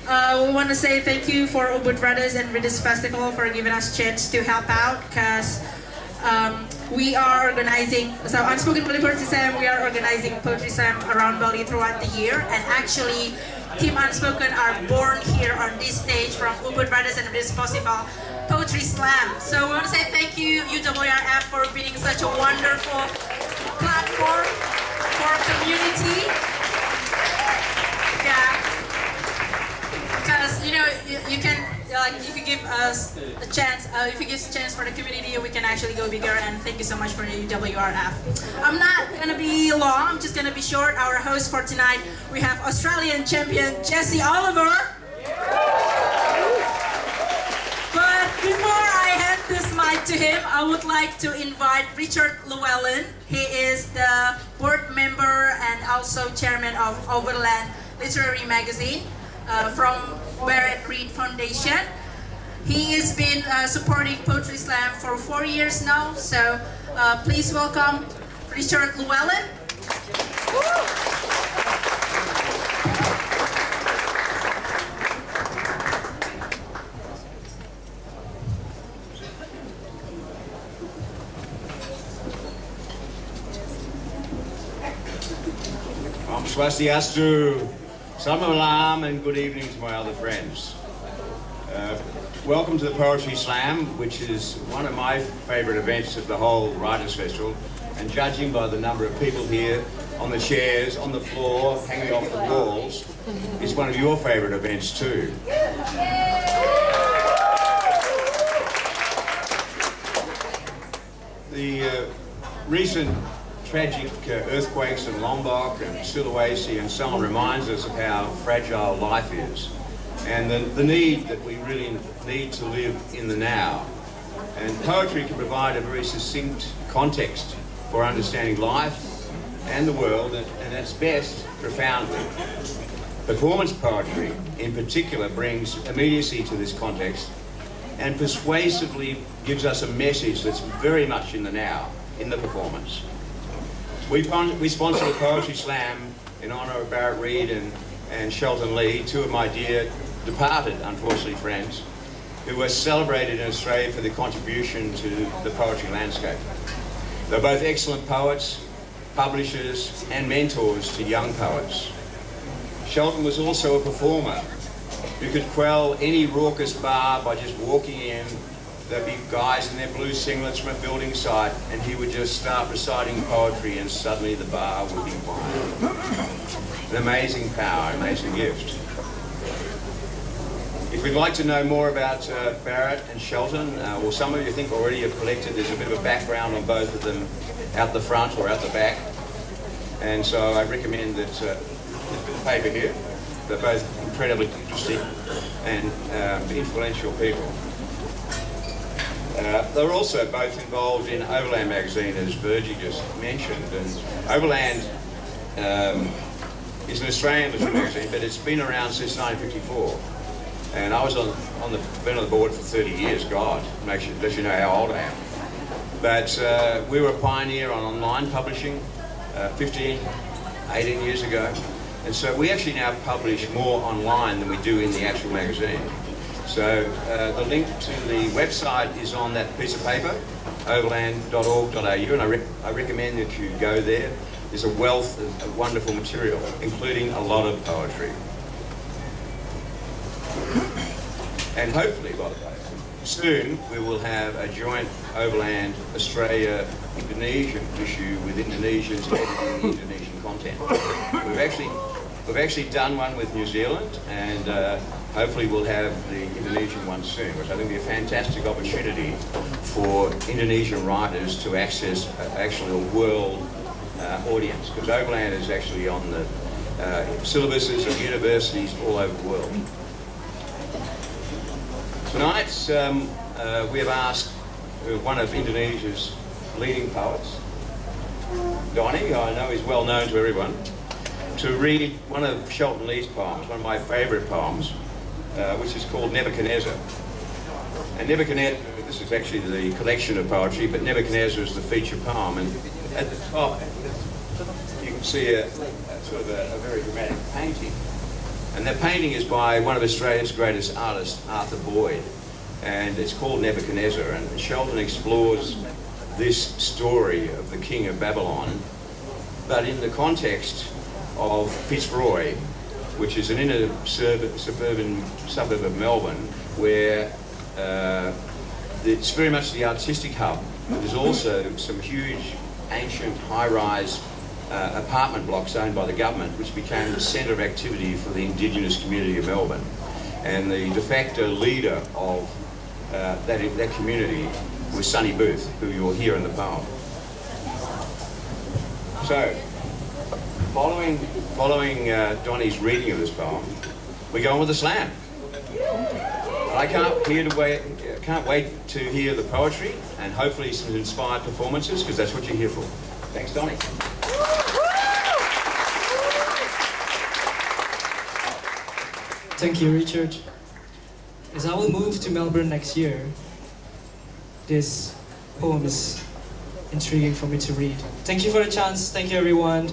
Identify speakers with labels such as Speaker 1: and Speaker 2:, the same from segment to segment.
Speaker 1: We want to say thank you for Ubud Brothers and Readers Festival for giving us a chance to help out, because we are organizing, so Unspoken Bali Poetry Slam, we are organizing Poetry Slam around Bali throughout the year, and actually Team Unspoken are born here on this stage from Ubud Brothers and Readers Festival Poetry Slam. So we want to say thank you UWRF for being such a wonderful platform for community. Yeah, because you can, like, if you give us a chance, if you give a chance for the community, we can actually go bigger. And thank you so much for the UWRF. I'm not gonna be long. I'm just gonna be short. Our host for tonight, we have Australian champion Jesse Oliver. But before I hand this mic to him, I would like to invite Richard Llewellyn. He is the board member and also chairman of Overland Literary Magazine from Barrett Reid Foundation. He has been supporting Poetry Slam for 4 years now, so please welcome Richard Llewellyn.
Speaker 2: Om Swastiastu, Selamat malam, and good evening to my other friends. Welcome to the Poetry Slam, which is one of my favourite events of the whole Writers' Festival, and judging by the number of people here, on the chairs, on the floor, hanging off the walls, it's one of your favourite events too. The recent tragic earthquakes in Lombok and Sulawesi and so on reminds us of how fragile life is, and the need that we really need to live in the now. And poetry can provide a very succinct context for understanding life and the world, and that's best profoundly. Performance poetry in particular brings immediacy to this context and persuasively gives us a message that's very much in the now, in the performance. We sponsor the Poetry Slam in honour of Barrett Reid and Shelton Lea, two of my dear departed, unfortunately, friends, who were celebrated in Australia for their contribution to the poetry landscape. They're both excellent poets, publishers and mentors to young poets. Shelton was also a performer who could quell any raucous bar by just walking in. There'd be guys in their blue singlets from a building site, and he would just start reciting poetry, and suddenly the bar would be quiet. An amazing power, amazing gift. If we'd like to know more about Barrett and Shelton, well, some of you think already have collected, there's a bit of a background on both of them out the front or out the back. And so I recommend that there's a bit of paper here. They're both incredibly interesting and influential people. They're also both involved in Overland magazine, as Virgie just mentioned. And Overland is an Australian literary magazine, but it's been around since 1954. And I was been on the board for 30 years. God, lets you know how old I am. But we were a pioneer on online publishing 18 years ago. And so we actually now publish more online than we do in the actual magazine. So the link to the website is on that piece of paper, overland.org.au, and I recommend that you go there. There's a wealth of wonderful material, including a lot of poetry. And hopefully, by the way, soon we will have a joint Overland Australia-Indonesian issue with Indonesians editing the Indonesian content. We've actually done one with New Zealand, and hopefully we'll have the Indonesian one soon, which I think will be a fantastic opportunity for Indonesian writers to access actually a world audience, because Overland is actually on the syllabuses of universities all over the world. Tonight we have asked one of Indonesia's leading poets, Donnie, who I know is well known to everyone, to read one of Shelton Lea's poems, one of my favourite poems, which is called Nebuchadnezzar. And Nebuchadnezzar, this is actually the collection of poetry, but Nebuchadnezzar is the feature poem. And at the top, you can see a sort of a very dramatic painting And that painting is by one of Australia's greatest artists, Arthur Boyd, and it's called Nebuchadnezzar. And Shelton explores this story of the king of Babylon, but in the context of Fitzroy, which is an inner suburban suburb of Melbourne, where it's very much the artistic hub. There's also some huge, ancient, high-rise apartment blocks owned by the government, which became the centre of activity for the Indigenous community of Melbourne. And the de facto leader of that community was Sonny Booth, who you'll hear in the poem. So, following Donnie's reading of this poem, we go on with the slam. I can't wait to hear the poetry and hopefully some inspired performances, because that's what you're here for. Thanks, Donnie.
Speaker 3: Thank you, Richard. As I will move to Melbourne next year, this poem is intriguing for me to read. Thank you for the chance. Thank you, everyone.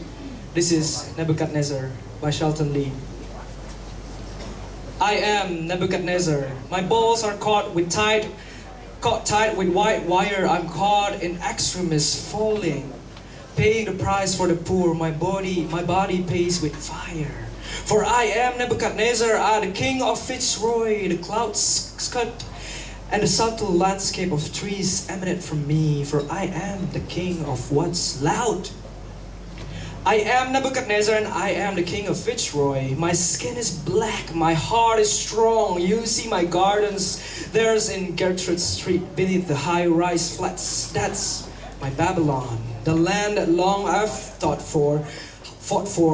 Speaker 3: This is Nebuchadnezzar by Shelton Lea. I am Nebuchadnezzar. My balls are caught tight with white wire. I'm caught in extremis falling, paying the price for the poor. My body pays with fire. For I am Nebuchadnezzar, the king of Fitzroy. The clouds cut and the subtle landscape of trees emanate from me. For I am the king of what's loud. I am Nebuchadnezzar and I am the king of Fitzroy. My skin is black, my heart is strong. You see my gardens, there's in Gertrude Street beneath the high-rise flats. That's my Babylon, the land that long I've fought for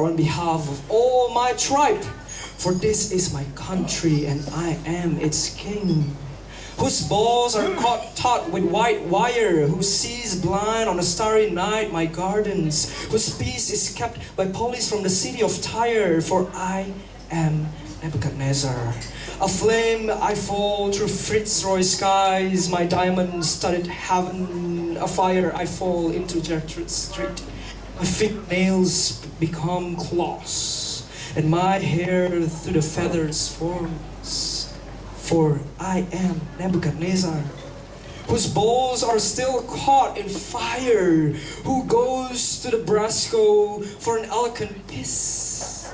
Speaker 3: on behalf of all my tribe. For this is my country and I am its king, whose balls are caught taut with white wire, who sees blind on a starry night my gardens, whose peace is kept by police from the city of Tyre. For I am Nebuchadnezzar. Aflame I fall through Fitzroy skies, my diamond-studded heaven. Afire I fall into Gertrude Street. My fingernails become claws, and my hair through the feathers forms. For I am Nebuchadnezzar, whose balls are still caught in fire, who goes to the Brasco for an eloquent kiss,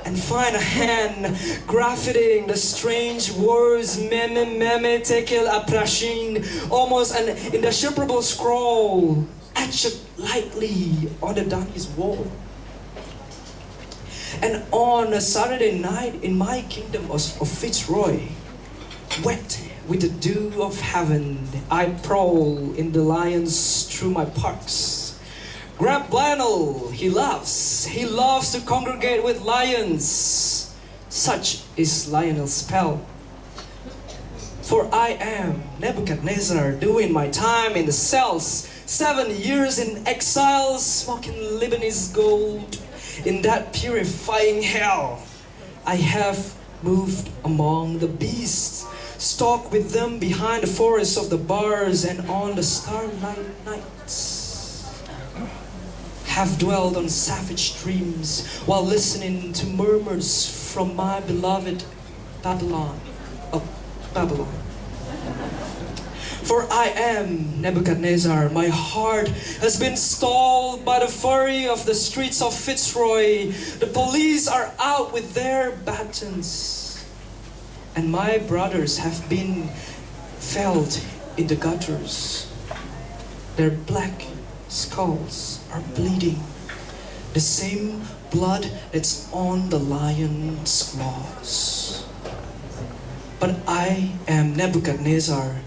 Speaker 3: and find a hand graffiting the strange words meme tekel aprashin, almost an indecipherable scroll, etched lightly on the Danny's wall. And on a Saturday night in my kingdom of Fitzroy, wet with the dew of heaven, I prowl in the lions through my parks. Grab Lionel, he loves to congregate with lions. Such is Lionel's spell. For I am Nebuchadnezzar, doing my time in the cells, 7 years in exile, smoking Lebanese gold. In that purifying hell, I have moved among the beasts, stalked with them behind the forests of the bars, and on the starlight nights have dwelled on savage dreams while listening to murmurs from my beloved Babylon. For I am Nebuchadnezzar. My heart has been stalled by the fury of the streets of Fitzroy. The police are out with their batons, and my brothers have been felled in the gutters. Their black skulls are bleeding, the same blood that's on the lion's claws. But I am Nebuchadnezzar.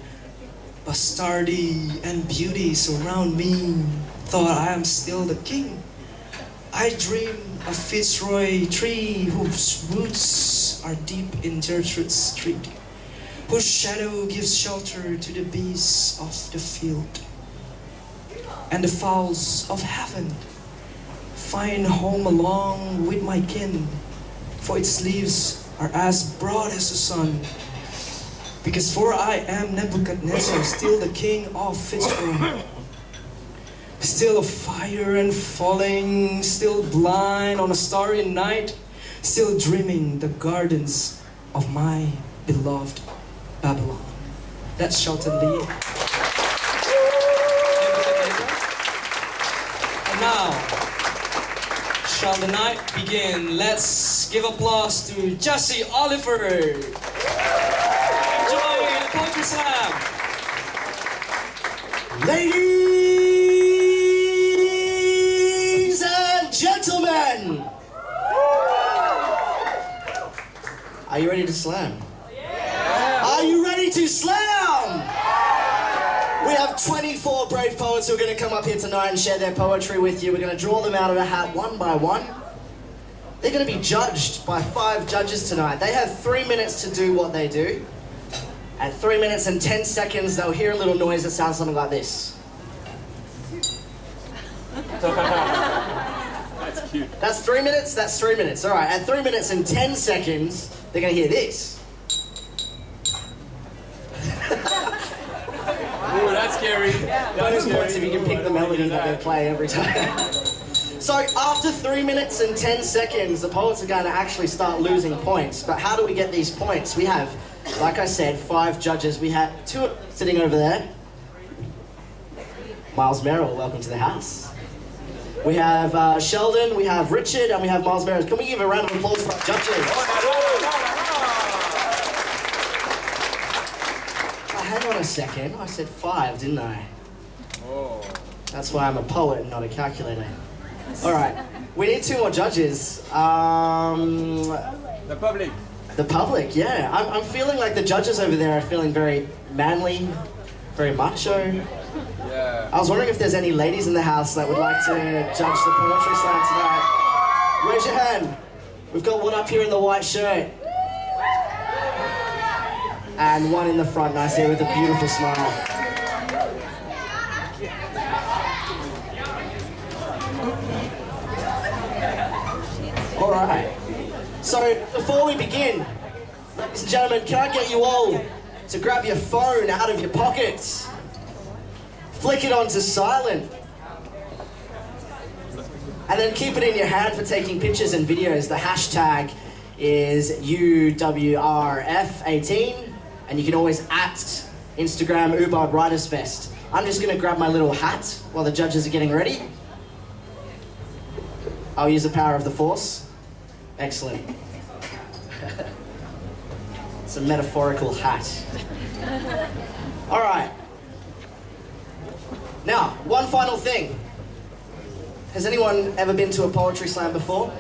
Speaker 3: Bastardy and beauty surround me, thought I am still the king. I dream of Fitzroy tree whose roots are deep in Gertrude Street, whose shadow gives shelter to the beasts of the field. And the fowls of heaven find home along with my kin, for its leaves are as broad as the sun. Because for I am Nebuchadnezzar, still the king of Fitzroy. Still of fire and falling, still blind on a starry night, still dreaming the gardens of my beloved Babylon. That's Shelton Lea. And now, shall the night begin? Let's give applause to Jesse Oliver. Enjoy the Poetry Slam.
Speaker 4: Ladies and gentlemen, are you ready to slam? Yeah. Are you ready to slam? We have 24 brave poets who are going to come up here tonight and share their poetry with you. We're going to draw them out of a hat one by one. They're going to be judged by 5 judges tonight. They have 3 minutes to do what they do. At 3 minutes and 10 seconds, they'll hear a little noise that sounds something like this.
Speaker 5: That's cute.
Speaker 4: That's 3 minutes, that's 3 minutes. All right, at 3 minutes and 10 seconds, they're going to hear this.
Speaker 5: Ooh, that's scary.
Speaker 4: Bonus points if you can pick the melody that they play every time. So after 3 minutes and 10 seconds, the poets are going to actually start losing points. But how do we get these points? We have, like I said, 5 judges. We have 2 sitting over there. Miles Merrill, welcome to the house. We have Sheldon, we have Richard, and we have Miles Merrill. Can we give a round of applause for our judges? Hang on a second, I said 5, didn't I?
Speaker 5: Oh.
Speaker 4: That's why I'm a poet and not a calculator. All right, we need 2 more judges.
Speaker 5: The public.
Speaker 4: The public, yeah. I'm feeling like the judges over there are feeling very manly, very macho.
Speaker 5: Yeah.
Speaker 4: I was wondering if there's any ladies in the house that would like to judge the poetry slam tonight. Raise your hand. We've got one up here in the white shirt. And one in the front, nice here with a beautiful smile. All right. So before we begin, ladies and gentlemen, can I get you all to grab your phone out of your pockets? Flick it onto silent. And then keep it in your hand for taking pictures and videos. The hashtag is UWRF18. And you can always at Instagram Ubud Writers Fest. I'm just going to grab my little hat while the judges are getting ready. I'll use the power of the force. Excellent. It's a metaphorical hat. All right. Now, one final thing. Has anyone ever been to a poetry slam before?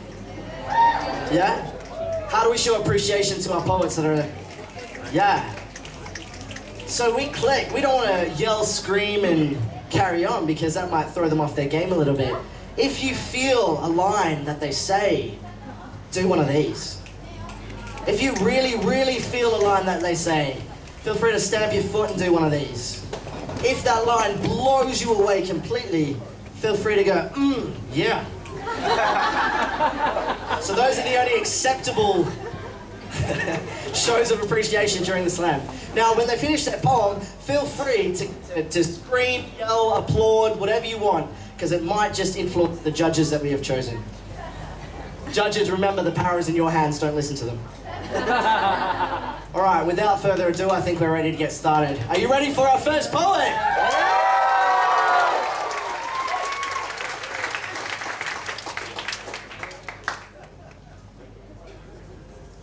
Speaker 4: Yeah? How do we show appreciation to our poets that are... Yeah. So we click. We don't want to yell, scream, and carry on because that might throw them off their game a little bit. If you feel a line that they say, do one of these. If you really, really feel a line that they say, feel free to stamp your foot and do one of these. If that line blows you away completely, feel free to go, yeah. So those are the only acceptable shows of appreciation during the slam. Now, when they finish that poem, feel free to scream, yell, applaud, whatever you want, because it might just influence the judges that we have chosen. Judges, remember the power is in your hands, don't listen to them. All right, without further ado, I think we're ready to get started. Are you ready for our first poet?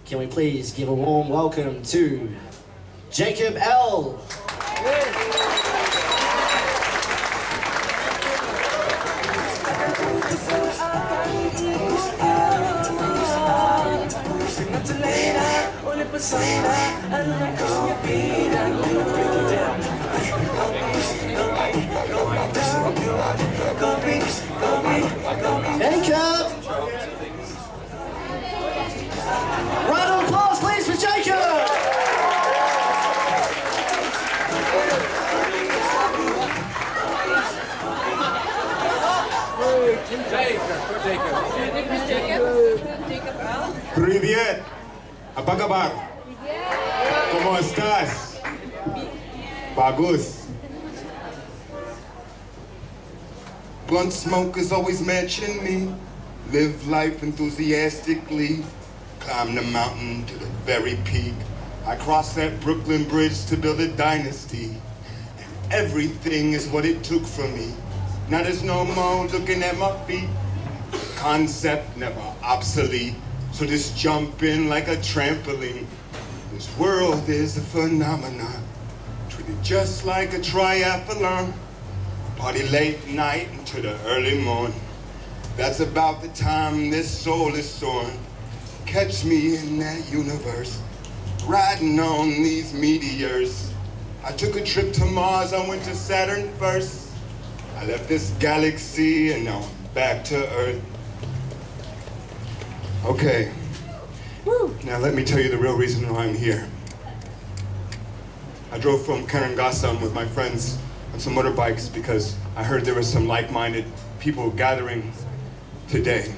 Speaker 4: Can we please give a warm welcome to Jacob L. Jacob! Round of applause, please, for Jacob!
Speaker 6: Привет! Apa kabar? ¿Cómo estás? Bagus. Blunt smokers always mention me. Live life enthusiastically. climbed the mountain to the very peak. I crossed that Brooklyn Bridge to build a dynasty. And everything is what it took from me. Now there's no more looking at my feet. Concept never obsolete. So just jump in like a trampoline. This world is a phenomenon. Treated just like a triathlon. Party late night into the early morn. That's about the time this soul is soaring. Catch me in that universe, riding on these meteors. I took a trip to Mars, I went to Saturn first. I left this galaxy and now I'm back to Earth. Okay, now let me tell you the real reason why I'm here. I drove from Karangasem with my friends on some motorbikes because I heard there were some like-minded people gathering today.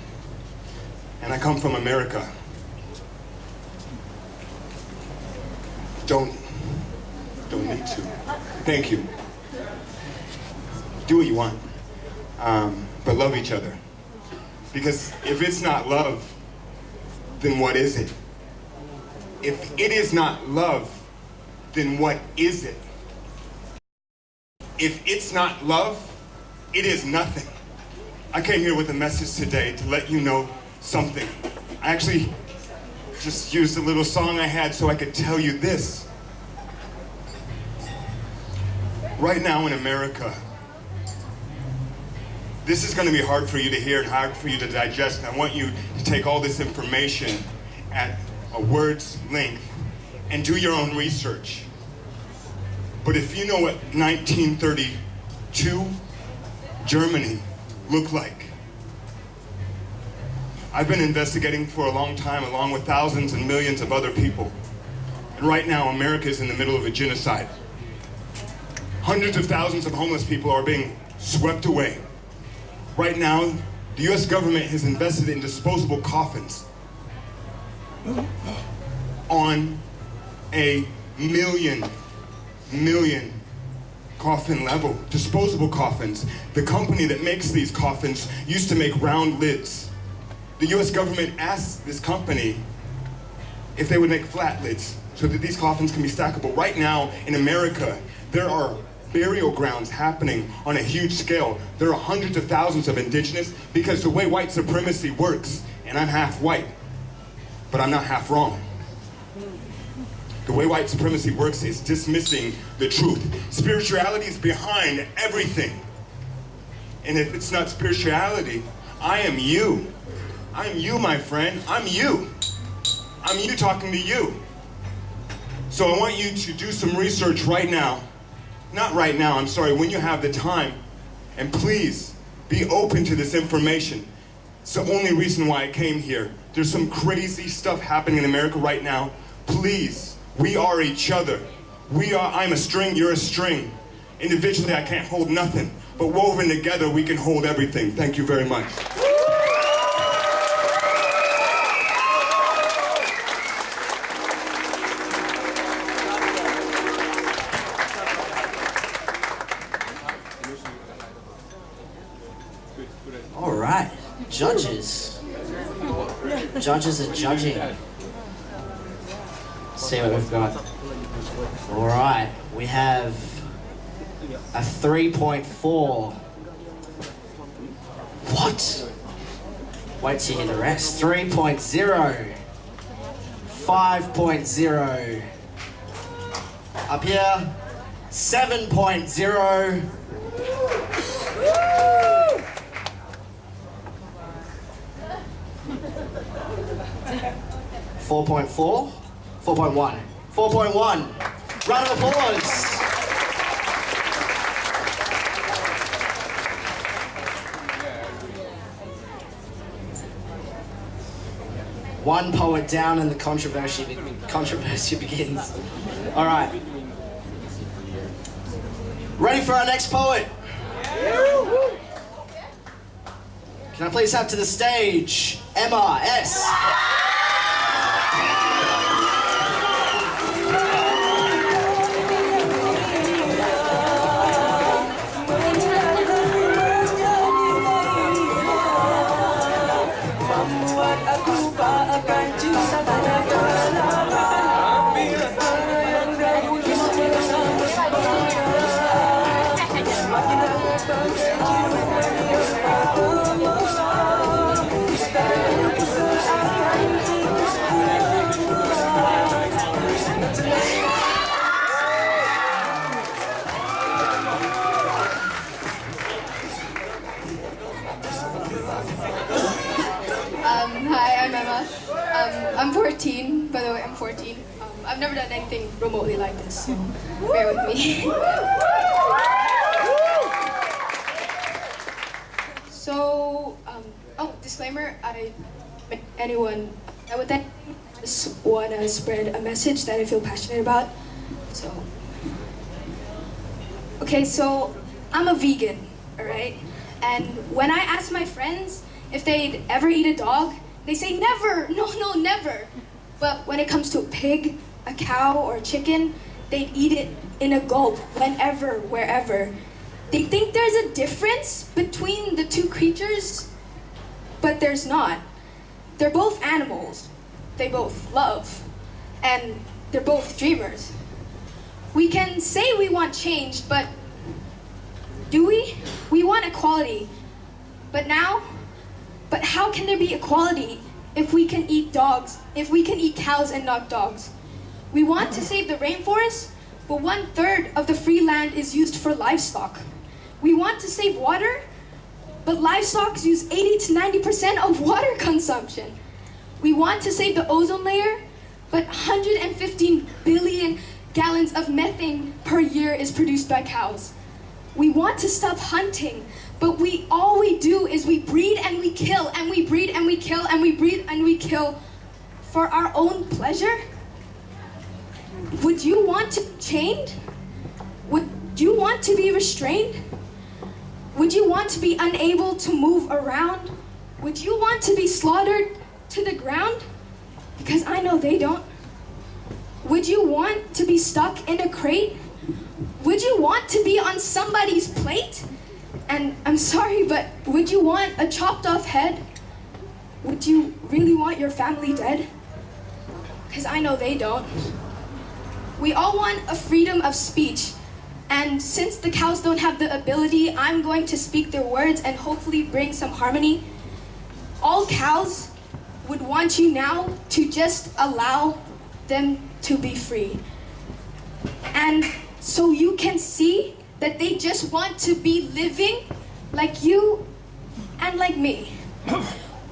Speaker 6: And I come from America. Don't need to. Thank you. Do what you want, but love each other. Because if it's not love, then what is it? If it is not love, then what is it? If it's not love, it is nothing. I came here with a message today to let you know something. I actually just used a little song I had so I could tell you this. Right now in America, this is going to be hard for you to hear and hard for you to digest. And I want you to take all this information at a word's length and do your own research. But if you know what 1932 Germany looked like, I've been investigating for a long time along with thousands and millions of other people. And right now, America is in the middle of a genocide. Hundreds of thousands of homeless people are being swept away. Right now, the US government has invested in disposable coffins on a million coffin level. Disposable coffins. The company that makes these coffins used to make round lids. The US government asked this company if they would make flat lids so that these coffins can be stackable. Right now in America, there are burial grounds happening on a huge scale. There are hundreds of thousands of indigenous because the way white supremacy works, and I'm half white, but I'm not half wrong. The way white supremacy works is dismissing the truth. Spirituality is behind everything. And if it's not spirituality, I am you. I'm you, my friend. I'm you. I'm you talking to you. So I want you to do some research right now. Not right now, I'm sorry, when you have the time. And please, be open to this information. It's the only reason why I came here. There's some crazy stuff happening in America right now. Please, we are each other. I'm a string, you're a string. Individually, I can't hold nothing. But woven together, we can hold everything. Thank you very much.
Speaker 4: All right, judges. Judges are judging. See what we've got. All right, we have a 3.4. What? Wait till you hear the rest. 3.0. 5.0. Up here, 7.0. 4.4, 4.1, 4.1. Round of applause. One poet down and the controversy begins. All right. Ready for our next poet? Can I please have to the stage Emma S.
Speaker 7: Membuat aku tak akan cinta 14. I've never done anything remotely like this, so bear with me. So, disclaimer, I don't anyone with that. Just want to spread a message that I feel passionate about. So, okay, so I'm a vegan, all right? And when I ask my friends if they'd ever eat a dog, they say never, no, never. But when it comes to a pig, a cow, or a chicken, they'd eat it in a gulp, whenever, wherever. They think there's a difference between the two creatures, but there's not. They're both animals. They both love, and they're both dreamers. We can say we want change, but do we? We want equality. But how can there be equality if we can eat dogs, if we can eat cows and not dogs? We want to save the rainforest, but 1/3 of the free land is used for livestock. We want to save water, but livestock use 80 to 90% of water consumption. We want to save the ozone layer, but 115 billion gallons of methane per year is produced by cows. We want to stop hunting, but all we do is we breed and we kill, and we breed and we kill, and we breed and we kill for our own pleasure? Would you want to change? Would you want to be restrained? Would you want to be unable to move around? Would you want to be slaughtered to the ground? Because I know they don't. Would you want to be stuck in a crate? Would you want to be on somebody's plate? And I'm sorry, but would you want a chopped off head? Would you really want your family dead? Because I know they don't. We all want a freedom of speech. And since the cows don't have the ability, I'm going to speak their words and hopefully bring some harmony. All cows would want you now to just allow them to be free. And so you can see that they just want to be living like you and like me.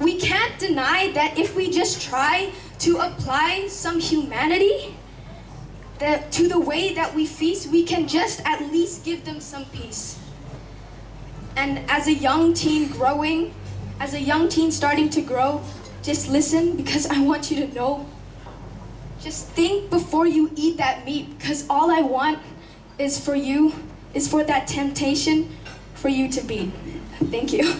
Speaker 7: We can't deny that if we just try to apply some humanity to the way that we feast, we can just at least give them some peace. And as a young teen starting to grow, just listen, because I want you to know. Just think before you eat that meat, because all I want is for that temptation for you to beat. Thank you.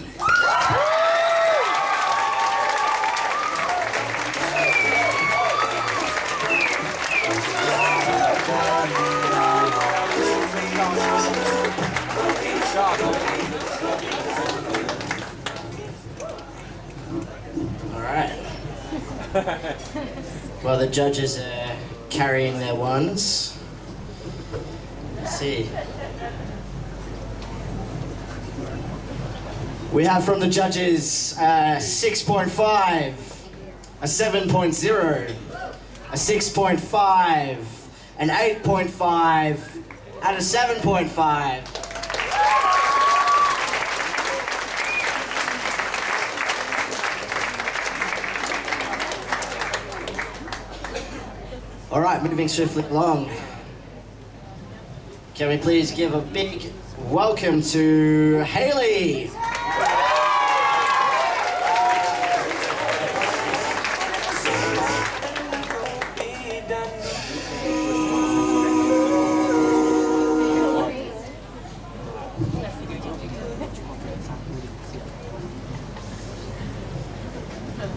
Speaker 4: All right. Well, the judges are carrying their ones. Let's see. We have from the judges 6.5, a 7.0, a 6.5, an 8.5, and a 7.5. All right, moving swiftly along. Can we please give a big welcome to Haley?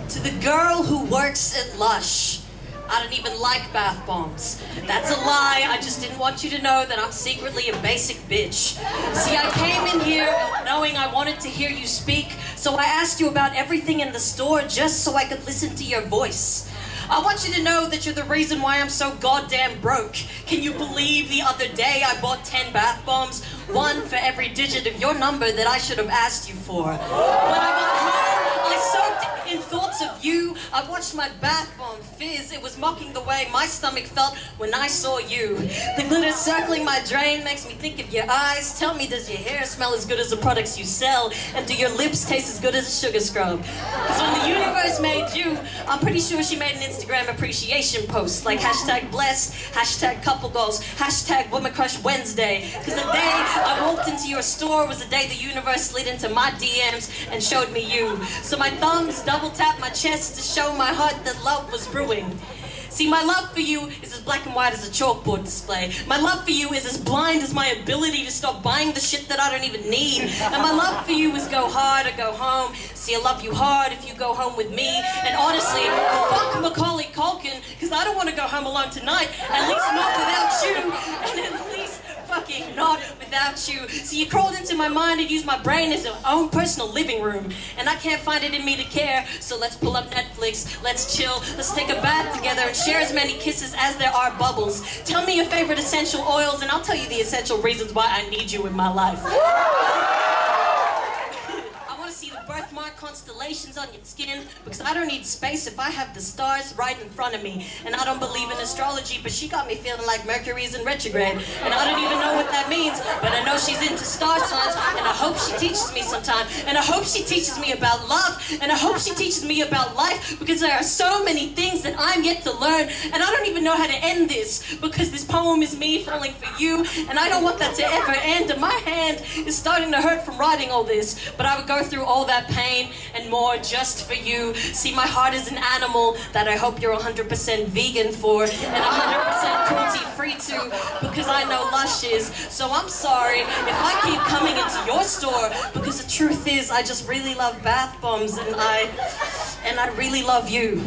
Speaker 8: To the girl who works at Lush, I don't even like bath bombs. That's a lie. I just didn't want you to know that I'm secretly a basic bitch. See, I came in here knowing I wanted to hear you speak, so I asked you about everything in the store just so I could listen to your voice. I want you to know that you're the reason why I'm so goddamn broke. Can you believe the other day I bought 10 bath bombs, one for every digit of your number that I should have asked you for? When I got home, I soaked In thoughts of you, I watched my bath bomb fizz. It was mocking the way my stomach felt when I saw you. The glitter circling my drain makes me think of your eyes. Tell me, does your hair smell as good as the products you sell? And do your lips taste as good as a sugar scrub? Because when the universe made you, I'm pretty sure she made an Instagram appreciation post. Like hashtag blessed, hashtag couple goals, hashtag woman crush Wednesday. Because the day I walked into your store was the day the universe slid into my DMs and showed me you. So my thumbs double tapped my chest to show my heart that love was brewing. See, my love for you is as black and white as a chalkboard display. My love for you is as blind as my ability to stop buying the shit that I don't even need. And my love for you is go hard or go home. See, I love you hard if you go home with me. And honestly, fuck Macaulay Culkin, because I don't want to go home alone tonight. At least not without you. And at least fucking not without you. See, you crawled into my mind and used my brain as your own personal living room. And I can't find it in me to care. So let's pull up Netflix, let's chill, let's take a bath together and share as many kisses as there are bubbles. Tell me your favorite essential oils and I'll tell you the essential reasons why I need you in my life. I want to see the birthmark constellations on your skin because I don't need space if I have the stars right in front of me. And I don't believe in astrology, but she got me feeling like Mercury's in retrograde. And I don't even know what that means, but I know she's into star signs, and I hope she teaches me sometime. And I hope she teaches me about love, and I hope she teaches me about life, because there are so many things that I'm yet to learn, and I don't even know how to end this, because this poem is me falling for you, and I don't want that to ever end, and my hand is starting to hurt from writing all this, but I would go through all that pain and more just for you. See, my heart is an animal that I hope you're 100% vegan for, and 100% cruelty-free too, because I know Lush is. So I'm sorry if I keep coming into your store, because the truth is I just really love bath bombs, and I really love you.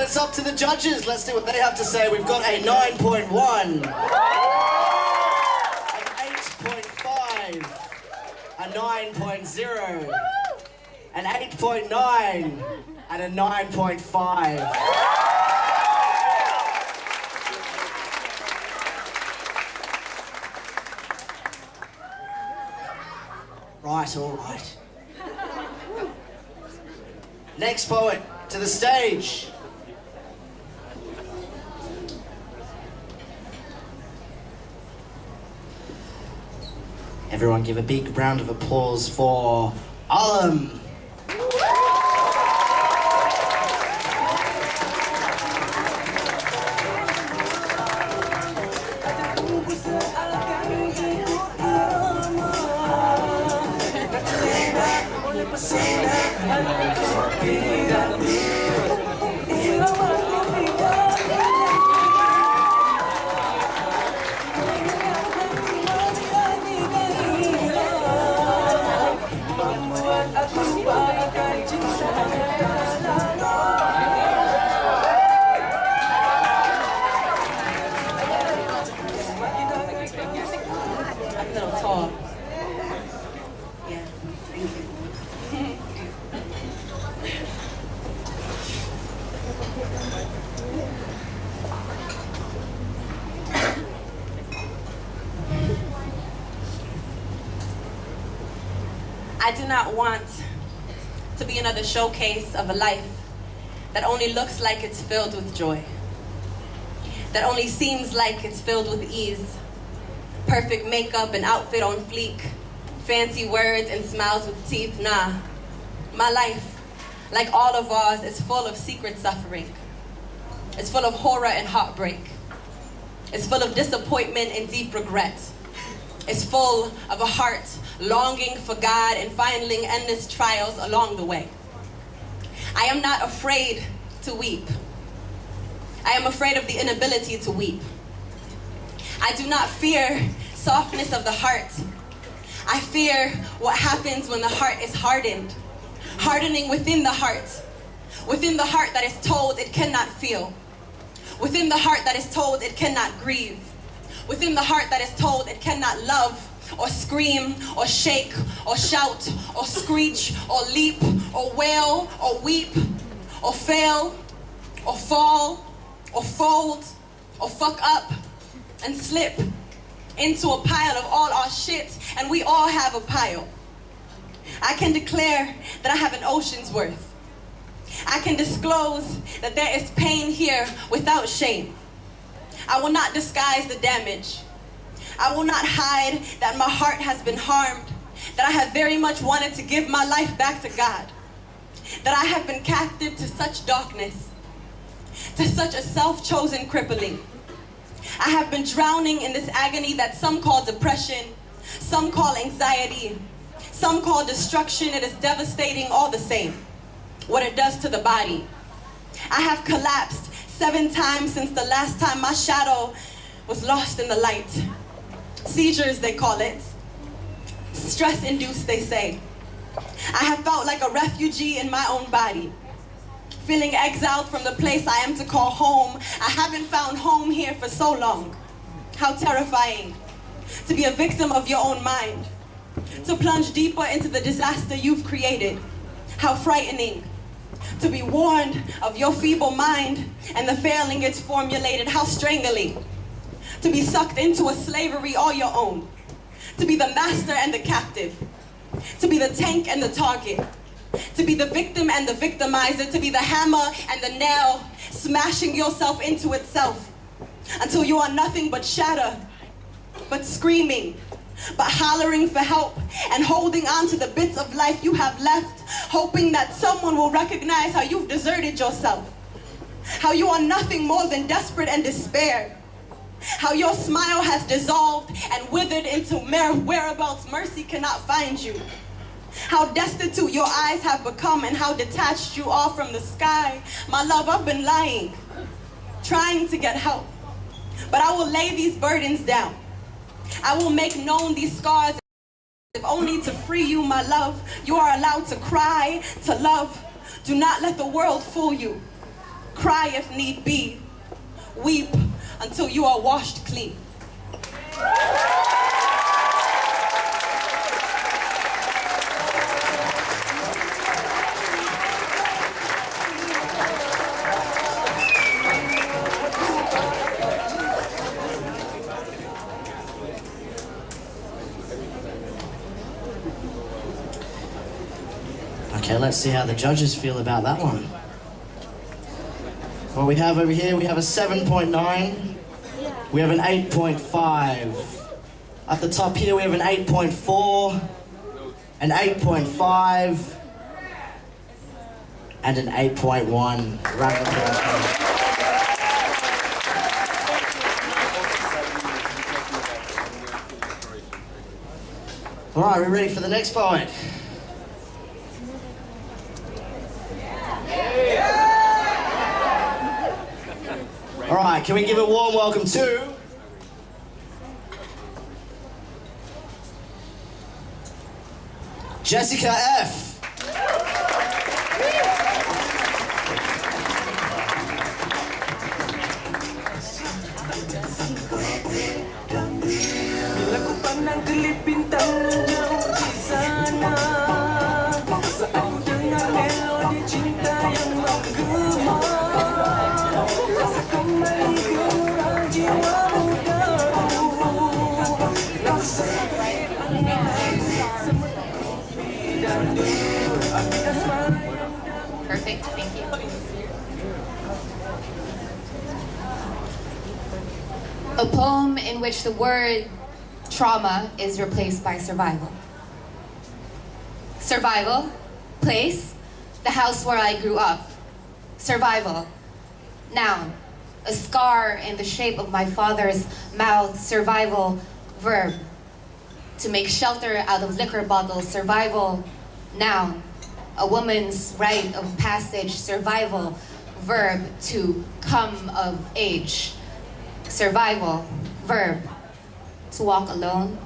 Speaker 4: It's up to the judges. Let's see what they have to say. We've got a 9.1, an 8.5, a 9.0, an 8.9, and a 9.5. Right, all right. Next poet to the stage. Everyone give a big round of applause for Alam.
Speaker 9: I do not want to be another showcase of a life that only looks like it's filled with joy, that only seems like it's filled with ease, perfect makeup and outfit on fleek, fancy words and smiles with teeth. Nah, my life, like all of ours, is full of secret suffering. It's full of horror and heartbreak. It's full of disappointment and deep regret. It's full of a heart longing for God and finding endless trials along the way. I am not afraid to weep. I am afraid of the inability to weep. I do not fear softness of the heart. I fear what happens when the heart is hardened. Hardening within the heart. Within the heart that is told it cannot feel. Within the heart that is told it cannot grieve. Within the heart that is told it cannot love, or scream, or shake, or shout, or screech, or leap, or wail, or weep, or fail, or fall, or fold, or fuck up, and slip into a pile of all our shit, and we all have a pile. I can declare that I have an ocean's worth. I can disclose that there is pain here without shame. I will not disguise the damage. I will not hide that my heart has been harmed, that I have very much wanted to give my life back to God, that I have been captive to such darkness, to such a self-chosen crippling. I have been drowning in this agony that some call depression, some call anxiety, some call destruction. It is devastating all the same, what it does to the body. I have collapsed 7 times since the last time my shadow was lost in the light. Seizures, they call it. Stress-induced, they say. I have felt like a refugee in my own body, feeling exiled from the place I am to call home. I haven't found home here for so long. How terrifying to be a victim of your own mind, to plunge deeper into the disaster you've created. How frightening to be warned of your feeble mind and the failing it's formulated. How strangling to be sucked into a slavery all your own, to be the master and the captive, to be the tank and the target, to be the victim and the victimizer, to be the hammer and the nail, smashing yourself into itself until you are nothing but shatter, but screaming, but hollering for help and holding on to the bits of life you have left, hoping that someone will recognize how you've deserted yourself, how you are nothing more than desperate and despair, how your smile has dissolved and withered into mere whereabouts mercy cannot find you, how destitute your eyes have become and how detached you are from the sky. My love, I've been lying, trying to get help, but I will lay these burdens down. I will make known these scars, if only to free you, my love. You are allowed to cry, to love. Do not let the world fool you. Cry if need be. Weep until you are washed clean.
Speaker 4: Okay, let's see how the judges feel about that one. What we have over here, we have a 7.9. We have an 8.5. At the top here, we have an 8.4, an 8.5, and an 8.1. Round of applause. All right, we're ready for the next poet. All right, can we give a warm welcome to Jessica F.
Speaker 10: Bila ku pandang kelip bintang menjauh di sana, saat ku dengar melodi cinta yang menggema, rasa kembali gerak jiwa mudaku, rasa
Speaker 11: Perfect, thank you. A poem in which the word trauma is replaced by survival. Survival, place, the house where I grew up. Survival, noun, a scar in the shape of my father's mouth. Survival, verb, to make shelter out of liquor bottles. Survival, noun, a woman's rite of passage. Survival, verb, to come of age. Survival, verb, to walk alone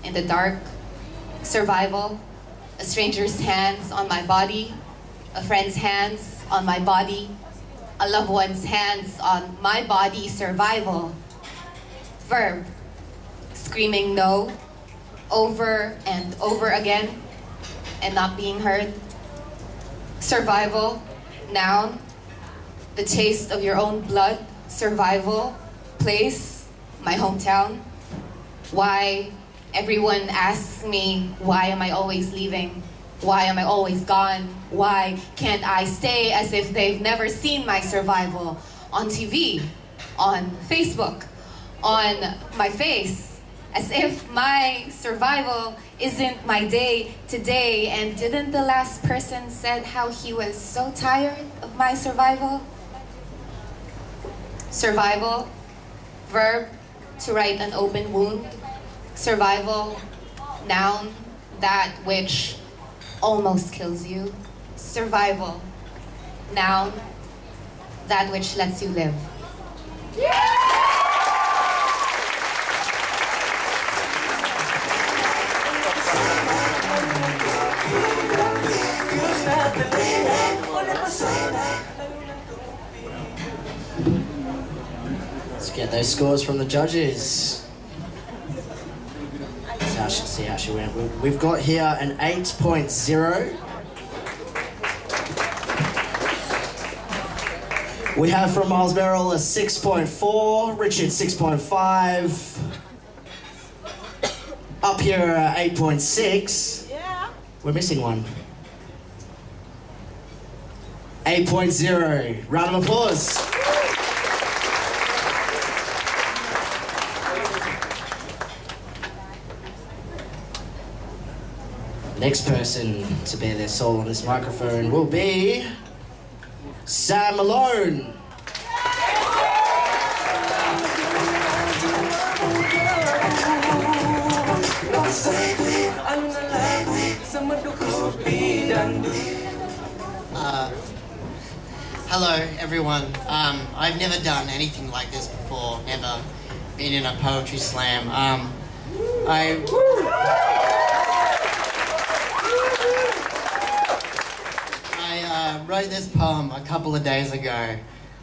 Speaker 11: in the dark. survival. A stranger's hands on my body, a friend's hands on my body, a loved one's hands on my body, survival. Verb, screaming no over and over again and not being heard. Survival, noun, the taste of your own blood. Survival, place, my hometown. Why everyone asks me, why am I always leaving? Why am I always gone? Why can't I stay, as if they've never seen my survival on TV, on Facebook, on my face, as if my survival isn't my day today. And didn't the last person said how he was so tired of my survival? Survival, verb, to write an open wound. Survival, noun, that which almost kills you. Survival, noun, that which lets you live.
Speaker 4: Let's get those scores from the judges. See how she went. We've got here an 8.0. We have from Miles Merrill a 6.4, Richard 6.5. Up here 8.6.
Speaker 10: Yeah.
Speaker 4: We're missing one. 8.0. Round of applause. Next person to bear their soul on this microphone will be Sam Malone.
Speaker 12: Hello everyone. I've never done anything like this before, never been in a poetry slam. I wrote this poem a couple of days ago,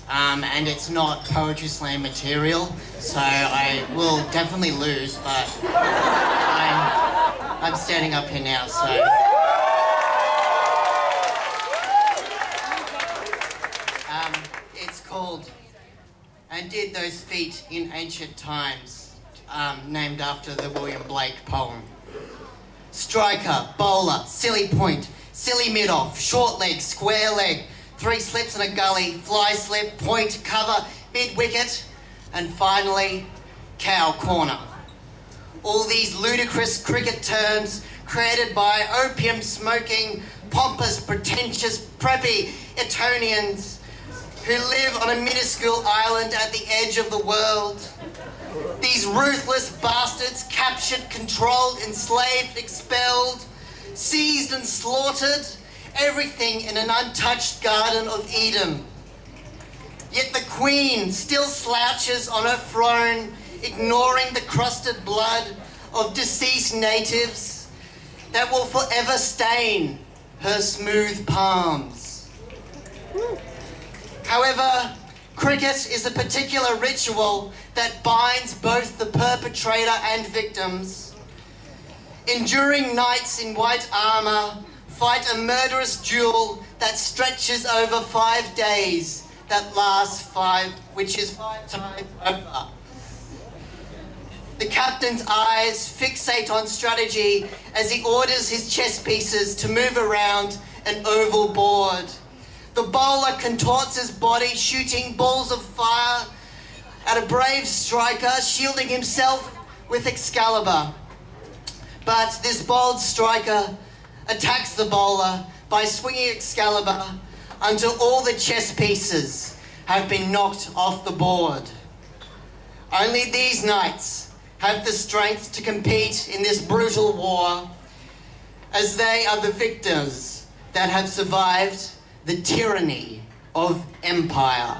Speaker 12: and it's not poetry slam material, so I will definitely lose, but I'm standing up here now, so. It's called "And Did Those Feet in Ancient Times," named after the William Blake poem. Striker, bowler, silly point, silly mid-off, short leg, square leg, 3 slips in a gully, fly slip, point, cover, mid-wicket, and finally, cow corner. All these ludicrous cricket terms created by opium-smoking, pompous, pretentious, preppy Etonians who live on a minuscule island at the edge of the world. These ruthless bastards captured, controlled, enslaved, expelled, seized and slaughtered everything in an untouched Garden of Eden. Yet the Queen still slouches on her throne, ignoring the crusted blood of deceased natives that will forever stain her smooth palms. However, cricket is a particular ritual that binds both the perpetrator and victims. Enduring knights in white armour fight a murderous duel that stretches over 5 days, that lasts 5, which is 5 times over. The captain's eyes fixate on strategy as he orders his chess pieces to move around an oval board. The bowler contorts his body, shooting balls of fire at a brave striker, shielding himself with Excalibur. But this bold striker attacks the bowler by swinging Excalibur until all the chess pieces have been knocked off the board. Only these knights have the strength to compete in this brutal war, as they are the victors that have survived the tyranny of empire.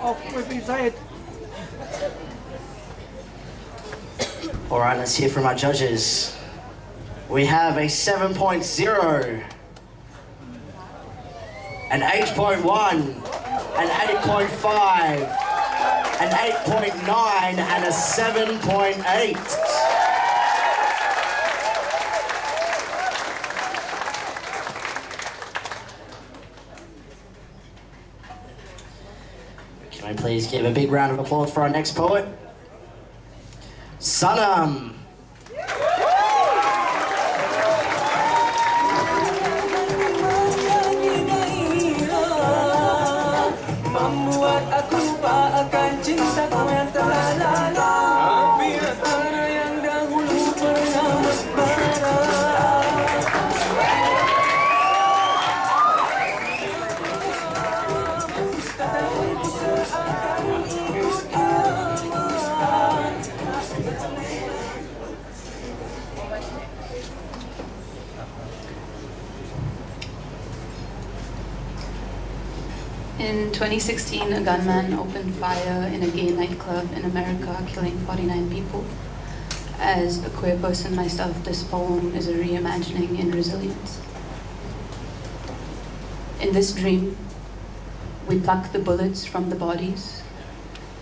Speaker 10: of with his head.
Speaker 4: All right, let's hear from our judges. We have a 7.0, an 8.1, an 8.5, an 8.9, and a 7.8. Can I please give a big round of applause for our next poet? Sanam.
Speaker 10: Membuat aku lupa akan cintaku yang telah lalu. Mana yang dahulu pernah membara. Kataku seakan ikut aman.
Speaker 13: In 2016, a gunman opened fire in a gay nightclub in America, killing 49 people. As a queer person myself, this poem is a reimagining in resilience. In this dream, we pluck the bullets from the bodies,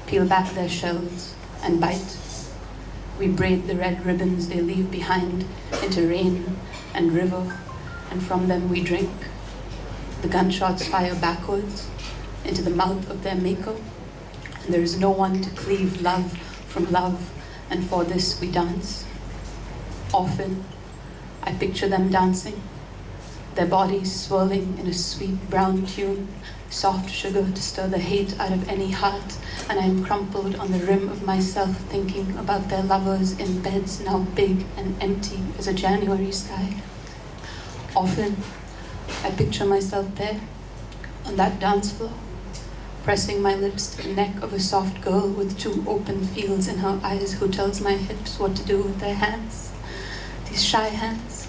Speaker 13: peel back their shells, and bite. We braid the red ribbons they leave behind into rain and river, and from them we drink. The gunshots fire backwards into the mouth of their maker, and there is no one to cleave love from love, and for this we dance. Often, I picture them dancing, their bodies swirling in a sweet brown tune, soft sugar to stir the hate out of any heart, and I am crumpled on the rim of myself thinking about their lovers in beds now big and empty as a January sky. Often, I picture myself there, on that dance floor, pressing my lips to the neck of a soft girl with two open fields in her eyes who tells my hips what to do with their hands. These shy hands,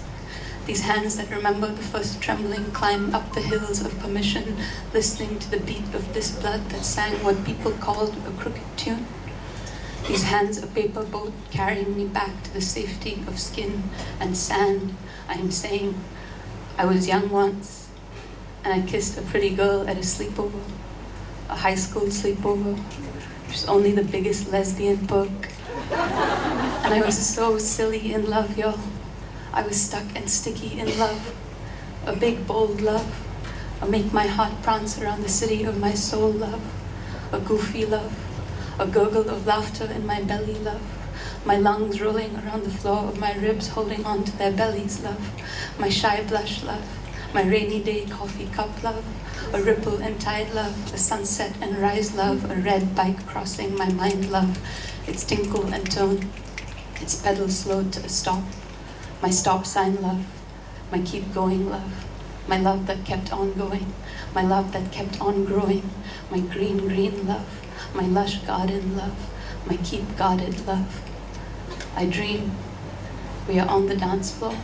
Speaker 13: these hands that remember the first trembling climb up the hills of permission, listening to the beat of this blood that sang what people called a crooked tune. These hands, a paper boat carrying me back to the safety of skin and sand. I am saying, I was young once, and I kissed a pretty girl at a sleepover, a high school sleepover. She was only the biggest lesbian book. And I was so silly in love, y'all. I was stuck and sticky in love. A big, bold love. A make my heart prance around the city of my soul love. A goofy love. A gurgle of laughter in my belly love. My lungs rolling around the floor of my ribs, holding on to their bellies love. My shy blush love. My rainy day coffee cup love. A ripple and tide love. A sunset and rise love. A red bike crossing my mind love. Its tinkle and tone. Its pedal slowed to a stop. My stop sign love. My keep going love. My love that kept on going. My love that kept on growing. My green, green love. My lush garden love. My keep guarded love. I dream we are on the dance floor,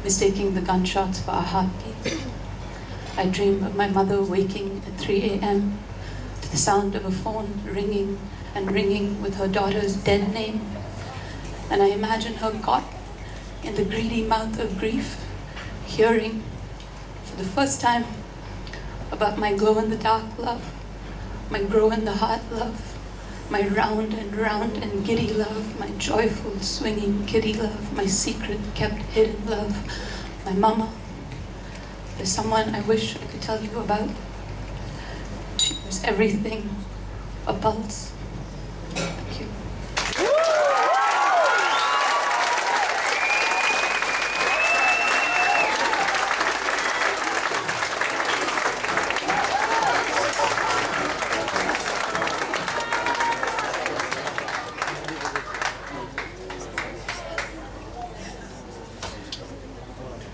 Speaker 13: mistaking the gunshots for our heartbeats. I dream of my mother waking at 3 a.m. to the sound of a phone ringing and ringing with her daughter's dead name. And I imagine her caught in the greedy mouth of grief, hearing for the first time about my glow-in-the-dark love, my grow-in-the-heart love, my round and giddy love, my joyful swinging kitty love, my secret kept hidden love, my mama. There's someone I wish I could tell you about. She was everything, a pulse. Thank you.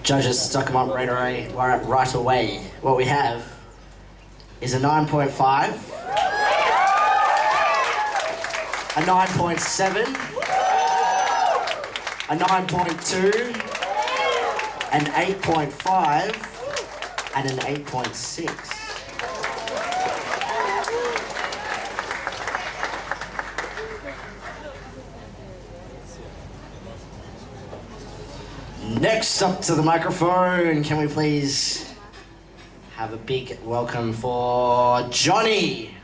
Speaker 4: Judges stuck them up right away. What we have is a 9.5, a 9.7, a 9.2, an 8.5, and an 8.6. Next up to the microphone, can we please have a big welcome for Johnny?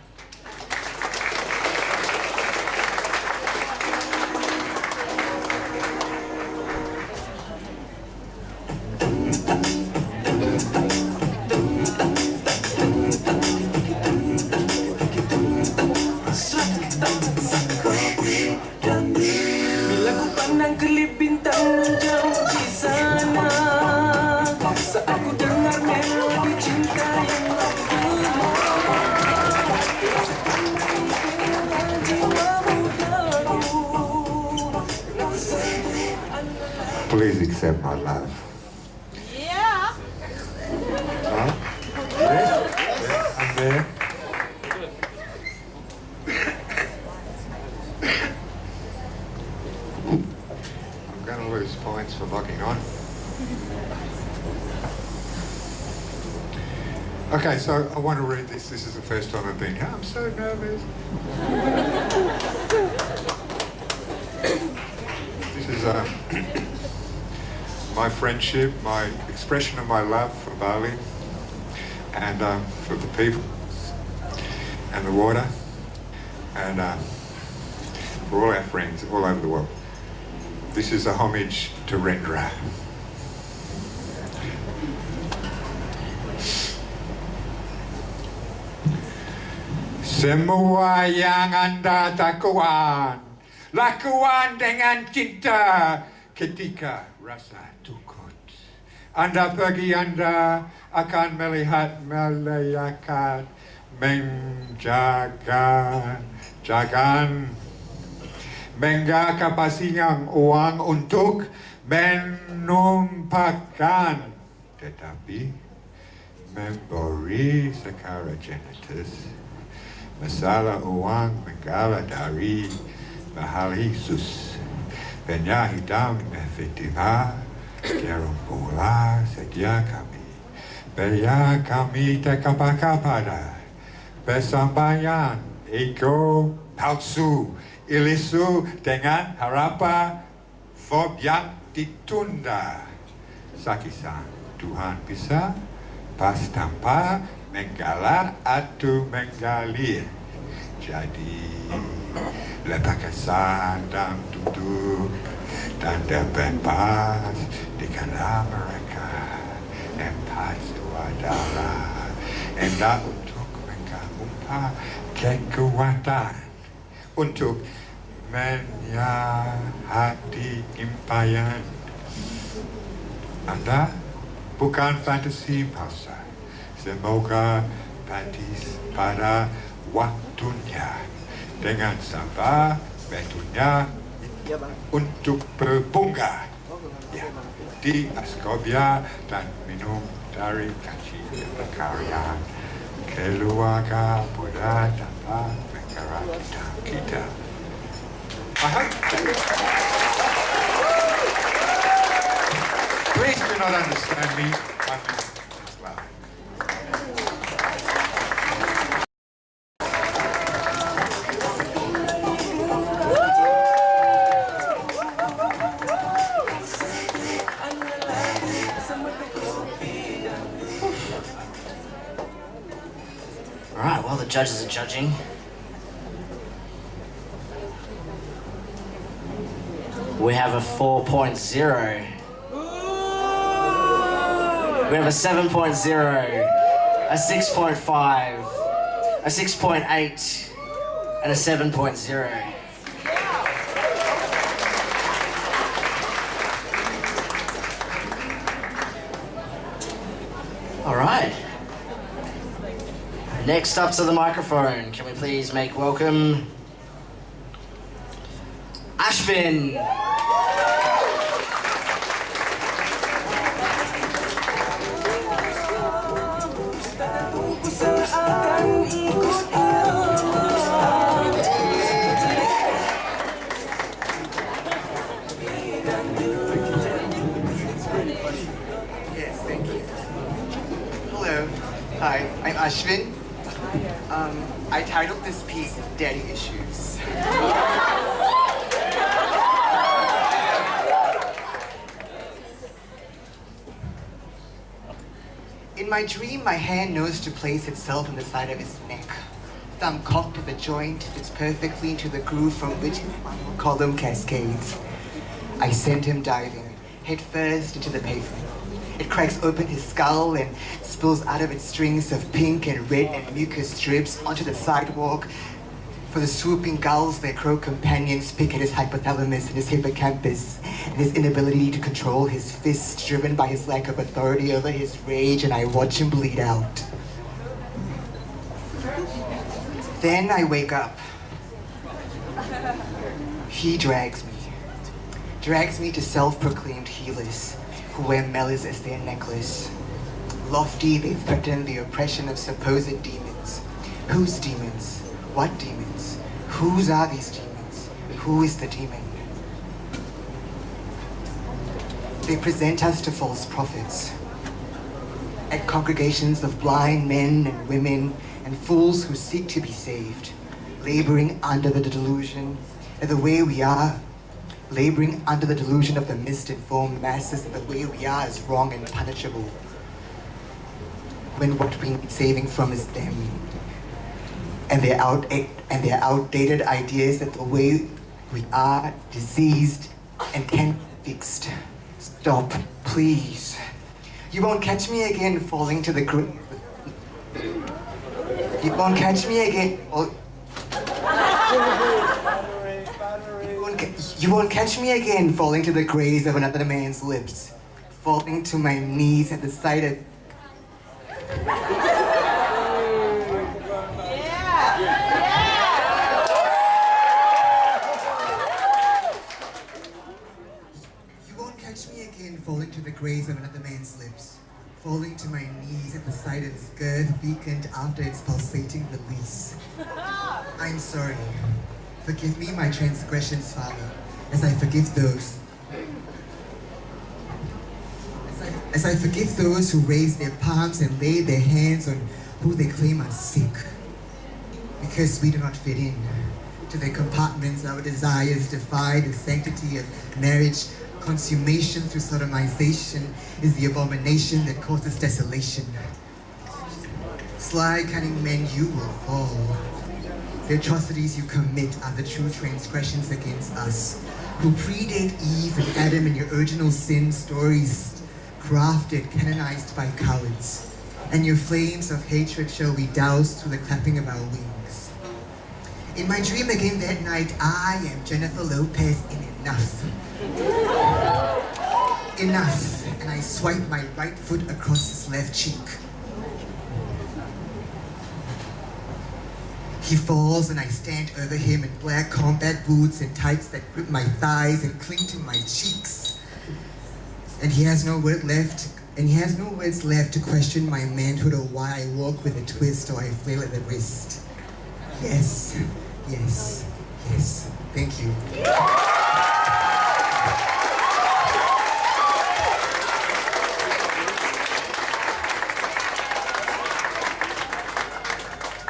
Speaker 10: Bila ku pandang kelip bintang menjauh di sana, saat ku dengar melodi cinta yang menggema, jiwa mudaku.
Speaker 14: Please accept my love.
Speaker 10: Yeah.
Speaker 14: Huh? Yes? Yeah, I'm there. I'm going to lose points for logging on. Okay, so I want to read this. This is the first time I've been here. I'm so nervous. This is my friendship, my expression of my love for Bali and for the people and the water and for all our friends all over the world. This is a homage to Rendra. Semua yang anda lakukan dengan cinta ketika rasa takut. Anda pergi, Anda akan melihat malaikat menjaga kepastian uang untuk menumpahkan, tetapi memberi secara genetis. Masalah uang mengalah dari mahal Yesus. Penyak hitam efektifah gerombola sedia kami. Biar kami terkepada persampaian ego palsu, ilisu dengan harapan fob yang ditunda. Sakisan Tuhan bisa pas tanpa menggalah atau menggalir. Jadi lepaskan dan duduk dan terbebas di kala mereka empat adalah hendak untuk mengumpah kekuatan untuk menyahati impian Anda bukan fantasi palsu. Semoga patis pada waktunya dengan sabar waktunya untuk berbunga ya, di Askovia dan minum dari kaci berkarya keluarga Buddha dapat menggerakkan kita. Please do not understand me.
Speaker 4: Alright, while the judges are judging, we have a 4.0. We have a 7.0, a 6.5, a 6.8, and a 7.0. All right. Next up to the microphone, can we please make welcome Ashvin.
Speaker 15: Yes, thank you. Hello. Hi, I'm Ashvin. I titled this piece Daddy Issues. my dream, my hand knows to place itself on the side of his neck. Thumb cocked at the joint fits perfectly into the groove from which his spinal column cascades. I send him diving, head first into the pavement. It cracks open his skull and spills out of it strings of pink and red and mucus drips onto the sidewalk. For the swooping gulls, their crow companions pick at his hypothalamus and his hippocampus, and his inability to control his fists, driven by his lack of authority over his rage, and I watch him bleed out. Then I wake up. He drags me to self-proclaimed healers who wear melons as their necklace. Lofty, they threaten the oppression of supposed demons. Whose demons? What demons? Whose are these demons? Who is the demon? They present us to false prophets. At congregations of blind men and women and fools who seek to be saved, laboring under the delusion that the way we are, laboring under the delusion of the misinformed masses that the way we are is wrong and punishable, when what we need saving from is them. And their outdated ideas that the way we are diseased and can't be fixed. Stop, please. You won't catch me again falling to the grave. You won't catch me again. You won't catch me again falling to the graze of another man's lips, falling to my knees at the sight of. Falling to the graze of another man's lips, falling to my knees at the sight of his girth weakened after its pulsating release. I'm sorry. Forgive me my transgressions, Father, as I forgive those. As I forgive those who raise their palms and lay their hands on who they claim are sick. Because we do not fit in. To their compartments, our desires defy the sanctity of marriage. Consummation through sodomization is the abomination that causes desolation. Sly, cunning men, you will fall. The atrocities you commit are the true transgressions against us, who predate Eve and Adam in your original sin stories, crafted, canonized by cowards. And your flames of hatred shall we douse through the clapping of our wings. In my dream again that night, I am Jennifer Lopez in Enough. Enough, and I swipe my right foot across his left cheek. He falls and I stand over him in black combat boots and tights that grip my thighs and cling to my cheeks. And he has no words left to question my manhood or why I walk with a twist or I flail at the wrist. Yes, yes, yes. Thank you.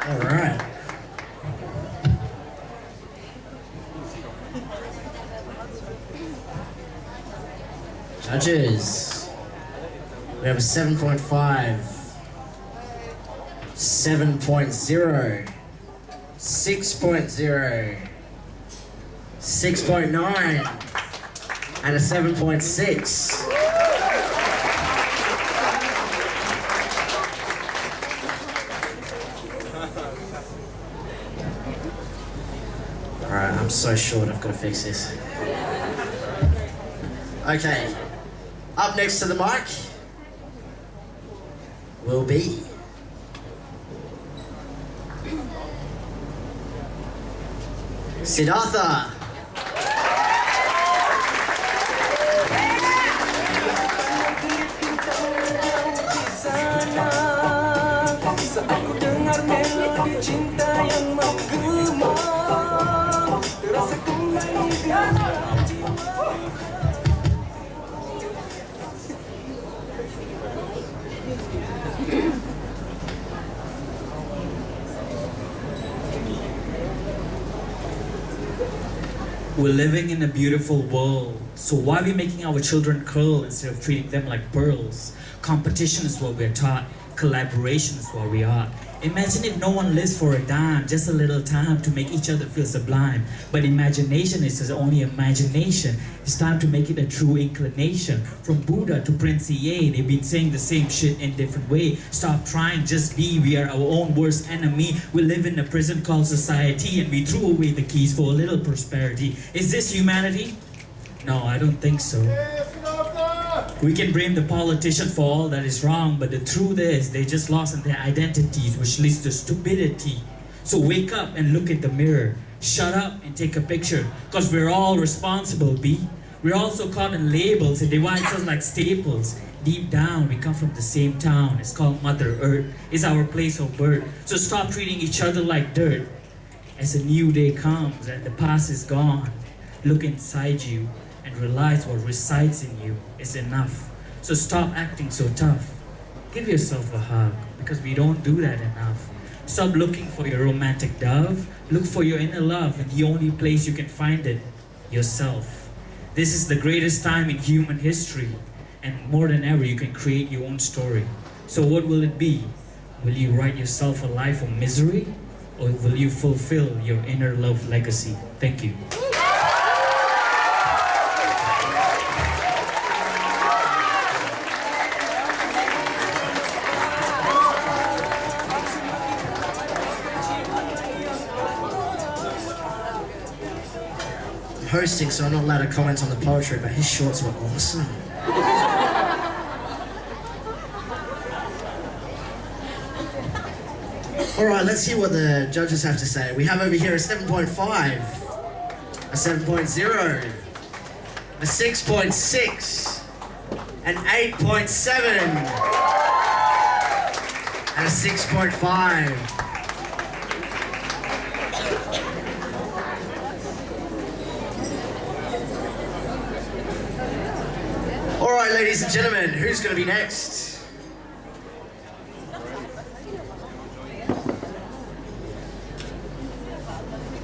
Speaker 4: All right. Judges, we have a 7.5, 7.0, 6.0, 6.9, and a 7.6. Alright, I'm so short, I've got to fix this. Okay, up next to the mic will be Siddhartha.
Speaker 10: Aku dengar melodi cinta yang menggema, terasa kembali dalam jiwa.
Speaker 16: We're living in a beautiful world, so why are we making our children curl instead of treating them like pearls? Competition is what we're taught. Collaboration is what we are. Imagine if no one lives for a dime, just a little time to make each other feel sublime. But imagination is only imagination. It's time to make it a true inclination. From Buddha to Prince EA, they've been saying the same shit in different way. Stop trying, just be. We are our own worst enemy. We live in a prison called society, and we threw away the keys for a little prosperity. Is this humanity? No, I don't think so. We can blame the politician for all that is wrong, but the truth is they just lost their identities, which leads to stupidity. So wake up and look at the mirror. Shut up and take a picture, cause we're all responsible, B. We're also caught in labels and divide us like staples. Deep down, we come from the same town. It's called Mother Earth. It's our place of birth. So stop treating each other like dirt. As a new day comes and the past is gone, look inside you and realize what resides in you is enough. So stop acting so tough. Give yourself a hug, because we don't do that enough. Stop looking for your romantic dove. Look for your inner love, and the only place you can find it, yourself. This is the greatest time in human history, and more than ever you can create your own story. So what will it be? Will you write yourself a life of misery, or will you fulfill your inner love legacy? Thank you.
Speaker 4: Hosting, so I'm not allowed to comment on the poetry, but his shorts were awesome. Alright, let's hear what the judges have to say. We have over here a 7.5, a 7.0, a 6.6, an 8.7, and a 6.5. All right, ladies and gentlemen, who's going to be next?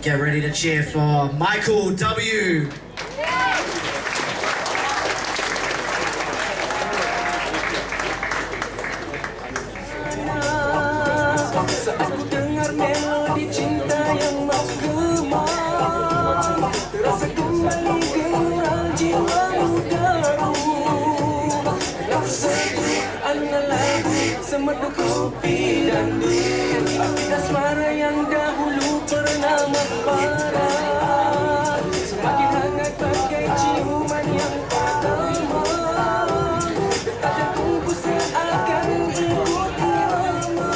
Speaker 4: Get ready to cheer for Michael W.
Speaker 10: Saat ku dengar melodi cinta yang menggema, terasa kembali gerak jiwa mudaku. Angan lagu semedu kopi dan bir, asmara yang dahulu pernah membara, semakin hangat bagai ciuman yang pertama. Dekat jantungku seakan ikut irama,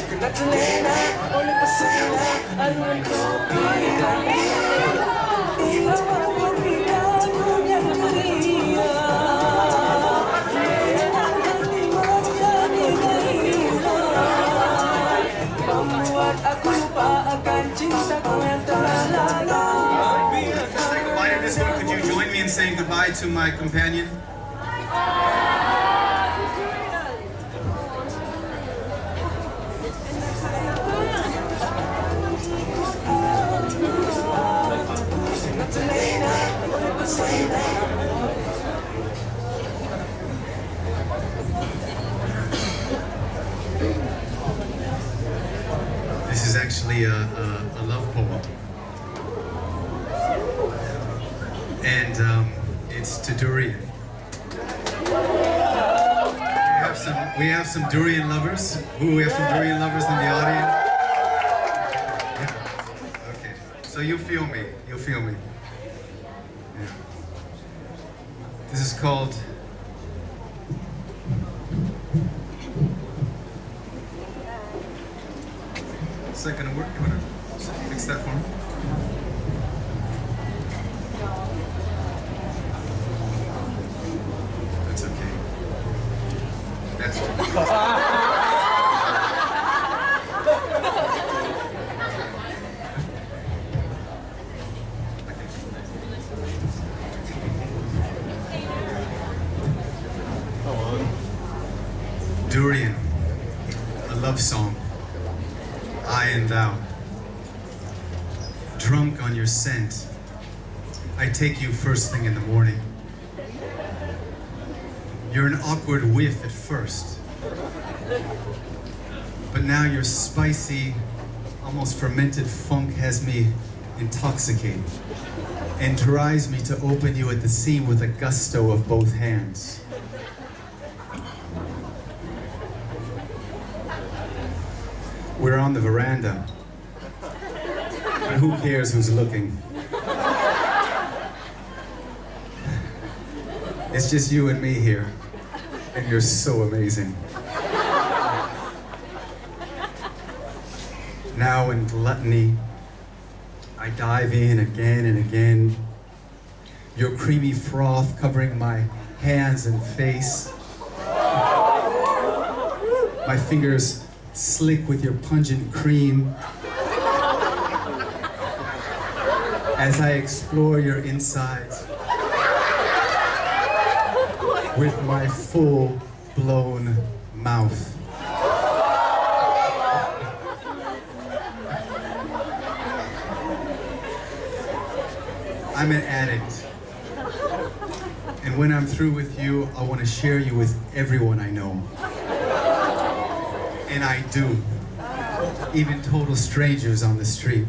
Speaker 10: kena terlena oleh pesona alunan kopi dan bir. Irama kopi dan yang ceria, aku lupa akan cintaku yang terlalu.
Speaker 17: To say goodbye to this one, could you join me in saying goodbye to my companion? This is actually a love poem, and it's to durian. We have some durian lovers. Ooh, we have some durian lovers in the audience. Yeah. Okay, so you feel me. You'll feel me. Yeah. This is called. Is that gonna work? You wanna fix that for me? That's okay. That's Durian, a love song. I and thou. Drunk on your scent, I take you first thing in the morning. You're an awkward whiff at first, But now your spicy, almost fermented funk has me intoxicated and drives me to open you at the seam with a gusto of both hands. We're on the veranda, and who cares who's looking? It's just you and me here, and you're so amazing. Now in gluttony, I dive in again and again. Your creamy froth covering my hands and face. My fingers slick with your pungent cream. As I explore your insides with my full-blown mouth. I'm an addict, and when I'm through with you, I want to share you with everyone I know. And I do, even total strangers on the street.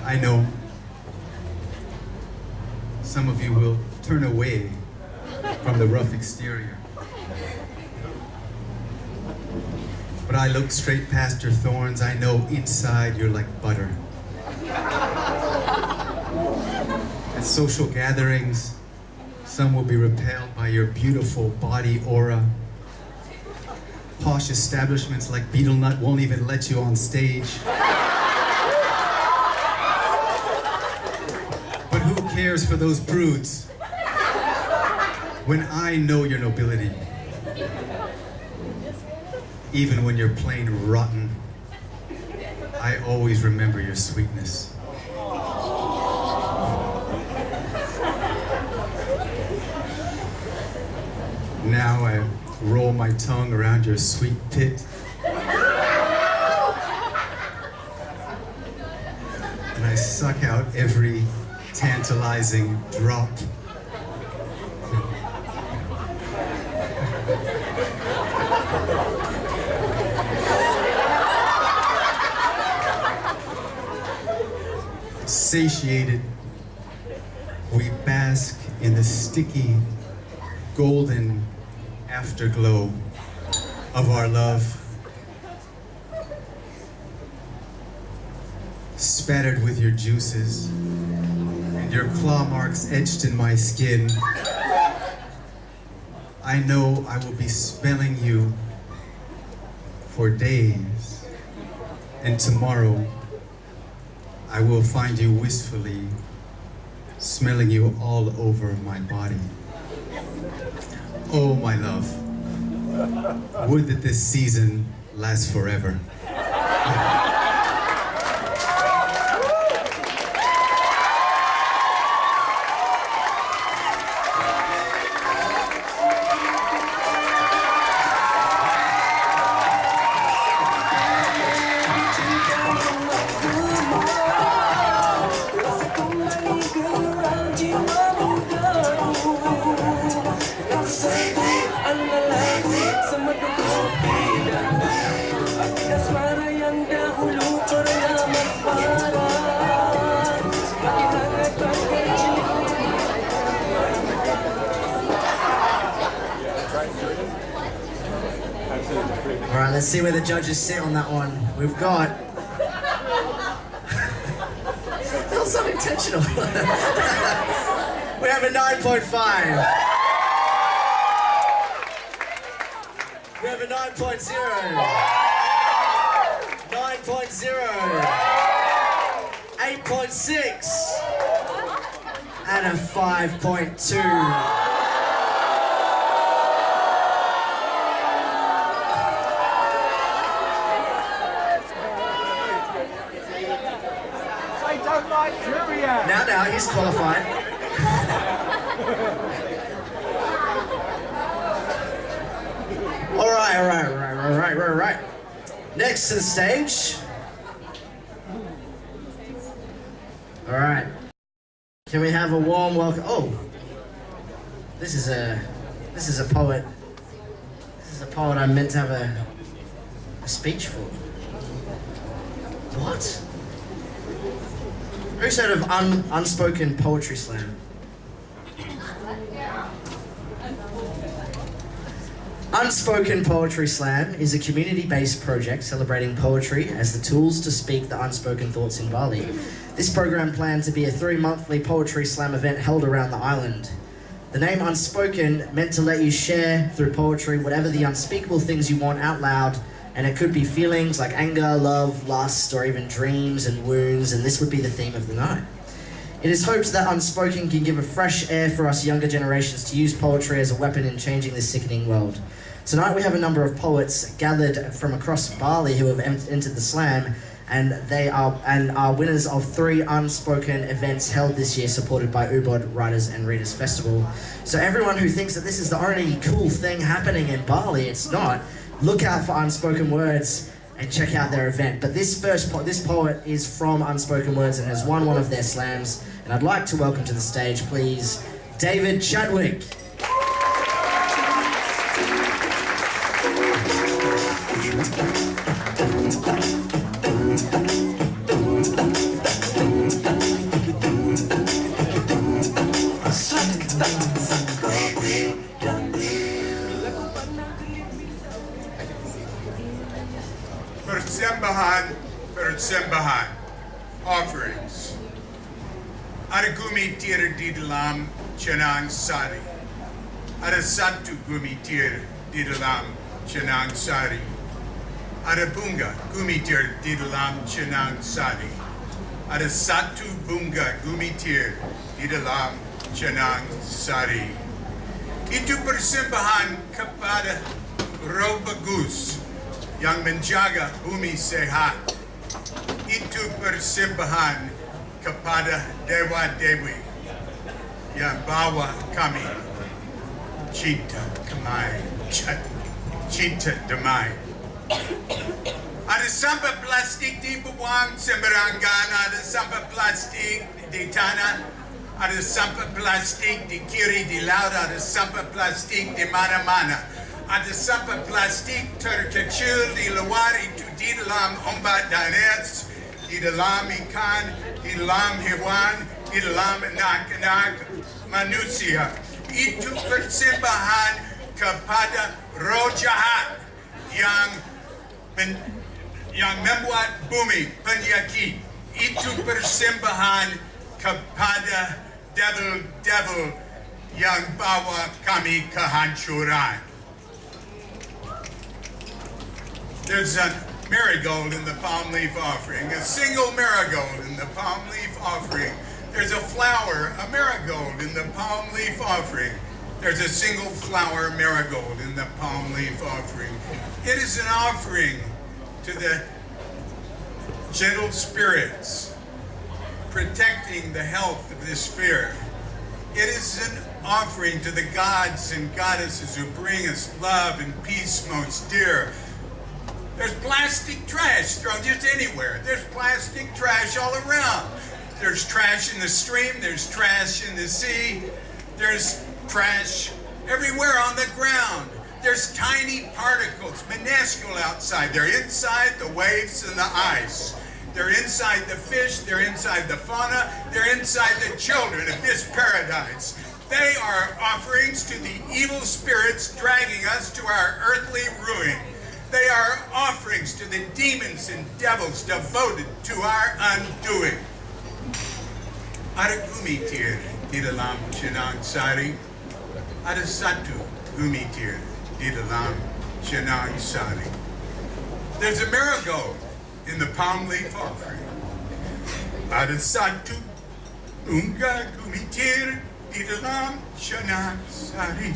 Speaker 17: I know some of you will turn away from the rough exterior, but I look straight past your thorns. I know inside you're like butter. At social gatherings, some will be repelled by your beautiful body aura. Posh establishments like BetelNut won't even let you on stage. But who cares for those prudes when I know your nobility? Even when you're plain rotten, I always remember your sweetness. Now I roll my tongue around your sweet pit. And I suck out every tantalizing drop. Satiated, we bask in the sticky, golden afterglow of our love. Spattered with your juices and your claw marks etched in my skin, I know I will be smelling you for days, and tomorrow I will find you wistfully smelling you all over my body. Oh, my love, would that this season last forever.
Speaker 4: All right, let's see where the judges sit on that one. We've got... That was unintentional. We have a 9.5. We have a 9.0. 9.0. 8.6. And a 5.2. Now, he's qualified. All right. Next to the stage. All right. Can we have a warm welcome? Oh, this is a poet is a poet I'm meant to have a speech for. What? Who's heard of unspoken poetry slam? Unspoken Poetry Slam is a community-based project celebrating poetry as the tools to speak the unspoken thoughts in Bali. This program planned to be a 3-monthly poetry slam event held around the island. The name Unspoken meant to let you share through poetry whatever the unspeakable things you want out loud, and it could be feelings like anger, love, lust, or even dreams and wounds, and this would be the theme of the night. It is hoped that Unspoken can give a fresh air for us younger generations to use poetry as a weapon in changing this sickening world. Tonight we have a number of poets gathered from across Bali who have entered the slam, and they are winners of 3 unspoken events held this year, supported by Ubud Writers and Readers Festival. So everyone who thinks that this is the only cool thing happening in Bali, it's not. Look out for Unspoken Words and check out their event. But this poet is from Unspoken Words and has won one of their slams, and I'd like to welcome to the stage, please, David Chadwick.
Speaker 18: Persembahan, offerings. Ada gumitir di dalam cenang sari. Ada satu gumitir di dalam cenang sari. Ada bunga gumitir di dalam cenang sari. Ada satu bunga gumitir di dalam cenang sari. Itu persembahan kepada Roh Bagus yang menjaga bumi sehat. Itu persembahan kepada dewa-dewi yang bawa kami cinta damai. Ada sampah plastik dibuang sembarangan, ada sampah plastik di tanah, ada sampah plastik di kiri di laut, ada sampah plastik di mana-mana. Ada sampah plastik terkecil di luar itu di dalam ombak dan es, di dalam ikan, di dalam hewan, di dalam anak-anak manusia. Itu persembahan kepada roh jahat yang membuat bumi penyakit. Itu persembahan kepada devil-devil yang bawa kami kehancuran. There's a marigold in the palm leaf offering, a single marigold in the palm leaf offering. There's a flower, a marigold in the palm leaf offering. There's a single flower marigold in the palm leaf offering. It is an offering to the gentle spirits, protecting the health of this sphere. It is an offering to the gods and goddesses who bring us love and peace most dear. There's plastic trash thrown just anywhere. There's plastic trash all around. There's trash in the stream, there's trash in the sea, there's trash everywhere on the ground. There's tiny particles, minuscule outside. They're inside the waves and the ice. They're inside the fish, they're inside the fauna, they're inside the children of this paradise. They are offerings to the evil spirits dragging us to our earthly ruin. They are offerings to the demons and devils devoted to our undoing. Ada gumitir di dalam cenang sari. Ada satu gumitir di dalam cenang sari. There's a marigold in the palm leaf offering. Ada satu bunga gumitir di dalam cenang sari.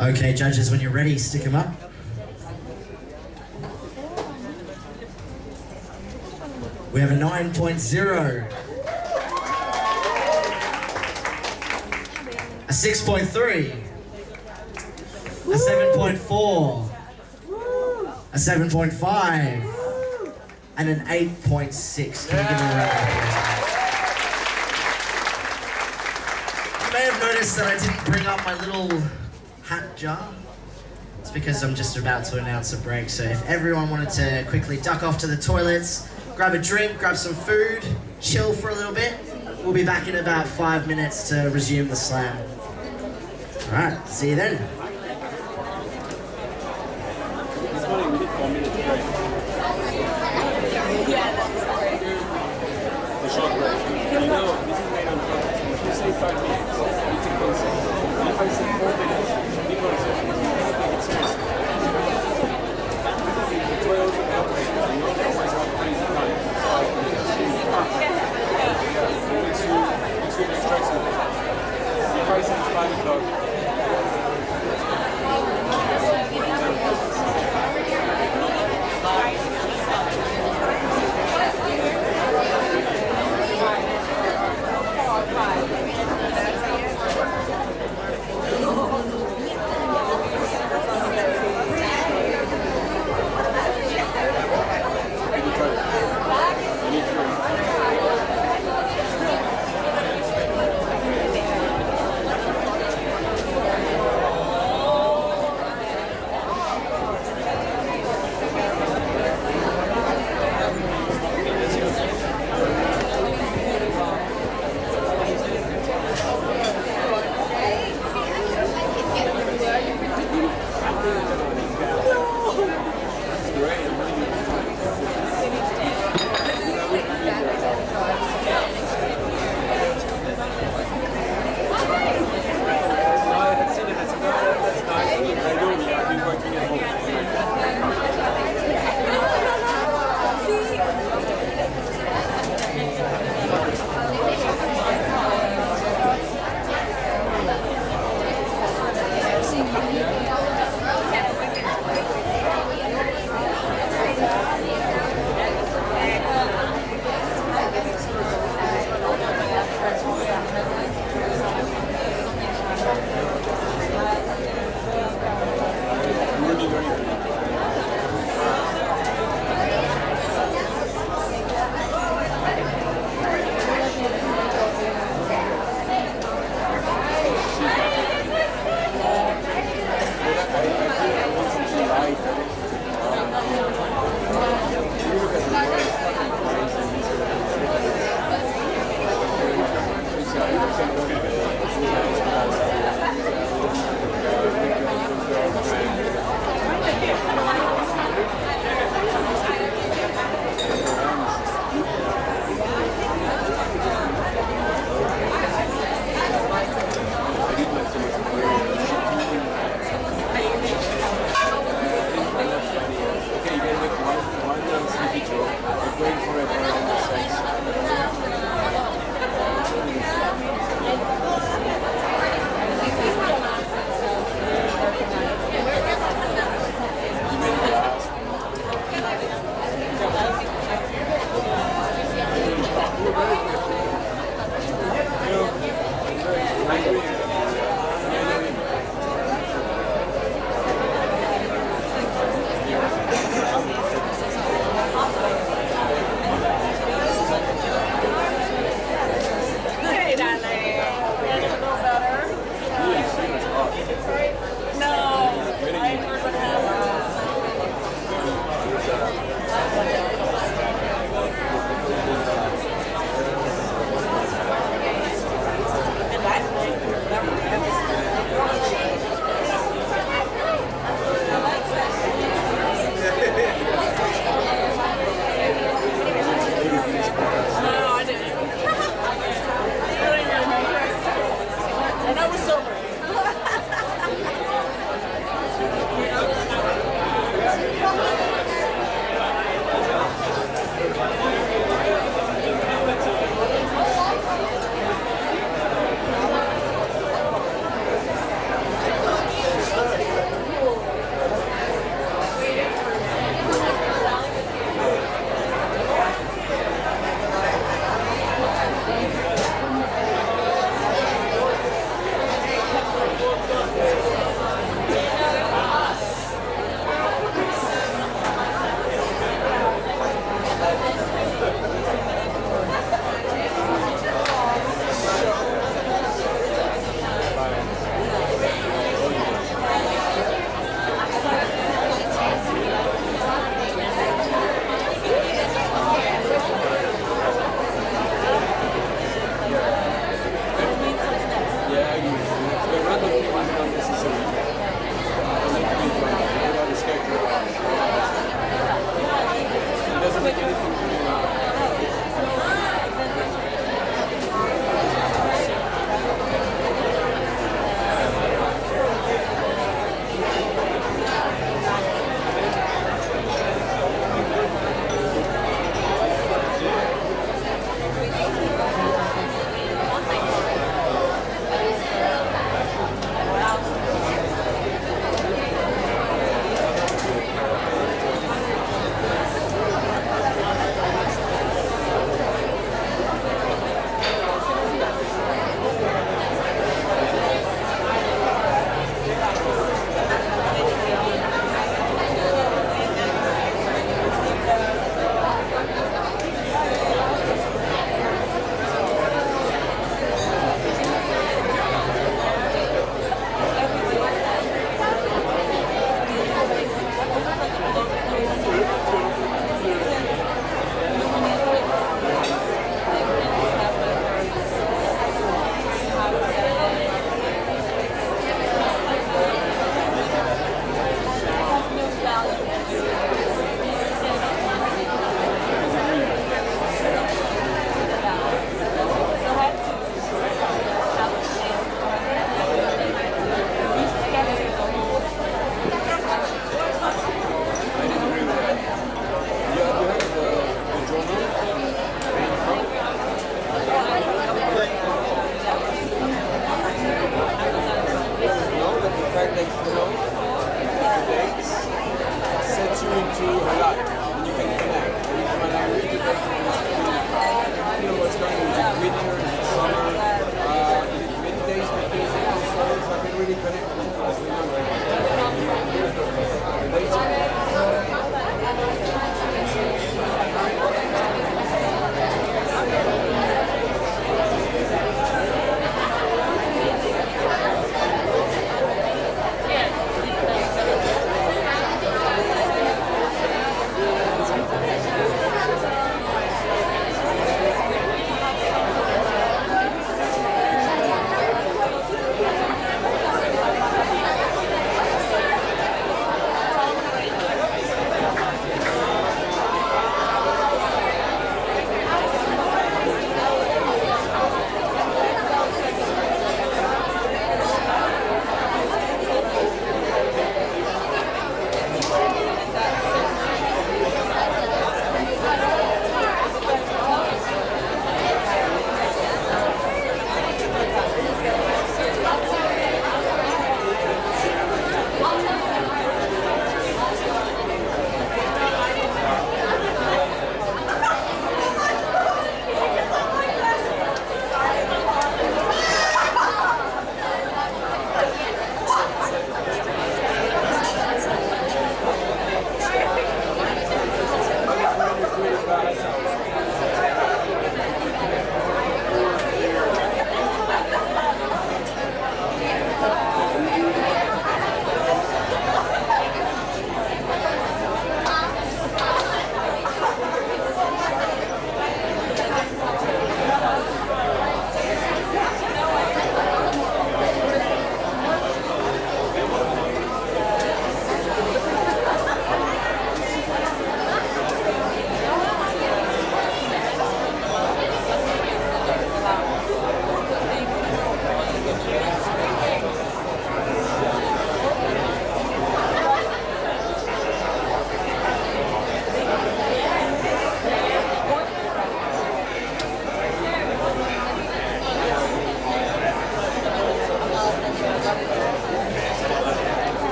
Speaker 4: Okay, judges, when you're ready, stick them up. We have a 9.0. a 6.3, a 7.4, a 7.5, and an 8.6. Can you give me a round of applause? You may have noticed that I didn't bring up my little hat jar. It's because I'm just about to announce a break, so if everyone wanted to quickly duck off to the toilets, grab a drink, grab some food, chill for a little bit, we'll be back in about 5 minutes to resume the slam. Alright, see you then.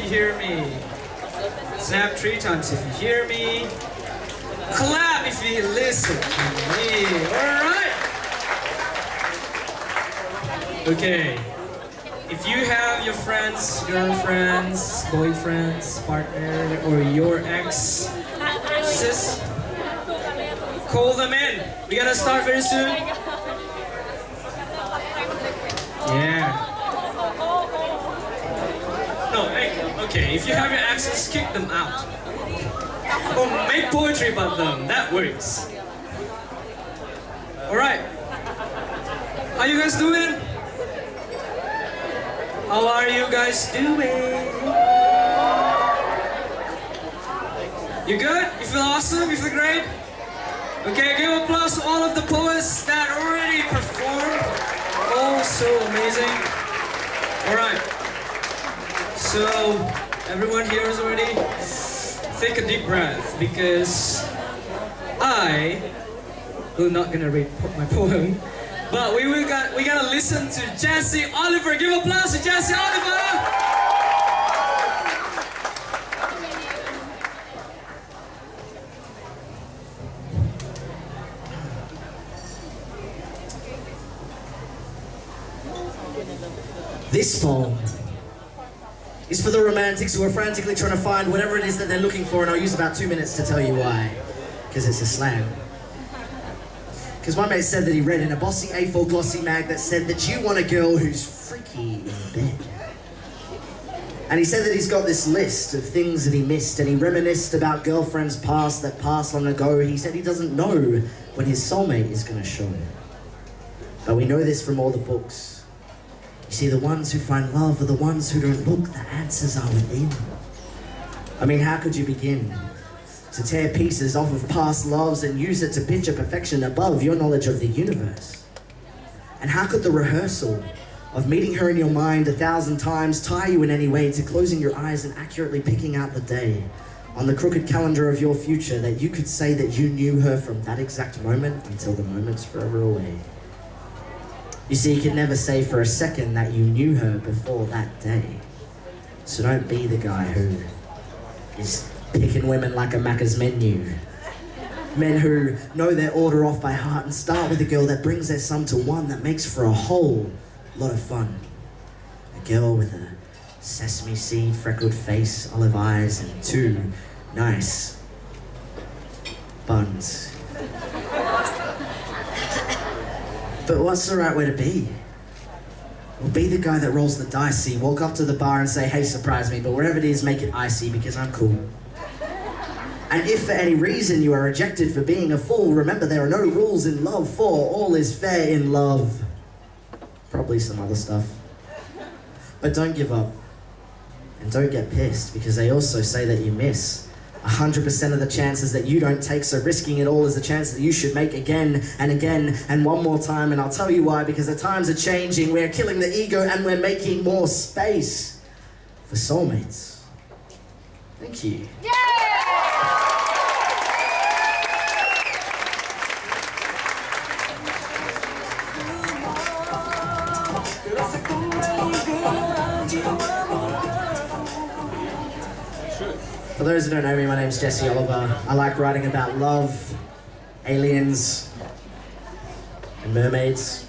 Speaker 3: you hear me. Snap 3 times if you hear me. Clap if you listen to me. Alright? Okay. If you have your friends, girlfriends, boyfriends, partner, or your ex, sis, call them in. We gotta start very soon. Yeah. No, okay, if you have your exes, kick them out. Or make poetry about them, that works. Alright. How you guys doing? How are you guys doing? You good? You feel awesome? You feel great? Okay, give applause to all of the poets that already performed. Oh, so amazing. Alright. So, everyone here is already? Take a deep breath because I will not gonna read my poem. But we gotta listen to Jesse Oliver. Give applause to Jesse Oliver!
Speaker 4: This poem is for the romantics who are frantically trying to find whatever it is that they're looking for, and I'll use about 2 minutes to tell you why. Because it's a slam. Because my mate said that he read in a bossy A4 glossy mag that said that you want a girl who's freaky in bed. And he said that he's got this list of things that he missed, and he reminisced about girlfriends past that passed long ago. He said he doesn't know when his soulmate is going to show. But we know this from all the books. You see, the ones who find love are the ones who don't look, the answers are within. I mean, how could you begin to tear pieces off of past loves and use it to picture perfection above your knowledge of the universe? And how could the rehearsal of meeting her in your mind 1,000 times tie you in any way to closing your eyes and accurately picking out the day on the crooked calendar of your future that you could say that you knew her from that exact moment until the moment's forever away? You see, you could never say for a second that you knew her before that day. So don't be the guy who is picking women like a Macca's menu. Men who know their order off by heart and start with a girl that brings their sum to one that makes for a whole lot of fun. A girl with a sesame seed freckled face, olive eyes, and 2 nice buns. But what's the right way to be? Well, be the guy that rolls the dice. See, walk up to the bar and say, hey, surprise me, but wherever it is, make it icy because I'm cool. And if for any reason you are rejected for being a fool, remember there are no rules in love, for all is fair in love. Probably some other stuff. But don't give up. And don't get pissed, because they also say that you miss 100% of the chances that you don't take, so risking it all is the chance that you should make again and again and one more time. And I'll tell you why, because the times are changing, we're killing the ego and we're making more space for soulmates. Thank you. For those who don't know me, my name's Jesse Oliver. I like writing about love, aliens, and mermaids.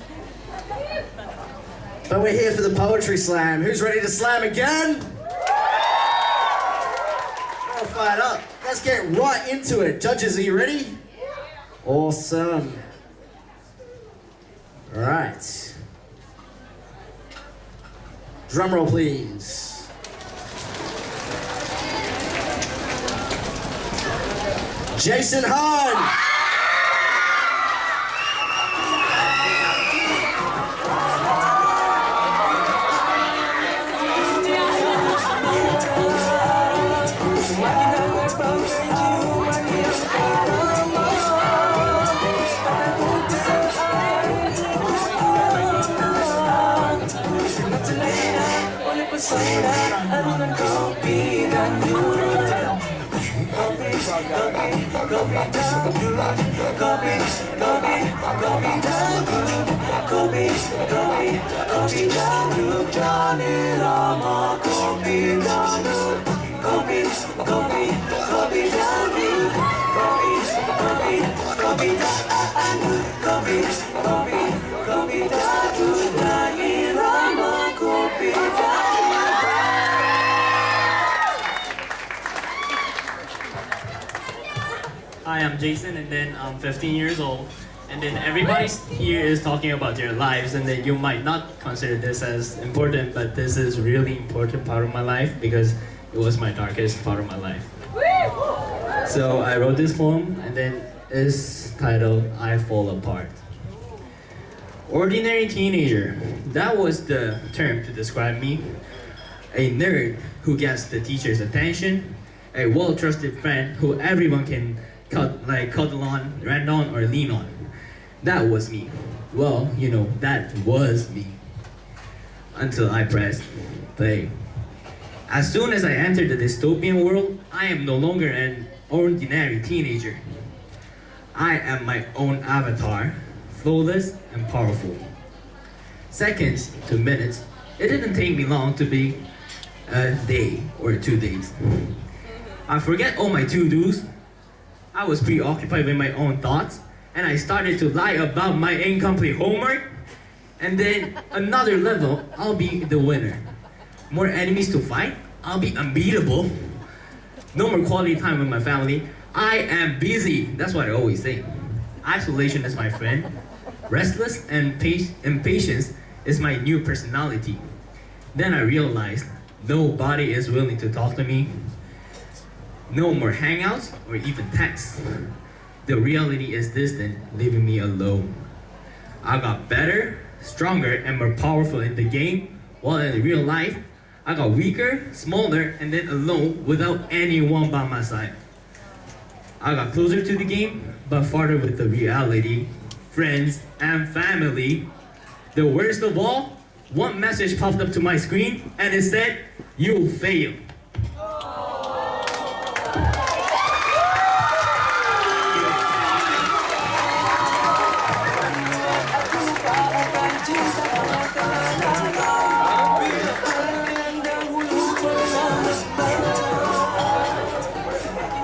Speaker 4: But we're here for the poetry slam. Who's ready to slam again? All fired up. Let's get right into it. Judges, are you ready? Awesome. All right. Drum roll, please. Jason Hahn.
Speaker 10: kopi dangdut, kopi dangdut, kopi dangdut, kopi dangdut, lagi lama kopi dangdut.
Speaker 19: Hi, I'm Jason, and then I'm 15 years old. And then everybody here is talking about their lives, and then you might not consider this as important, but this is really important part of my life because it was my darkest part of my life. So I wrote this poem, and then it's titled "I Fall Apart." Ordinary teenager, that was the term to describe me. A nerd who gets the teacher's attention, a well-trusted friend who everyone can cuddle on, rant on, or lean on. That was me. Well, you know, that was me. Until I pressed play. As soon as I entered the dystopian world, I am no longer an ordinary teenager. I am my own avatar, flawless and powerful. Seconds to minutes, it didn't take me long to be a day or 2 days. I forget all my to-dos. I was preoccupied with my own thoughts, and I started to lie about my incomplete homework. And then another level, I'll be the winner. More enemies to fight, I'll be unbeatable. No more quality time with my family. I am busy, that's what I always say. Isolation is my friend. Restless and impatience is my new personality. Then I realized nobody is willing to talk to me. No more hangouts or even texts. The reality is distant, leaving me alone. I got better, stronger, and more powerful in the game, while in real life, I got weaker, smaller, and then alone without anyone by my side. I got closer to the game, but farther with the reality, friends, and family. The worst of all, one message popped up to my screen, and it said, "You failed."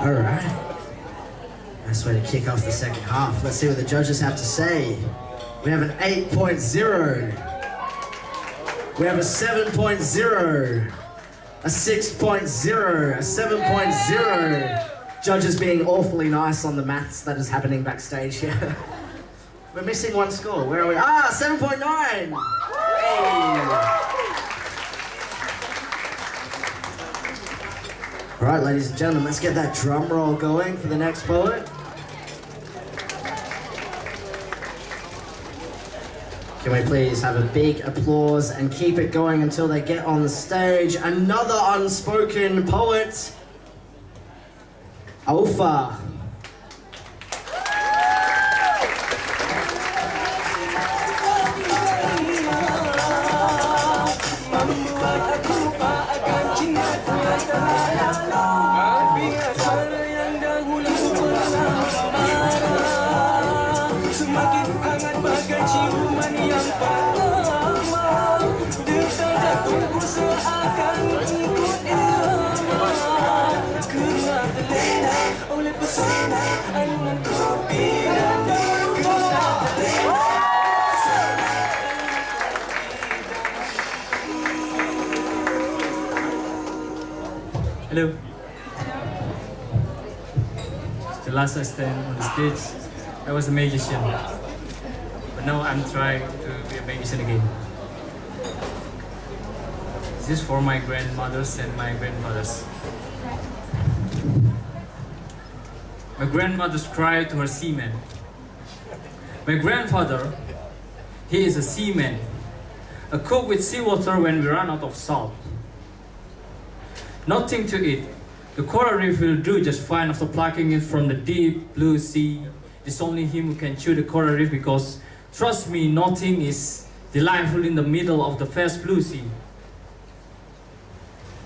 Speaker 4: Alright. Nice way to kick off the second half. Let's see what the judges have to say. We have an 8.0. We have a 7.0. A 6.0. A 7.0. Judges being awfully nice on the maths that is happening backstage here. We're missing one score. Where are we? 7.9! Hey. All right, ladies and gentlemen, let's get that drum roll going for the next poet. Can we please have a big applause and keep it going until they get on the stage? Another unspoken poet, Aufa.
Speaker 10: Semakin hangat bagai ciuman yang pertama, detak jantungku seakan ikut irama, kerana terlena oleh pesona alunan kopi dan kerana terlena.
Speaker 19: Hello. The last I stand on the stage, I was a magician. But now I'm trying to be a magician again. This is for my grandmothers and my grandfathers. My grandmother's cried to her seaman. My grandfather, he is a seaman, a cook with seawater when we run out of salt. Nothing to eat. The coral reef will do just fine after plucking it from the deep blue sea. It's only him who can chew the coral reef because, trust me, nothing is delightful in the middle of the vast blue sea.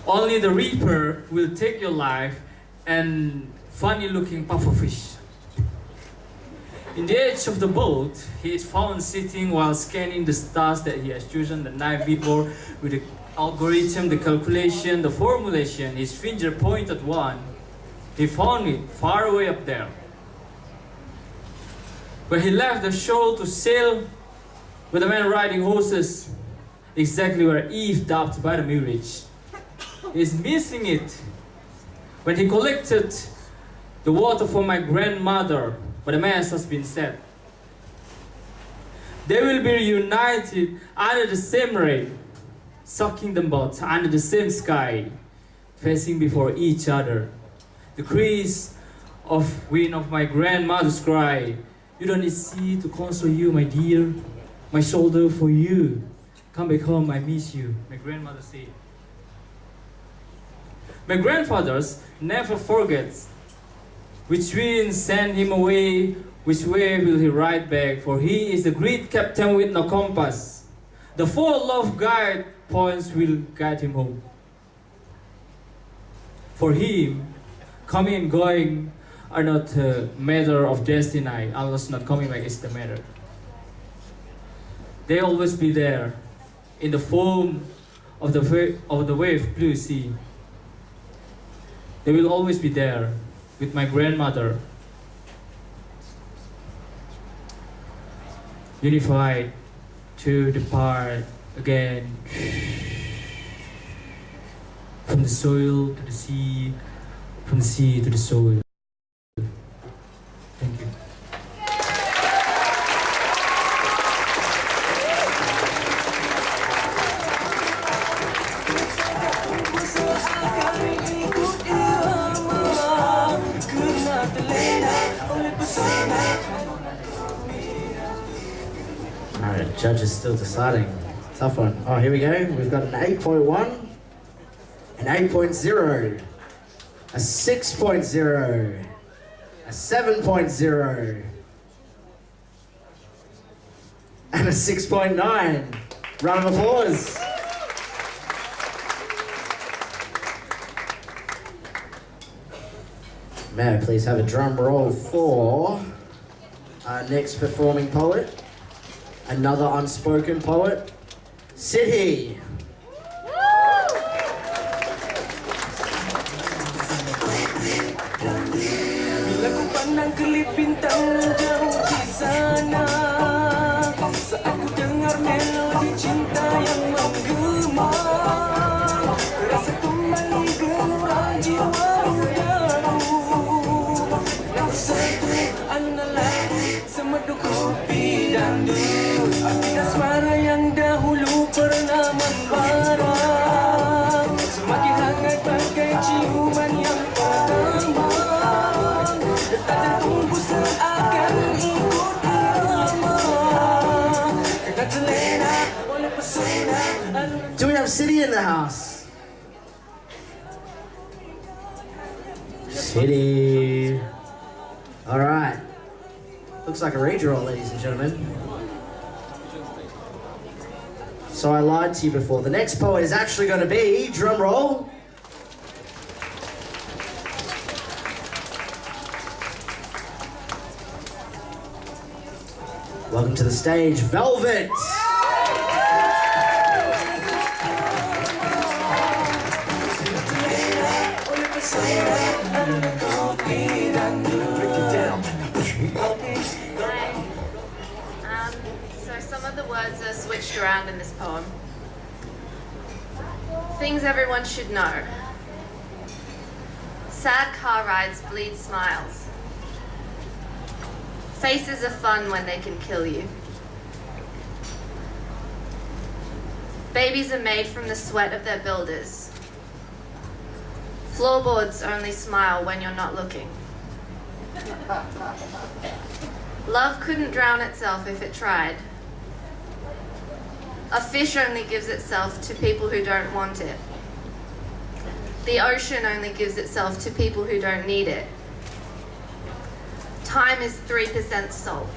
Speaker 19: Only the reaper will take your life and funny-looking pufferfish. In the edge of the boat, he is found sitting while scanning the stars that he has chosen the night before with the
Speaker 20: algorithm, the calculation, the formulation, his finger pointed one. He found it far away up there. When he left the shore to sail with the man riding horses, exactly where Eve docked by the mirage. He's missing it. When he collected the water for my grandmother, but the mass has been set. They will be reunited under the same rain, sucking them both under the same sky, facing before each other. The crease of wind of my grandmother's cry. You don't need sea to console you, my dear. My shoulder for you. Come back home, I miss you. My grandmother said. My grandfathers never forgets which wind sent him away, which way will he ride back, for he is the great captain with no compass. The four love guide points will guide him home. For him, coming and going are not a matter of destiny, unless not coming back is the matter. They always be there, in the foam of the wave blue sea. They will always be there with my grandmother, unified to depart again from the soil to the sea, from the sea to the soil. Thank you.
Speaker 4: Alright, judge is still deciding. Tough one. Oh, here we go. We've got an 8.1, an 8.0, a 6.0, a 7.0, and a 6.9. Round of applause. May I please have a drum roll for our next performing poet, another unspoken poet, City.
Speaker 10: Bila ku pandang kelip bintang jauh di sana, saat ku dengar melodi cinta yang menggema, rasa kembali gelora jiwa mudaku. Satu analagi semeduk kopi dangdut, arti asmara yang dahulu pernah membara, semakin hangat bagai ciuman yang pertama. Detak jantungku seakan ikut irama, kena terlena oleh pesona.
Speaker 4: Do we have City in the house? City. All right. Looks like a redraw, ladies and gentlemen. So I lied to you before. The next poet is actually going to be, drum roll, welcome to the stage, Velvet.
Speaker 21: So some of the words are switched around in this poem. Things everyone should know. Sad car rides bleed smiles. Faces are fun when they can kill you. Babies are made from the sweat of their builders. Floorboards only smile when you're not looking. Love couldn't drown itself if it tried. A fish only gives itself to people who don't want it. The ocean only gives itself to people who don't need it. Time is 3% salt.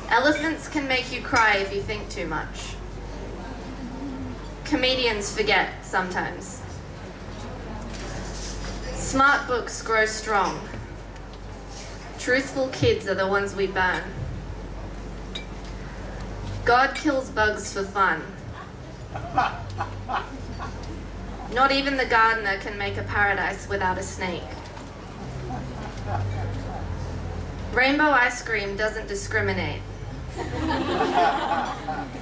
Speaker 21: Elephants can make you cry if you think too much. Comedians forget sometimes. Smart books grow strong. Truthful kids are the ones we burn. God kills bugs for fun. Not even the gardener can make a paradise without a snake. Rainbow ice cream doesn't discriminate.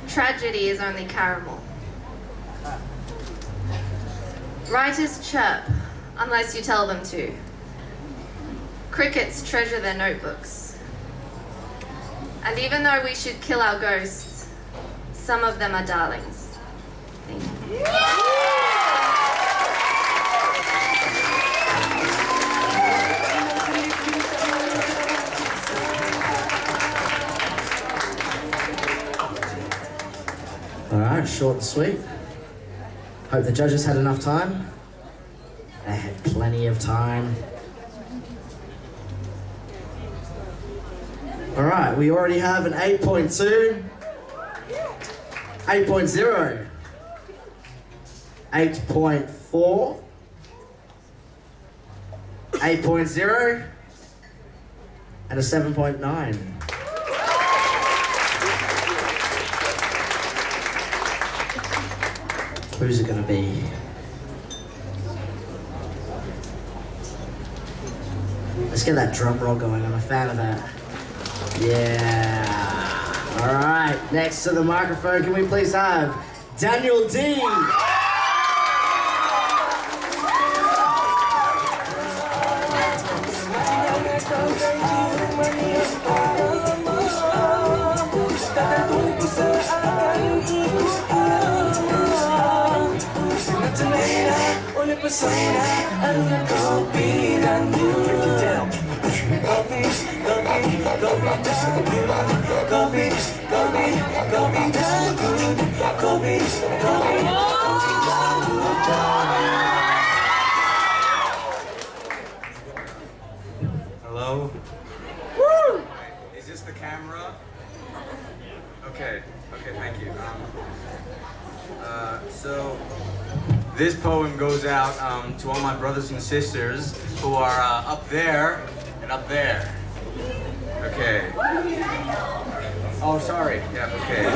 Speaker 21: Tragedy is only caramel. Writers chirp unless you tell them to. Crickets treasure their notebooks. And even though we should kill our ghosts, some of them are darlings. Thank you.
Speaker 4: All right, short and sweet. Hope the judges had enough time. They had plenty of time. All right, we already have an 8.2, 8.0, 8.4, 8.0, and a 7.9. Who's it gonna be? Let's get that drum roll going. I'm a fan of that. Yeah. All right. Next to the microphone, can we please have Daniel D.
Speaker 1: Hello? Woo! Is this the camera? Okay, thank you. So this poem goes out to all my brothers and sisters who are up there and up there. Okay. Oh, sorry. Yeah, okay.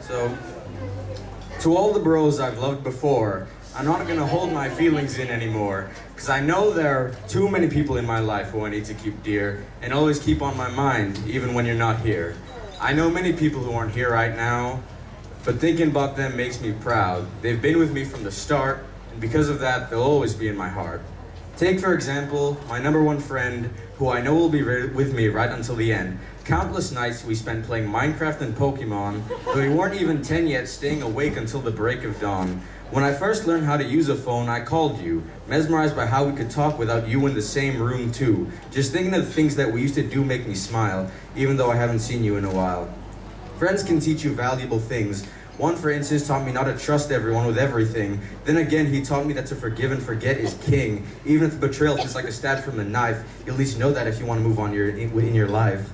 Speaker 1: So, to all the bros I've loved before, I'm not gonna hold my feelings in anymore, because I know there are too many people in my life who I need to keep dear and always keep on my mind, even when you're not here. I know many people who aren't here right now, but thinking about them makes me proud. They've been with me from the start, and because of that, they'll always be in my heart. Take, for example, my #1 friend, who I know will be with me right until the end. Countless nights we spent playing Minecraft and Pokemon, though we weren't even 10 yet, staying awake until the break of dawn. When I first learned how to use a phone, I called you, mesmerized by how we could talk without you in the same room too. Just thinking of the things that we used to do make me smile, even though I haven't seen you in a while. Friends can teach you valuable things. One, for instance, taught me not to trust everyone with everything. Then again, he taught me that to forgive and forget is king. Even if the betrayal feels like a stab from a knife, you at least know that if you want to move on in your life.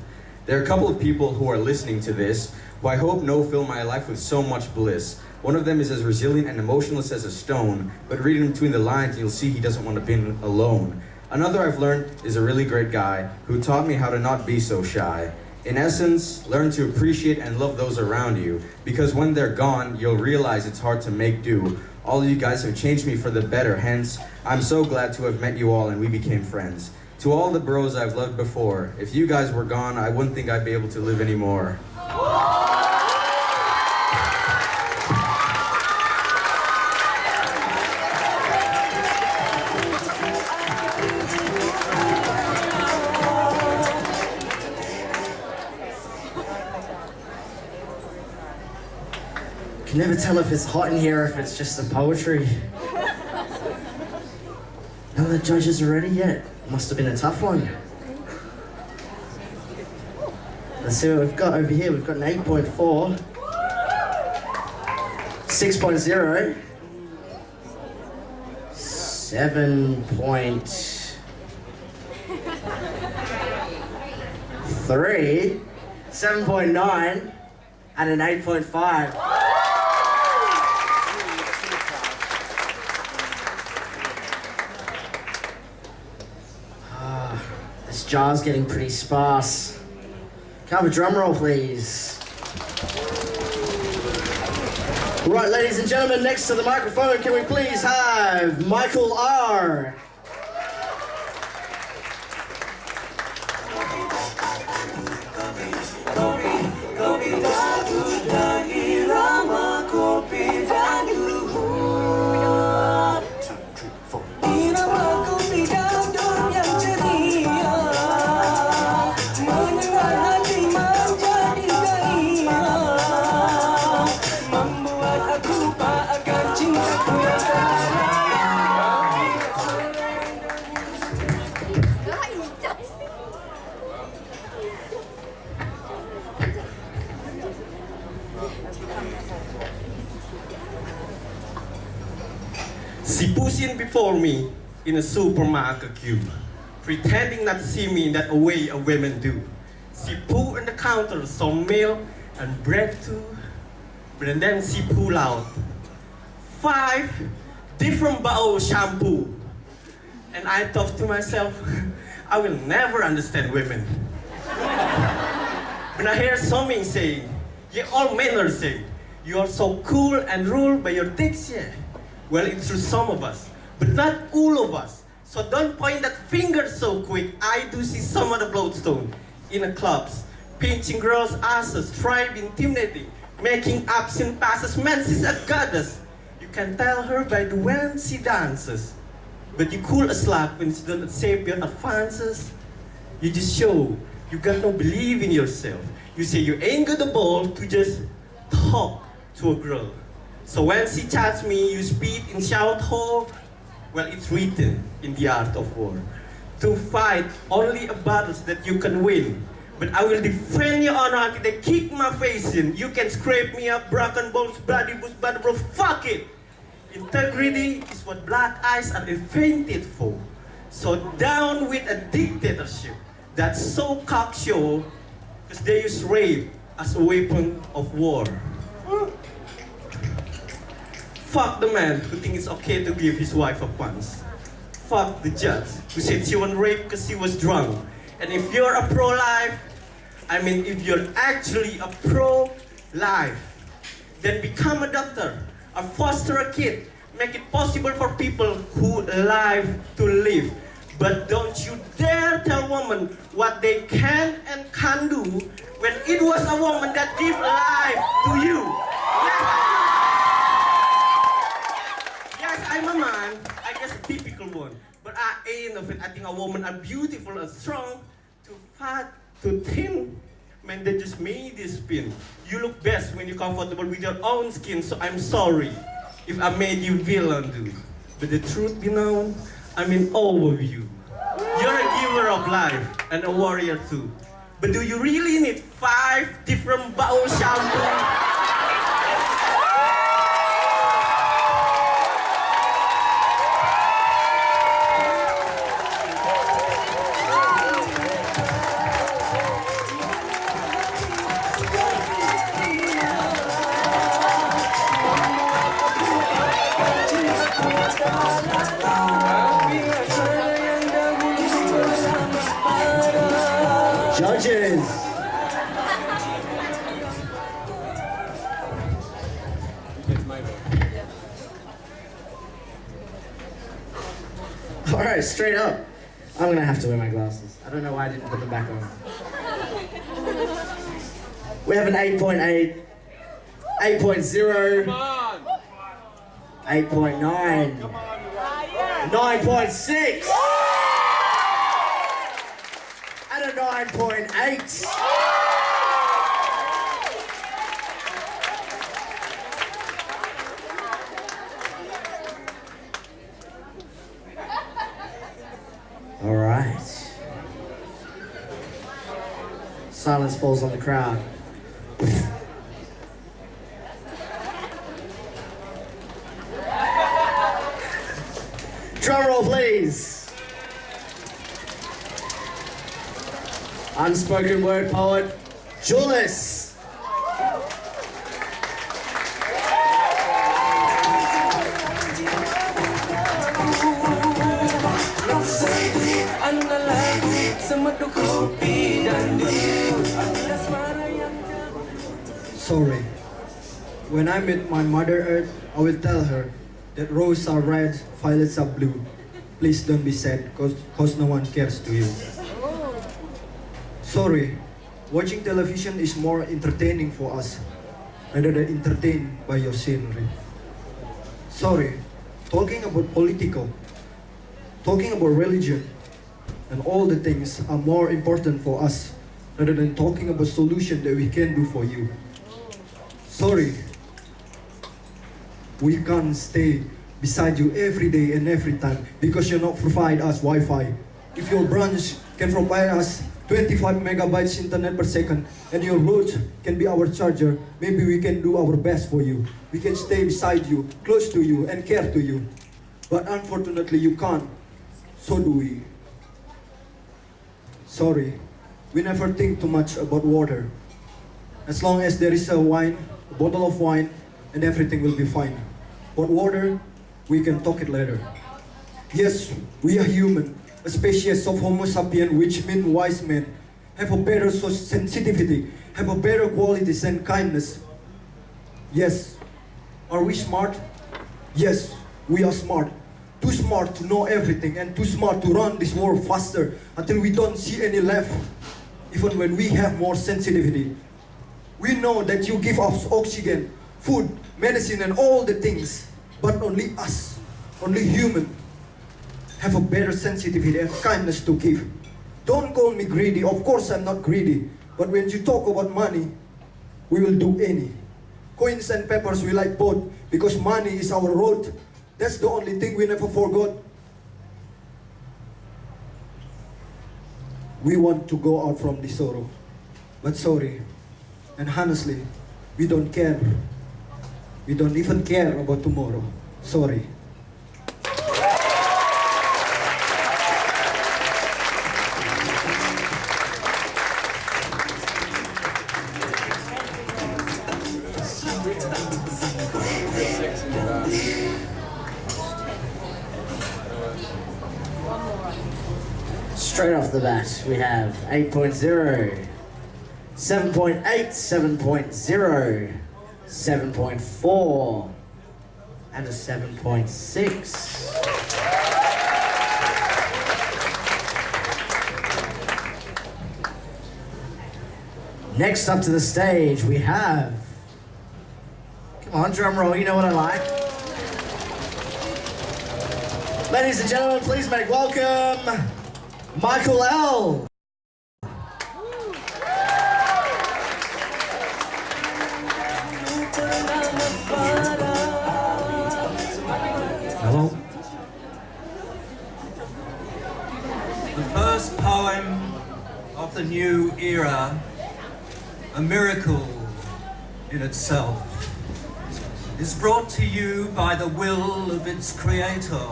Speaker 1: There are a couple of people who are listening to this, who I hope know fill my life with so much bliss. One of them is as resilient and emotionless as a stone, but reading between the lines, you'll see he doesn't want to be alone. Another I've learned is a really great guy who taught me how to not be so shy. In essence, learn to appreciate and love those around you, because when they're gone, you'll realize it's hard to make do. All of you guys have changed me for the better, hence, I'm so glad to have met you all and we became friends. To all the bros I've loved before, if you guys were gone, I wouldn't think I'd be able to live anymore.
Speaker 4: You can never tell if it's hot in here or if it's just the poetry. None of the judges are ready yet. Must have been a tough one. Let's see what we've got over here. We've got an 8.4, 6.0, 7.3, 7.9, and an 8.5. This jar's getting pretty sparse. Can I have a drum roll, please? Right, ladies and gentlemen, next to the microphone, can we please have Michael R.
Speaker 1: She pushed in before me in a supermarket queue, pretending not to see me in that way a women do. She put on the counter some milk and bread too, but then she pulled out 5 different bottles of shampoo. And I thought to myself, I will never understand women. When I hear someone saying, yeah, all men are saying, you are so cool and ruled by your dicks, yeah. Well, it's true some of us, but not all of us. So don't point that finger so quick. I do see some of the bloodstone in the clubs, pinching girls' asses, trying intimidating, making absent passes. Man, she's a goddess. You can tell her by the way she dances. But you cool a slap when she doesn't save your advances. You just show you got no belief in yourself. You say you ain't got the ball to just talk to a girl. So when she chats me, you speak and shout ho. Well, it's written in the art of war. To fight only a battles that you can win. But I will defend your honor until they kick my face in. You can scrape me up, broken bones, bloody boots, but bro, fuck it. Integrity is what black eyes are invented for. So down with a dictatorship that's so cocksure, because they use rape as a weapon of war. Fuck the man who thinks it's okay to give his wife a punch. Fuck the judge who said she was raped because she was drunk. And if you're a pro-life, I mean if you're actually a pro-life, then become a doctor or foster a kid. Make it possible for people who live to live. But don't you dare tell women what they can and can't do when it was a woman that gave life to you. Yes, I'm a man, I guess a typical one. But I ain't of it. I think a woman are beautiful and strong, too fat, too thin. Man, they just made this spin. You look best when you're comfortable with your own skin, so I'm sorry if I made you feel undue. But the truth be known, I'm in awe of you. You're a giver of life and a warrior too. But do you really need 5 different bowl shampoo?
Speaker 4: Judges. All right, straight up. I'm gonna have to wear my glasses. I don't know why I didn't put them back on. We have an 8.8, 8.0, 8.9, 9.6. And a 9.8. All right. Silence falls on the crowd. Drum roll, please. Unspoken word poet, Julius.
Speaker 10: Sorry.
Speaker 2: When I meet my Mother Earth, I will tell her that roses are red, violets are blue. Please don't be sad, cause no one cares to you. Sorry, watching television is more entertaining for us, rather than entertained by your scenery. Sorry, talking about political, talking about religion, and all the things are more important for us, rather than talking about solution that we can do for you. Sorry, we can't stay beside you every day and every time because you not provide us Wi-Fi. If your branch can provide us 25 megabytes internet per second and your road can be our charger, maybe we can do our best for you. We can stay beside you, close to you, and care to you. But unfortunately you can't. So do we. Sorry, we never think too much about water. As long as there is a bottle of wine, and everything will be fine. But water, we can talk it later. Yes, we are human, a species of Homo sapiens, which means wise men, have a better sensitivity, have a better qualities and kindness. Yes. Are we smart? Yes, we are smart. Too smart to know everything and too smart to run this world faster until we don't see any left, even when we have more sensitivity. We know that you give us oxygen, food, medicine, and all the things, but only us, only human, have a better sensitivity and kindness to give. Don't call me greedy. Of course I'm not greedy. But when you talk about money, we will do any. Coins and peppers we like both because money is our road. That's the only thing we never forgot. We want to go out from this sorrow. But sorry, and honestly, we don't care. We don't even care about tomorrow. Sorry.
Speaker 4: Straight off the bat, we have 8.0, 7.8, 7.0, 7.4, and a 7.6. Next up to the stage, we have, come on, drum roll, you know what I like. Ladies and gentlemen, please make welcome Michael L.
Speaker 22: Hello. The first poem of the new era, a miracle in itself, is brought to you by the will of its creator,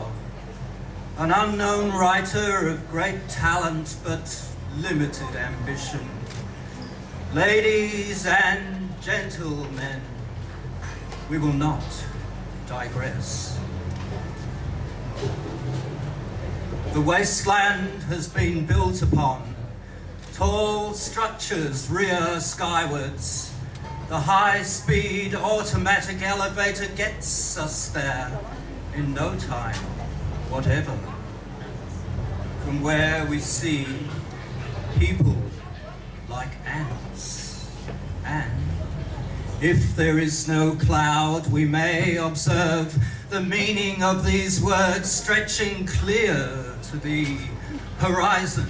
Speaker 22: an unknown writer of great talent but limited ambition. Ladies and gentlemen, we will not digress. The wasteland has been built upon. Tall structures rear skywards. The high-speed automatic elevator gets us there in no time, whatever. From where we see people like ants. And if there is no cloud, we may observe the meaning of these words stretching clear to the horizon.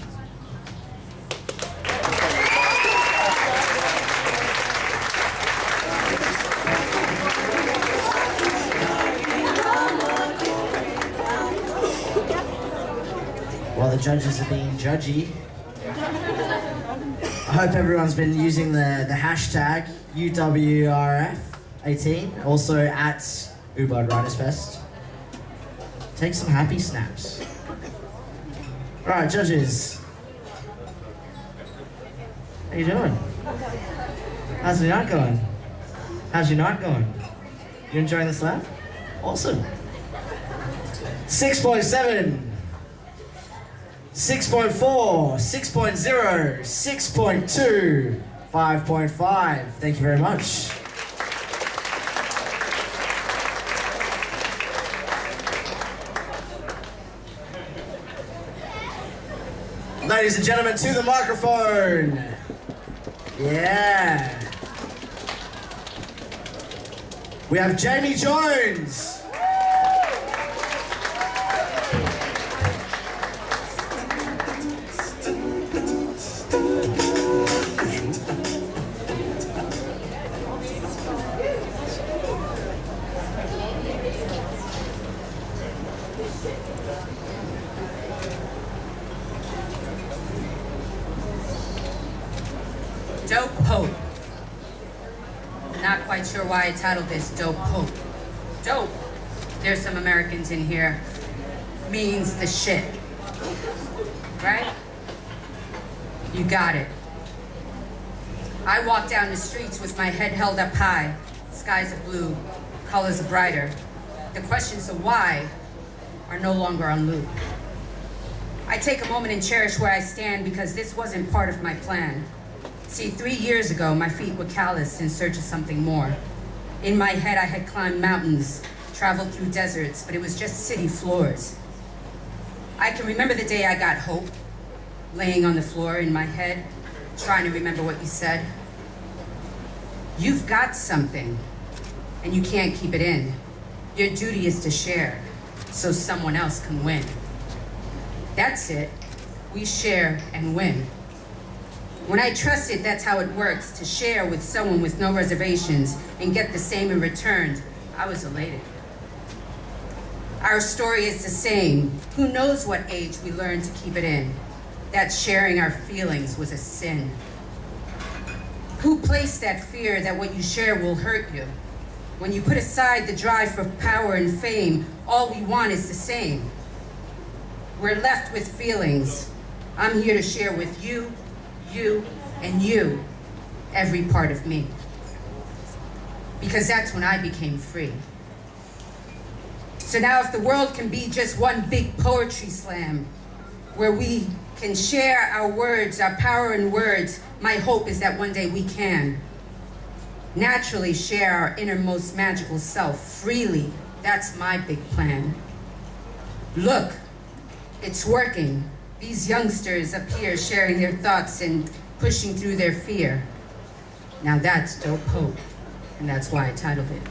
Speaker 4: While the judges are being judgy, I hope everyone's been using the hashtag UWRF 18, also at Ubud Writers Fest. Take some happy snaps. Alright, judges. How you doing? How's your night going? How's your night going? You enjoying the slap? Awesome. 6.7. 6.4, 6.0, 6.2, 5.5. Thank you very much. Ladies and gentlemen, to the microphone. Yeah. We have Jamie Jones.
Speaker 5: Dope Pope. Not quite sure why I titled this Dope Pope. Dope, there's some Americans in here, means the shit. Right? You got it. I walk down the streets with my head held up high. Skies are blue, colors are brighter. The questions of why are no longer on loop. I take a moment and cherish where I stand because this wasn't part of my plan. See, 3 years ago, my feet were calloused in search of something more. In my head, I had climbed mountains, traveled through deserts, but it was just city floors. I can remember the day I got hope, laying on the floor in my head, trying to remember what you said. You've got something, and you can't keep it in. Your duty is to share, so someone else can win. That's it. We share and win. When I trusted that's how it works, to share with someone with no reservations and get the same in return, I was elated. Our story is the same. Who knows what age we learned to keep it in? That sharing our feelings was a sin. Who placed that fear that what you share will hurt you? When you put aside the drive for power and fame, all we want is the same. We're left with feelings. I'm here to share with you, and you, every part of me. Because that's when I became free. So now if the world can be just one big poetry slam, where we can share our words, our power in words, my hope is that one day we can naturally share our innermost magical self freely. That's my big plan. Look, it's working. These youngsters up here sharing their thoughts and pushing through their fear. Now that's Dope Hope, and that's why I titled it.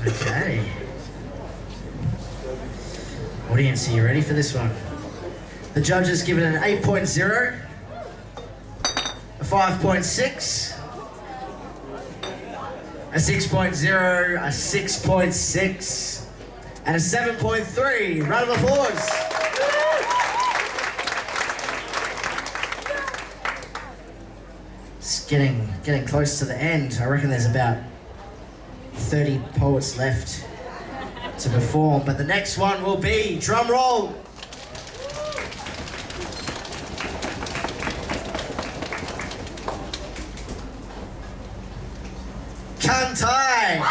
Speaker 4: Okay. Audience, are you ready for this one? The judges give it an 8.0, a 5.6, a 6.0, a 6.6, and a 7.3. Round of applause. It's getting close to the end. I reckon there's about 30 poets left to perform, but the next one will be, drum roll, Kantai.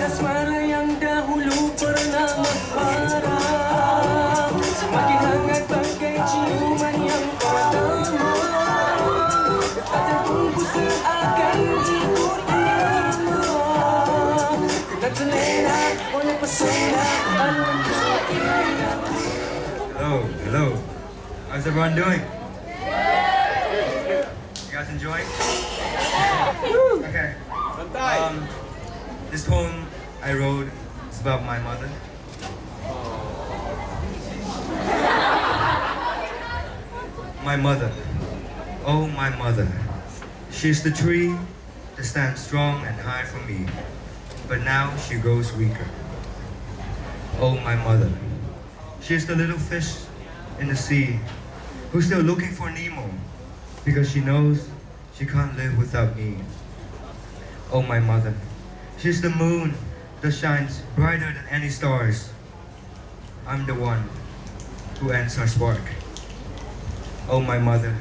Speaker 10: Asmara yang dahulu pernah memparah, semakin hangat bagai ciuman yang pertama. Kata tunggu seakan ikut irama, kena terlena oleh pesona alam irama.
Speaker 6: Hello. How's everyone doing? You guys enjoying? Okay. This poem I wrote is about my mother. My mother, oh my mother, she's the tree that stands strong and high for me, but now she grows weaker. Oh my mother, she's the little fish in the sea who's still looking for Nemo because she knows she can't live without me. Oh my mother, she's the moon that shines brighter than any stars. I'm the one who ends her spark. Oh my mother,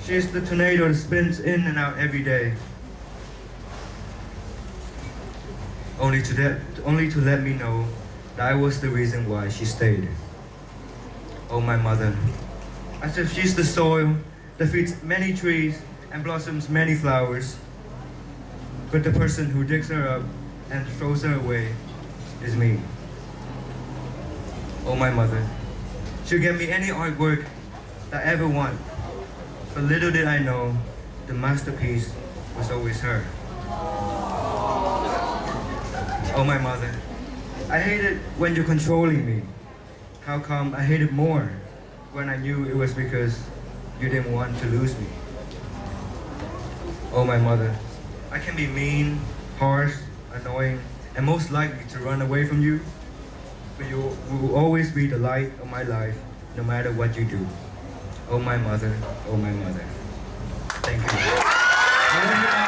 Speaker 6: She's the tornado that spins in and out every day. Only to let me know that I was the reason why she stayed. Oh, my mother. As if she's the soil that feeds many trees and blossoms many flowers. But the person who digs her up and throws her away is me. Oh, my mother. She'll get me any artwork that I ever want. But little did I know, the masterpiece was always her. Oh, my mother. I hate it when you're controlling me. How come I hate it more when I knew it was because you didn't want to lose me? Oh, my mother. I can be mean, harsh, annoying, and most likely to run away from you. But you will always be the light of my life, no matter what you do. Oh, my mother. Oh, my mother. Thank you. I love you, Mom.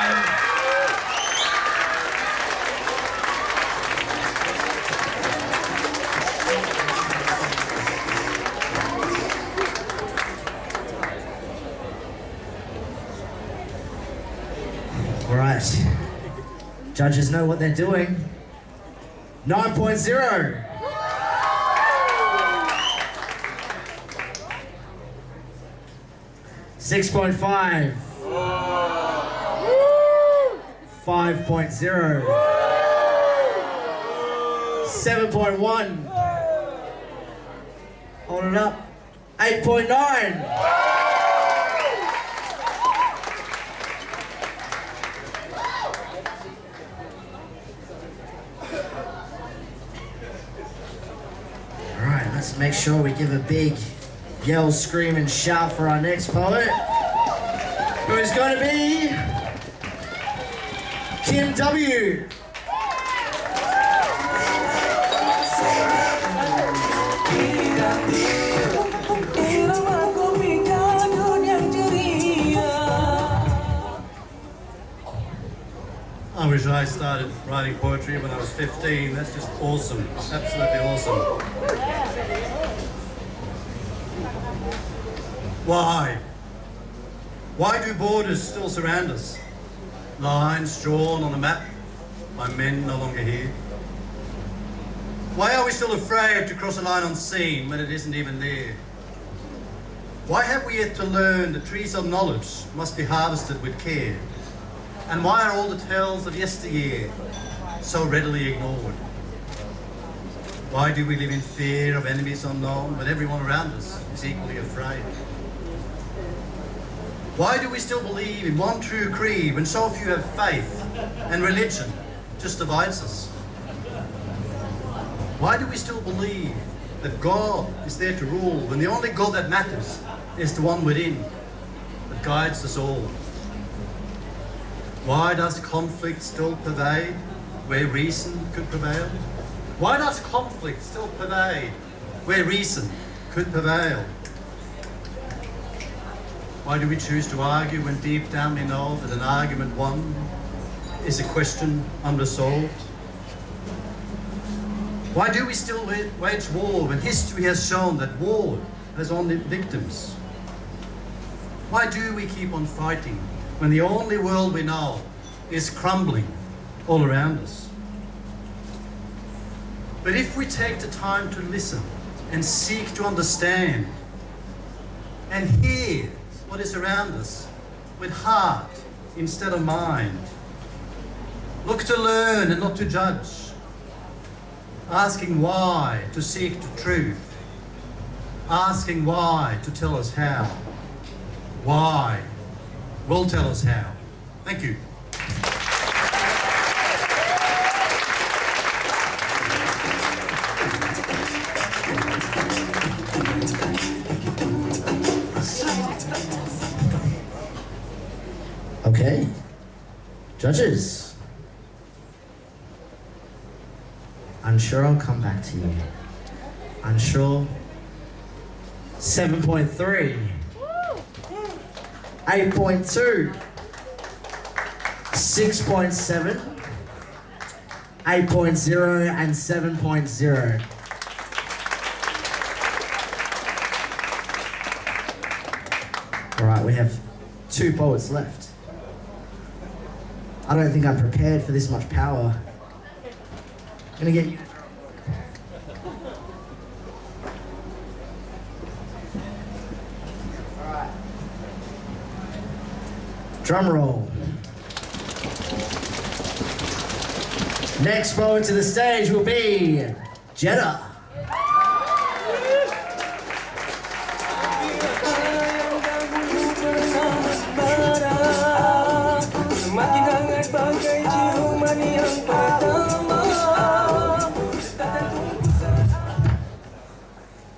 Speaker 4: All right. Judges know what they're doing. 9.0. $6.5. 5.0. 7.1. Hold it up. 8.9. Let's make sure we give a big yell, scream, and shout for our next poet, who is going to be Kim W.
Speaker 7: I wish I started writing poetry when I was 15. That's just awesome. Absolutely awesome. Why? Why do borders still surround us? Lines drawn on a map by men no longer here. Why are we still afraid to cross a line unseen when it isn't even there? Why have we yet to learn that trees of knowledge must be harvested with care? And why are all the tales of yesteryear so readily ignored? Why do we live in fear of enemies unknown when everyone around us is equally afraid? Why do we still believe in one true creed when so few have faith and religion just divides us? Why do we still believe that God is there to rule when the only God that matters is the one within that guides us all? Why does conflict still pervade where reason could prevail? Why does conflict still pervade where reason could prevail? Why do we choose to argue when deep down we know that an argument won is a question unresolved? Why do we still wage war when history has shown that war has only victims? Why do we keep on fighting when the only world we know is crumbling all around us? But if we take the time to listen and seek to understand and hear what is around us with heart instead of mind, look to learn and not to judge, asking why to seek the truth, asking why to tell us how, why will tell us how. Thank you.
Speaker 4: Okay, judges. Unsure, I'll come back to you. Unsure. 7.3. 8.2. 6.7. 8.0 and 7.0. All right, we have 2 poets left. I don't think I'm prepared for this much power. I'm gonna get you. Alright. Drum roll. Next poet to the stage will be Jeddah.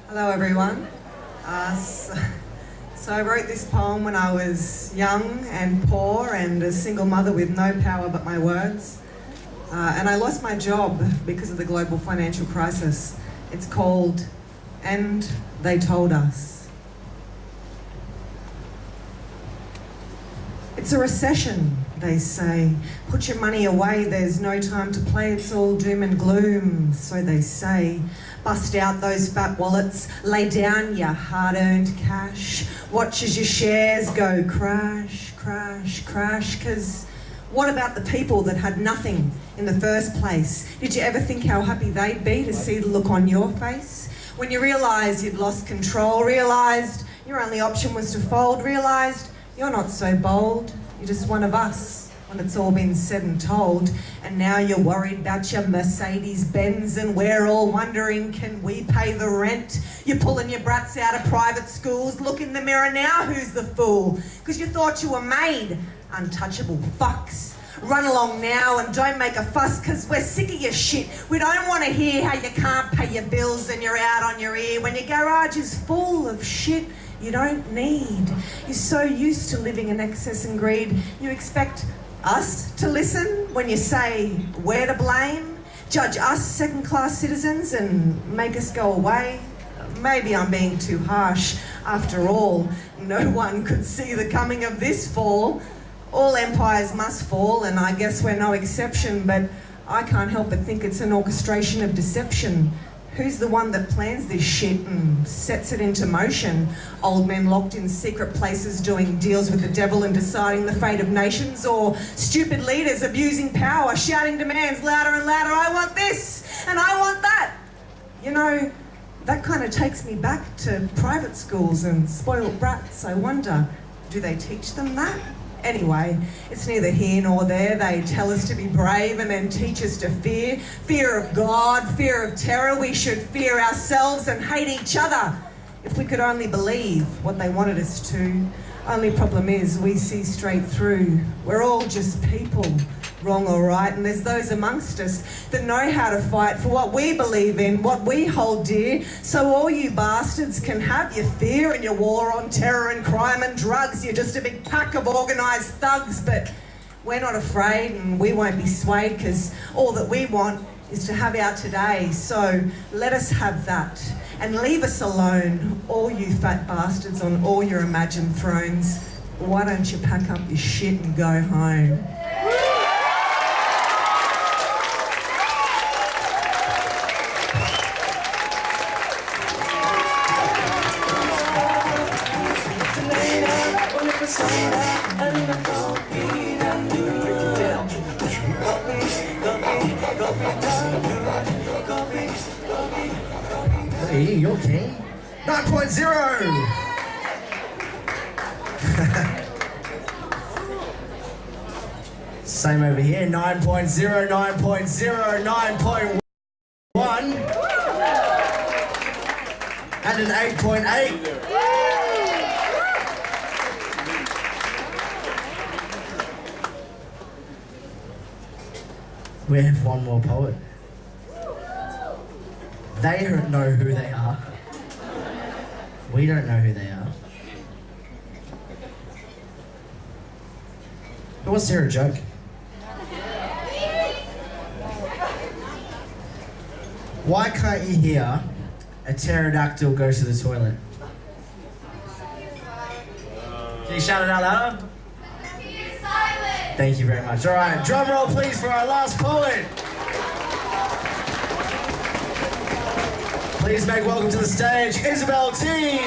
Speaker 8: Hello everyone. So I wrote this poem when I was young and poor and a single mother with no power but my words. And I lost my job because of the global financial crisis. It's called And They Told Us. It's a recession, they say. Put your money away, there's no time to play, it's all doom and gloom, so they say. Bust out those fat wallets, lay down your hard-earned cash. Watch as your shares go crash, crash, crash, 'cause what about the people that had nothing in the first place? Did you ever think how happy they'd be to see the look on your face? When you realised you'd lost control, realised your only option was to fold, realised you're not so bold, you're just one of us when it's all been said and told. And now you're worried about your Mercedes-Benz and we're all wondering, can we pay the rent? You're pulling your brats out of private schools. Look in the mirror now, who's the fool? Because you thought you were made untouchable fucks. Run along now and don't make a fuss, because we're sick of your shit. We don't want to hear how you can't pay your bills and you're out on your ear when your garage is full of shit you don't need. You're so used to living in excess and greed, you expect us to listen when you say we're to blame? Judge us second-class citizens and make us go away? Maybe I'm being too harsh. After all, no one could see the coming of this fall. All empires must fall, and I guess we're no exception, but I can't help but think it's an orchestration of deception. Who's the one that plans this shit and sets it into motion? Old men locked in secret places doing deals with the devil and deciding the fate of nations, or stupid leaders abusing power, shouting demands louder and louder, I want this and I want that. You know, that kind of takes me back to private schools and spoiled brats. I wonder, do they teach them that? Anyway, it's neither here nor there. They tell us to be brave and then teach us to fear. Fear of God, fear of terror. We should fear ourselves and hate each other. If we could only believe what they wanted us to. Only problem is we see straight through. We're all just people, wrong or right, and there's those amongst us that know how to fight for what we believe in, what we hold dear, so all you bastards can have your fear and your war on terror and crime and drugs. You're just a big pack of organised thugs, but we're not afraid and we won't be swayed, because all that we want is to have our today. So let us have that and leave us alone, all you fat bastards on all your imagined thrones. Why don't you pack up your shit and go home? Hey, you okay? 9.0! Same over here, 9.0, 9.0, 9.1, and an 8.8. We have one more poet. They know who they are. We don't know who they are. Who wants to hear a joke? Why can't you hear a pterodactyl go to the toilet? Can you shout it out louder? Thank you very much. All right, drum roll please for our last poet. Please make welcome to the stage, Isabel T.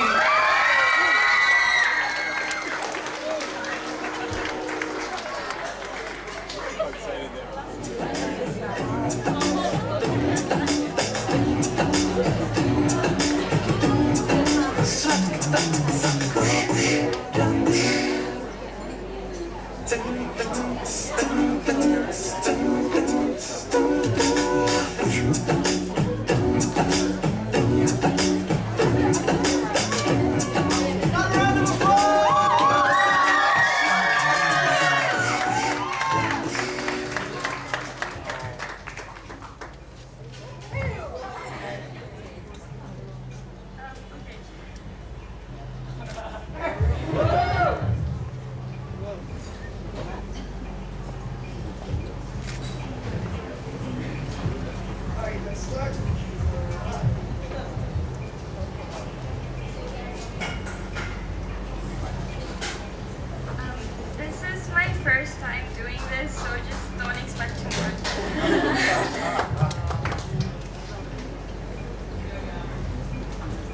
Speaker 21: This is my first time doing this, so just don't expect too much.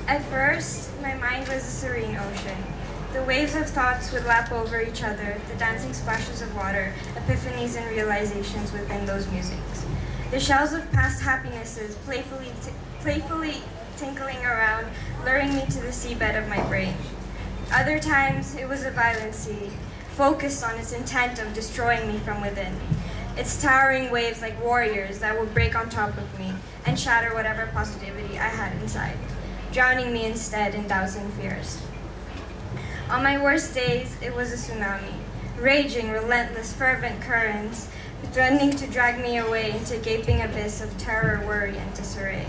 Speaker 21: At first, my mind was a serene ocean. The waves of thoughts would lap over each other, the dancing splashes of water, epiphanies and realizations within those musics. The shells of past happinesses playfully tinkling around, luring me to the seabed of my brain. Other times, it was a violent sea, focused on its intent of destroying me from within. Its towering waves like warriors that would break on top of me and shatter whatever positivity I had inside, drowning me instead in doubts and fears. On my worst days, it was a tsunami, raging, relentless, fervent currents, threatening to drag me away into a gaping abyss of terror, worry, and disarray.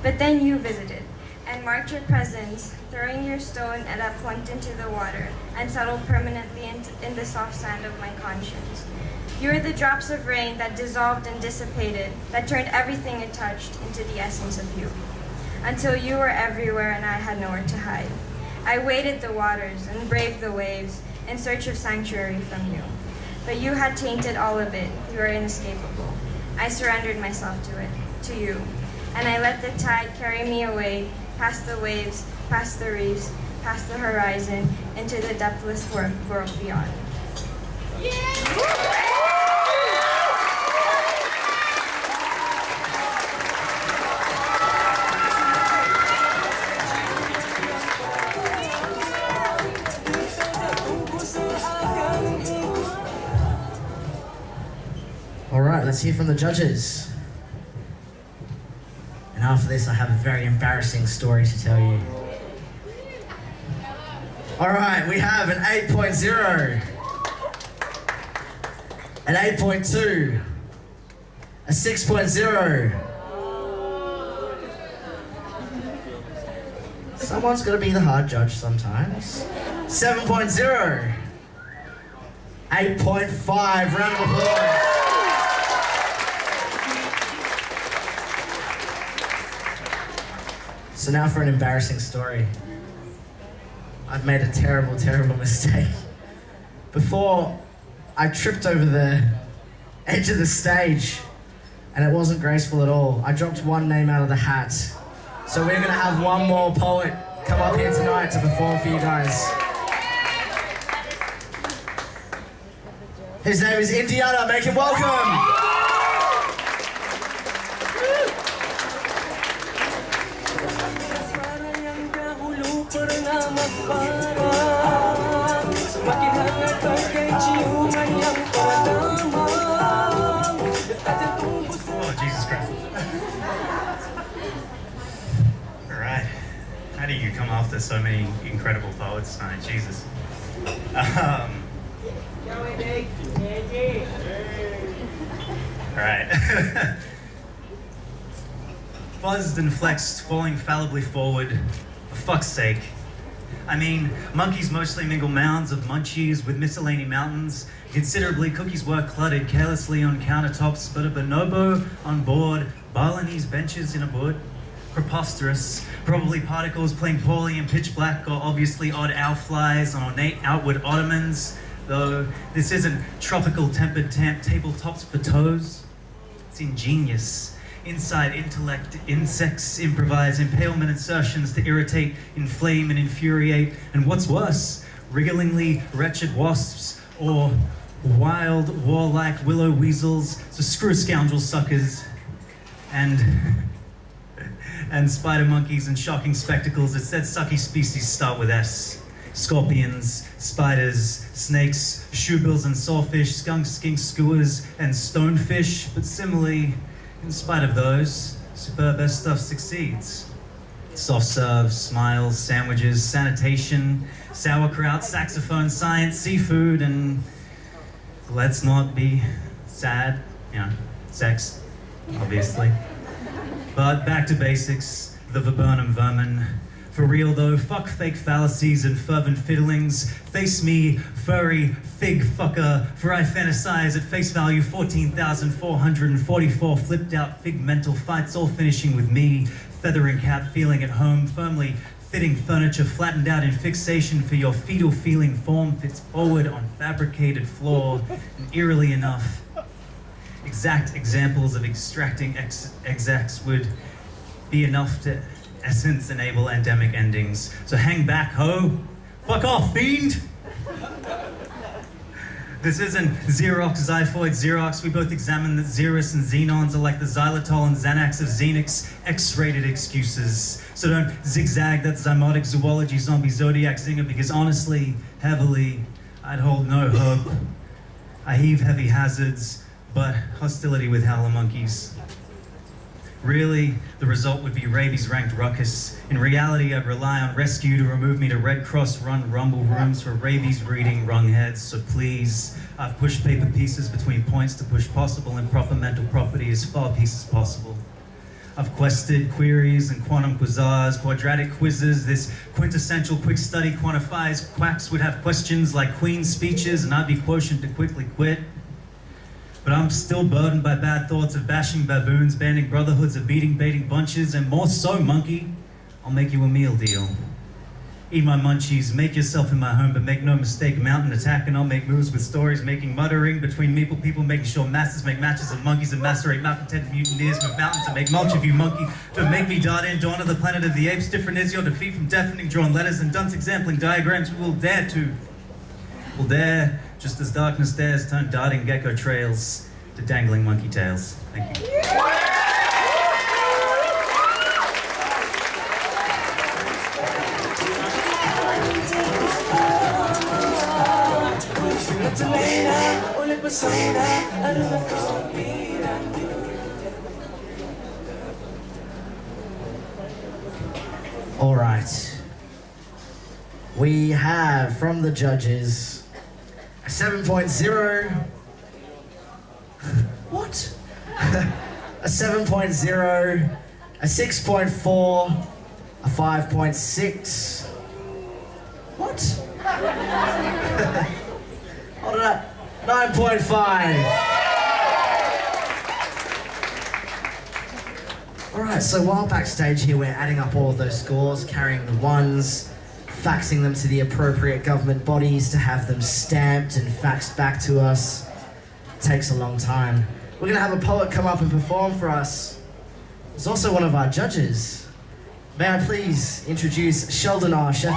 Speaker 21: But then you visited, and marked your presence, throwing your stone at a point into the water, and settled permanently in the soft sand of my conscience. You were the drops of rain that dissolved and dissipated, that turned everything it touched into the essence of you. Until you were everywhere and I had nowhere to hide. I waded the waters and braved the waves in search of sanctuary from you. But you had tainted all of it. You were inescapable. I surrendered myself to you. And I let the tide carry me away, past the waves, past the reefs, past the horizon, into the depthless world beyond.
Speaker 4: All right, let's hear from the judges. And after this, I have a very embarrassing story to tell you. All right, we have an 8.0, an 8.2, a 6.0. Someone's got to be the hard judge sometimes. 7.0, 8.5, round of applause. So now for an embarrassing story. I've made a terrible, terrible mistake. Before, I tripped over the edge of the stage, and it wasn't graceful at all. I dropped one name out of the hat. So we're gonna have one more poet come up here tonight to perform for you guys. His name is Indiana, make him welcome!
Speaker 9: Oh, Jesus Christ. Alright. How do you come after so many incredible poets tonight? Jesus. Alright. Buzzed and flexed, falling fallibly forward. For fuck's sake. I mean, monkeys mostly mingle mounds of munchies with miscellany mountains. Considerably, cookies were cluttered carelessly on countertops, but a bonobo on board, Balinese benches in Ubud. Preposterous. Probably particles playing poorly in pitch black or obviously odd owl flies on ornate outward ottomans. Though this isn't tropical tempered tabletops for toes. It's ingenious. Inside intellect, insects improvise impalement insertions to irritate, inflame, and infuriate. And what's worse, wrigglingly wretched wasps or wild, warlike willow weasels. So screw scoundrel suckers. And and spider monkeys and shocking spectacles. It said sucky species start with S. Scorpions, spiders, snakes, shoebills and sawfish, skunks, skinks, skuas, and stonefish. But similarly, in spite of those, superb best stuff succeeds. Soft serve, smiles, sandwiches, sanitation, sauerkraut, saxophone, science, seafood, and let's not be sad, sex, obviously. But back to basics, the viburnum vermin. For real though, fuck fake fallacies and fervent fiddlings. Face me, furry fig fucker, for I fantasize at face value 14,444 flipped out fig mental fights, all finishing with me, feathering cap, feeling at home, firmly fitting furniture flattened out in fixation for your fetal feeling form fits forward on fabricated floor, and eerily enough, exact examples of extracting execs would be enough to essence enable endemic endings. So hang back, ho! Fuck off, fiend! This isn't Xerox, Xiphoid, Xerox. We both examine that Xeris and Xenons are like the xylitol and Xanax of Xenix, X-rated excuses. So don't zigzag that zymotic zoology zombie zodiac zinger, because honestly, heavily, I'd hold no hope. I heave heavy hazards, but hostility with howler monkeys. Really, the result would be rabies-ranked ruckus. In reality, I'd rely on rescue to remove me to Red Cross run rumble rooms for rabies-reading wrongheads. So please, I've pushed paper pieces between points to push possible and proper mental property as far piece as possible. I've quested queries and quantum quasars, quadratic quizzes. This quintessential quick study quantifies. Quacks would have questions like Queen's speeches, and I'd be quotient to quickly quit. But I'm still burdened by bad thoughts of bashing baboons, banding brotherhoods of beating, baiting bunches, and more so, monkey, I'll make you a meal deal. Eat my munchies, make yourself in my home, but make no mistake, mountain attack, and I'll make moves with stories, making muttering between meeple people, making sure masses make matches of monkeys and macerate malcontent mutineers with mountains and make mulch of you, monkey, to make me dart in, dawn of the planet of the apes, different is your defeat from deafening, drawn letters and dunce exampling diagrams, we will dare to. We'll dare, just as darkness dares, turn darting gecko trails to dangling monkey tails. Thank you.
Speaker 4: All right. We have from the judges a 7.0. What? A 7.0, a 6.4, a 5.6. What? Hold it up. 9.5. All right, so while backstage here, we're adding up all of those scores, carrying the ones, faxing them to the appropriate government bodies to have them stamped and faxed back to us. It takes a long time. We're gonna have a poet come up and perform for us. He's also one of our judges. May I please introduce Shelton Lea, who is an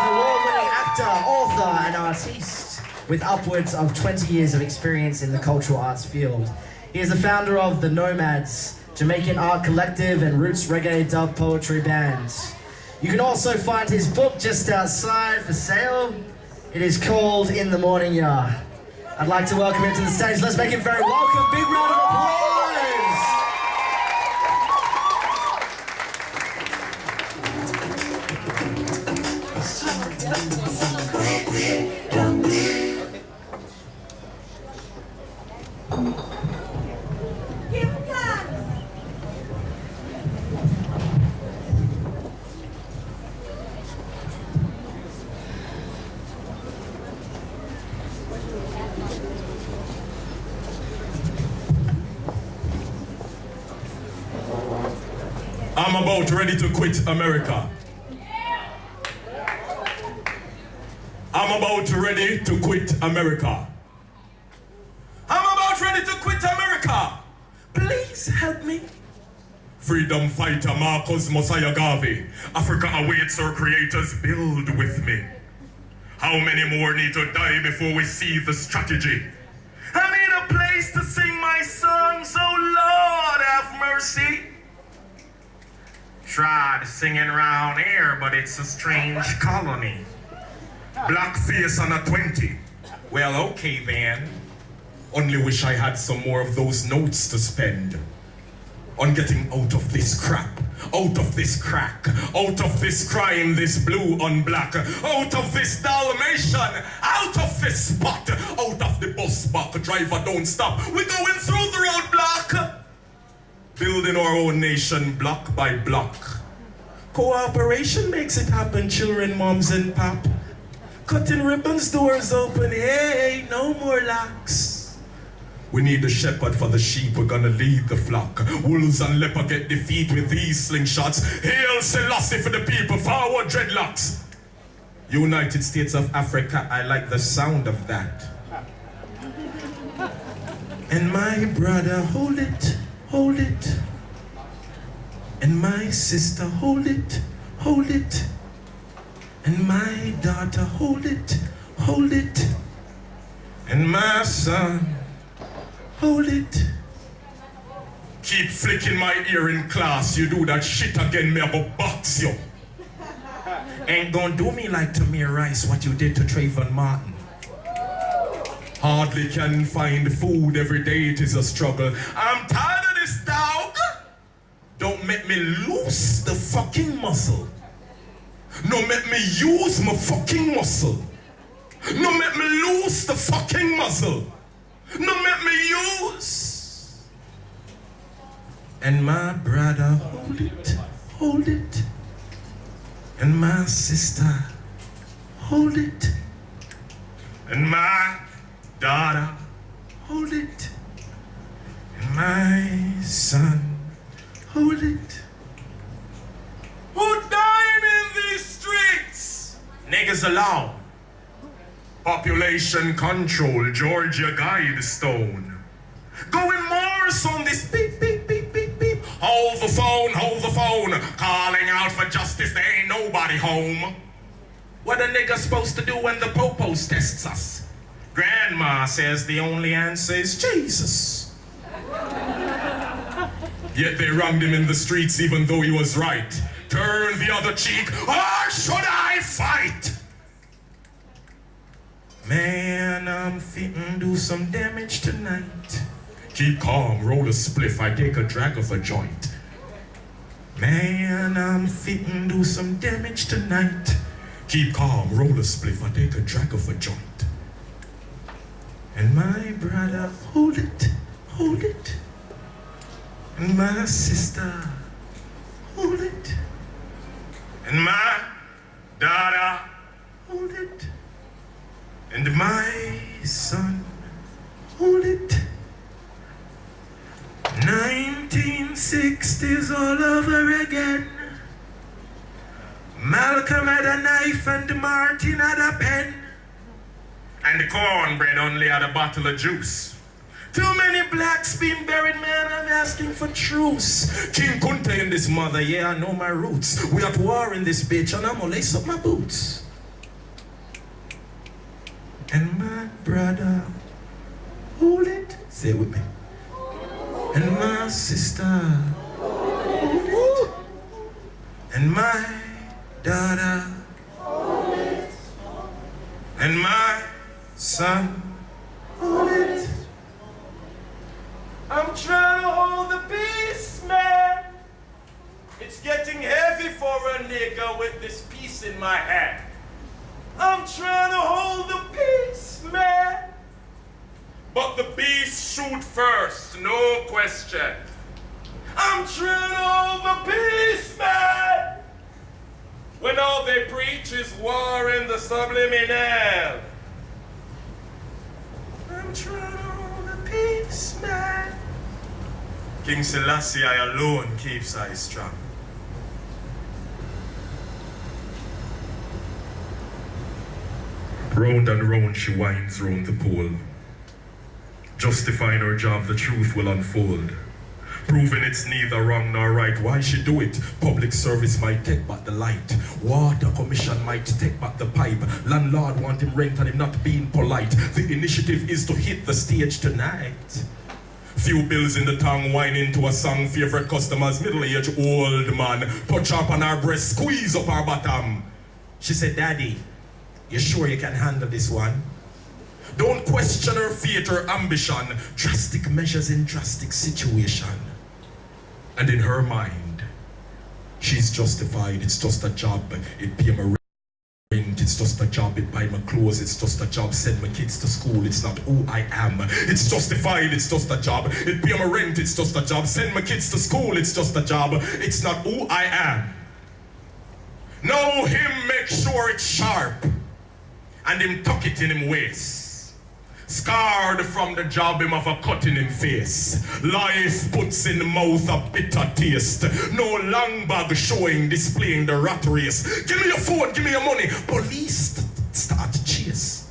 Speaker 4: award-winning actor, author, and artiste with upwards of 20 years of experience in the cultural arts field. He is the founder of The Nomads, Jamaican art collective, and roots reggae dub poetry band. You can also find his book just outside for sale. It is called In the Morning Yard. I'd like to welcome him to the stage. Let's make him very welcome. Big round of applause.
Speaker 11: I'm about ready to quit America. I'm about ready to quit America. I'm about ready to quit America. Please help me. Freedom fighter Marcus Mosiah Garvey. Africa awaits our creators, build with me. How many more need to die before we see the strategy? I need a place to sing my song, so Lord have mercy. Tried singing round here, but it's a strange colony. Blackface on a 20. Well, okay then. Only wish I had some more of those notes to spend on getting out of this crap, out of this crack, out of this crime, this blue on black, out of this Dalmatian, out of this spot, out of the bus back. Driver, don't stop. We're going through the roadblock. Building our own nation block by block. Cooperation makes it happen, children, moms and pop. Cutting ribbons, doors open, hey, no more locks. We need a shepherd for the sheep, we're gonna lead the flock. Wolves and leopard get defeat with these slingshots. Hail Selassie for the people, forward dreadlocks. United States of Africa, I like the sound of that. And my brother, hold it, hold it. And my sister, hold it, hold it. And my daughter, hold it, hold it. And my son, hold it. Keep flicking my ear in class. You do that shit again, me I go box you. Ain't gonna do me like Tamir Rice what you did to Trayvon Martin. Hardly can find food every day, it is a struggle. I'm tired of this dog. Don't make me lose the fucking muscle. No make me use my fucking muscle. No make me lose the fucking muscle. No make me use. And my brother, hold it, hold it. And my sister, hold it. And my daughter, hold it. And my son, hold it. Who dying in these streets? Niggas alone. Population control, Georgia Guidestone. Going Morse on this beep, beep, beep, beep, beep. Hold the phone, calling out for justice, there ain't nobody home. What a nigga supposed to do when the popos tests us? Grandma says the only answer is Jesus. Yet they wronged him in the streets even though he was right. Turn the other cheek, or should I fight? Man, I'm fitting do some damage tonight. Keep calm, roll a spliff, I take a drag of a joint. Man, I'm fitting do some damage tonight. Keep calm, roll a spliff, I take a drag of a joint. And my brother, hold it, hold it. And my sister, hold it. And my daughter, hold it. And my son, hold it. 1960s all over again. Malcolm had a knife and Martin had a pen. And the cornbread only had a bottle of juice. Too many blacks being buried, man, I'm asking for truce. King Kunta in this mother, yeah, I know my roots. We at war in this bitch and I'm gonna lace up my boots. And my brother, hold it, say it with me. And my sister, hold it. And my daughter, hold it. And my son, hold it. I'm trying to hold the peace, man. It's getting heavy for a nigga with this piece in my hand. I'm trying to hold the peace, man. But the beast shoot first, no question. I'm trying to hold the peace, man. When all they preach is war in the subliminal. I'm trying to hold the peace, man. King Selassie I alone keeps I strong. Round and round she winds round the pole. Justifying her job, the truth will unfold. Proving it's neither wrong nor right. Why she do it? Public service might take back the light. Water commission might take back the pipe. Landlord want him rent and him not being polite. The initiative is to hit the stage tonight. Few bills in the tongue, whining to a song. Favorite customers, middle-aged old man. Touch up on her breast, squeeze up her bottom. She said, Daddy, you sure you can handle this one? Don't question her faith or ambition. Drastic measures in drastic situation. And in her mind, she's justified. It's just a job. It pay my rent. It's just a job. It buy my clothes. It's just a job. Send my kids to school. It's not who I am. It's justified. It's just a job. It pay my rent. It's just a job. Send my kids to school. It's just a job. It's not who I am. Know him, make sure it's sharp. And him tuck it in him waist. Scarred from the job, him have a cut in him face. Life puts in the mouth a bitter taste. No long bag showing, displaying the rat race. Give me your phone, give me your money. Police start to chase.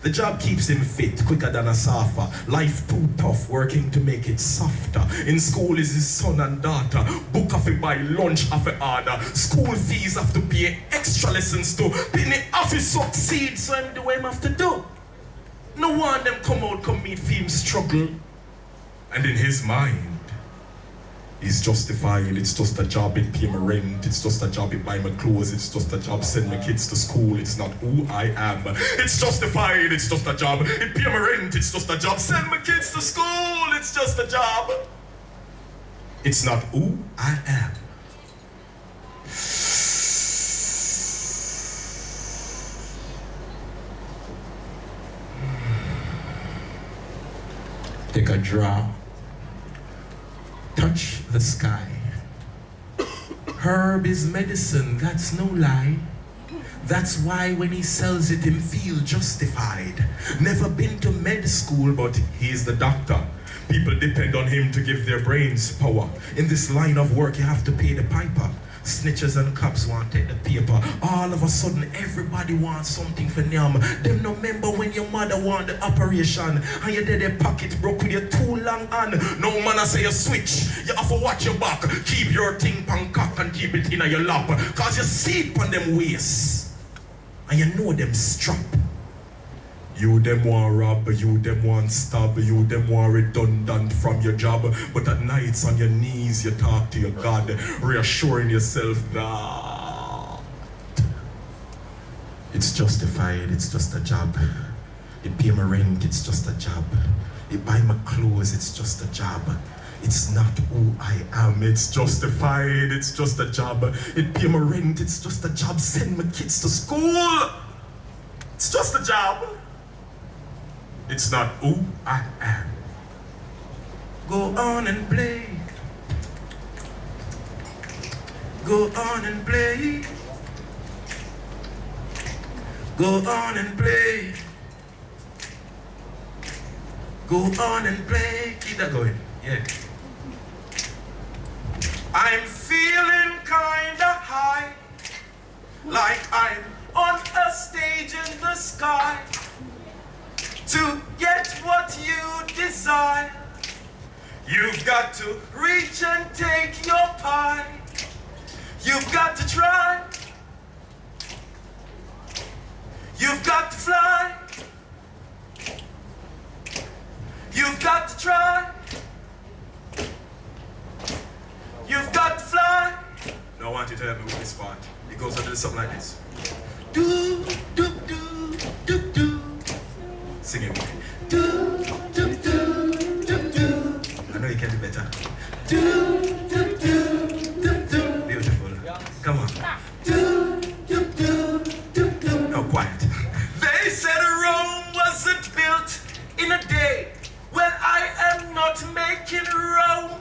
Speaker 11: The job keeps him fit, quicker than a surfer. Life too tough, working to make it softer. In school is his son and daughter. Book have to buy, lunch have to order. School fees have to pay, extra lessons too. Penny have to succeed, so him do what him have to do. No one them come out, come meet for him struggle. And in his mind, he's justified. It's just a job, it pay my rent. It's just a job, it buy my clothes. It's just a job, send my kids to school. It's not who I am. It's justified. It's just a job, it pay my rent. It's just a job, send my kids to school. It's just a job. It's not who I am. Take a draw. Touch the sky. Herb is medicine, that's no lie. That's why when he sells it, him feel justified. Never been to med school, but he's the doctor. People depend on him to give their brains power. In this line of work, you have to pay the piper. Snitches and cops want to take the paper. All of a sudden, everybody wants something for them. Them no remember when your mother want the operation and you did a pocket broke with your too long hand. No man I say you switch. You have to watch your back. Keep your thing pan cock and keep it in your lap. Cause you see it on them waist. And you know them strap. You them want rob, you them want stab, you them want redundant from your job. But at nights on your knees you talk to your God, reassuring yourself that it's justified, it's just a job. It pay my rent, it's just a job. It buy my clothes, it's just a job. It's not who I am, it's justified, it's just a job. It pay my rent, it's just a job. Send my kids to school. It's just a job. It's not who I am. Go on and play. Go on and play. Go on and play. Go on and play. Keep that going. Yeah. I'm feeling kinda high, like I'm on a stage in the sky. To get what you desire, you've got to reach and take your pie. You've got to try. You've got to fly. You've got to try. You've got to fly. Now I want you to help me with this part. It goes under something like this. Do, do, do, do, do. Sing it with me. Do, do, do, do, do. I know you can do better. Do, do, do, do, do. Beautiful. Come on. Do, do, do, do, do. No, quiet. They said Rome wasn't built in a day. Well, I am not making Rome.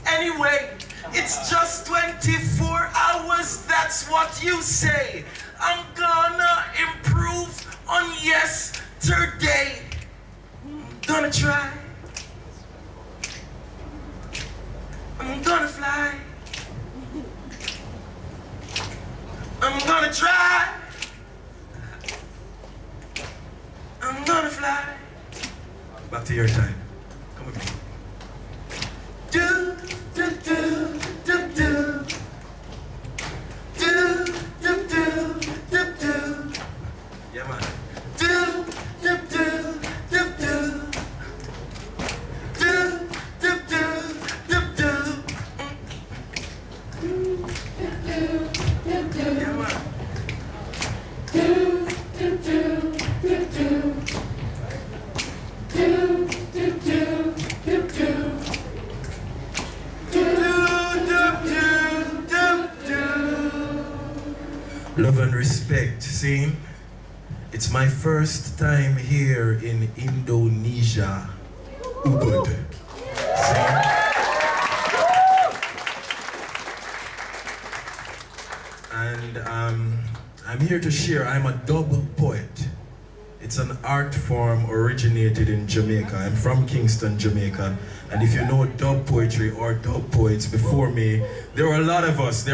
Speaker 11: Anyway, it's just 24 hours, that's what you say. I'm gonna improve on yesterday. I'm gonna try. I'm gonna fly. I'm gonna try. I'm gonna fly. Back to your time. Come with me. Do, do, do, do, do. Do, do, do, do, do. Yeah, man. Do, do, do, do, do. Do, Love and respect, see? It's my first time here in Indonesia, Ubud. See? And I'm here to share, I'm a dub poet. It's an art form originated in Jamaica. I'm from Kingston, Jamaica. And if you know dub poetry or dub poets before me, there are a lot of us,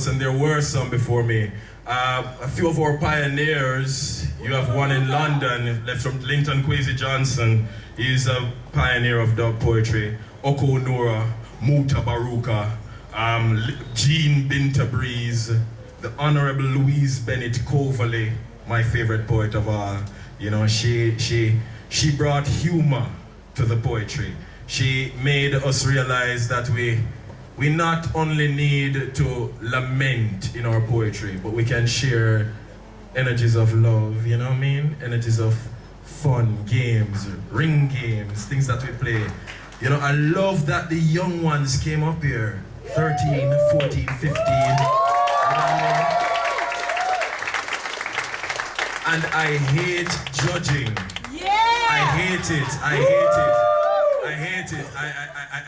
Speaker 11: and there were some before me. A few of our pioneers, you have one in London, left from Linton Kwesi Johnson. He's a pioneer of dub poetry. Oko Nora, Muta Baruka, Jean Binta Breeze, the Honorable Louise Bennett Coverley, my favorite poet of all. You know, she brought humor to the poetry. She made us realize that we not only need to lament in our poetry, but we can share energies of love, you know what I mean? Energies of fun, games, ring games, things that we play. You know, I love that the young ones came up here, 13, 14, 15. You know what I mean? And I hate judging. Yeah! I hate it.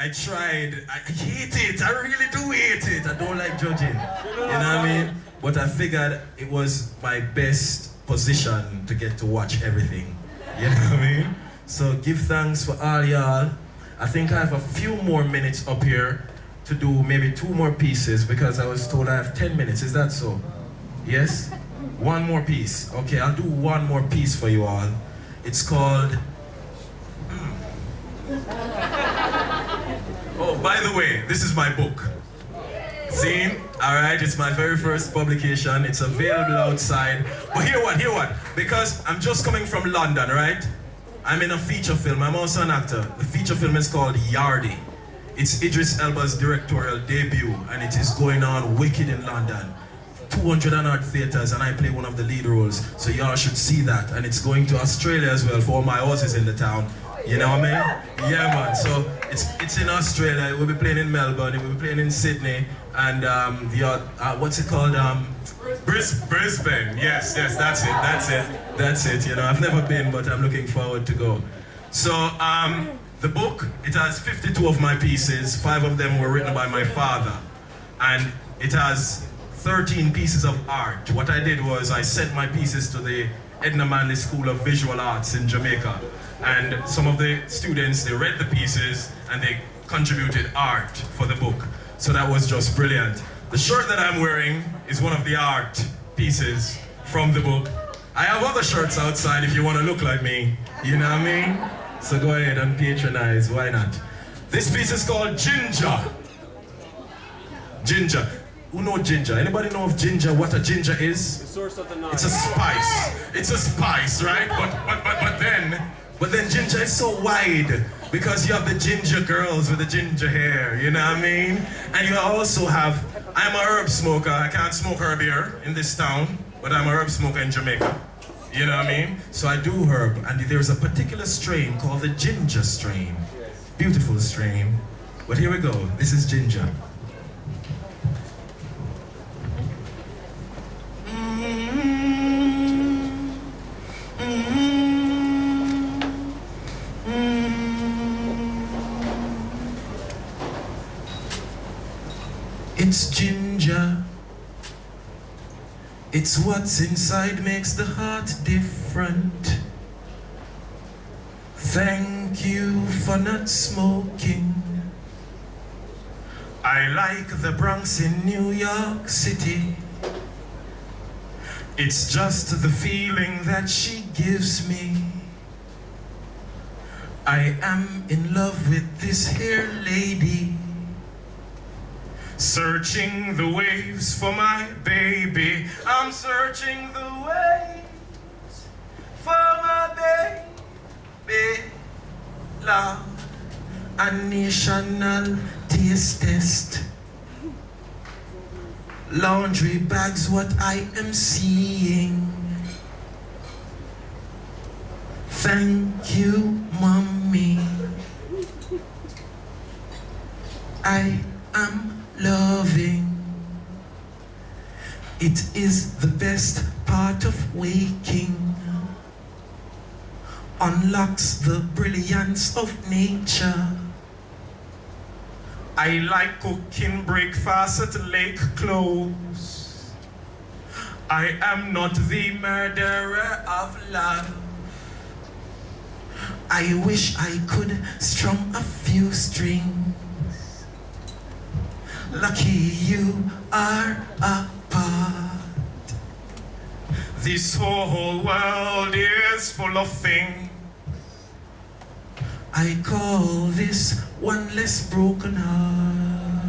Speaker 11: I tried. I hate it. I really do hate it. I don't like judging. You know what I mean? But I figured it was my best position to get to watch everything. You know what I mean? So give thanks for all y'all. I think I have a few more minutes up here to do maybe 2 more pieces because I was told I have 10 minutes. Is that so? Yes? 1 more piece. Okay, I'll do 1 more piece for you all. It's called... Oh, by the way, this is my book. See? Alright, it's my very first publication. It's available outside. But hear what? Because I'm just coming from London, right? I'm in a feature film. I'm also an actor. The feature film is called Yardi. It's Idris Elba's directorial debut, and it is going on wicked in London. 200 and odd theaters, and I play one of the lead roles. So y'all should see that. And it's going to Australia as well for all my horses in the town. You know what I mean? Yeah, man. So it's in Australia. We'll be playing in Melbourne. We'll be playing in Sydney, and what's it called? Brisbane. Yes, that's it. You know, I've never been, but I'm looking forward to go. So the book, it has 52 of my pieces. 5 of them were written by my father, and it has 13 pieces of art. What I did was I sent my pieces to the Edna Manley School of Visual Arts in Jamaica. And some of the students, they read the pieces and they contributed art for the book. So that was just brilliant. The shirt that I'm wearing is one of the art pieces from the book. I have other shirts outside if you want to look like me. You know what I mean? So go ahead and patronize, why not? This piece is called Ginger. Ginger. Who know ginger? Anybody know of ginger, what a ginger is? The source of the night. It's a spice. It's a spice, right? But then ginger is so wide because you have the ginger girls with the ginger hair, you know what I mean? And you also have, I'm a herb smoker. I can't smoke herb here in this town, but I'm a herb smoker in Jamaica. You know what I mean? So I do herb, and there's a particular strain called the ginger strain. Beautiful strain. But here we go. This is ginger. It's ginger. It's what's inside makes the heart different. Thank you for not smoking. I like the Bronx in New York City. It's just the feeling that she gives me. I am in love with this here lady. Searching the waves for my baby. I'm searching the waves for my baby. Love, a national taste test. laundry bags, what I am seeing. Thank you, mommy. I am loving. It is the best part of waking. Unlocks the brilliance of nature. I like cooking breakfast at Lake Close. I am not the murderer of love. I wish I could strum a few strings. Lucky you are a part. This whole world is full of things. I call this one less broken heart.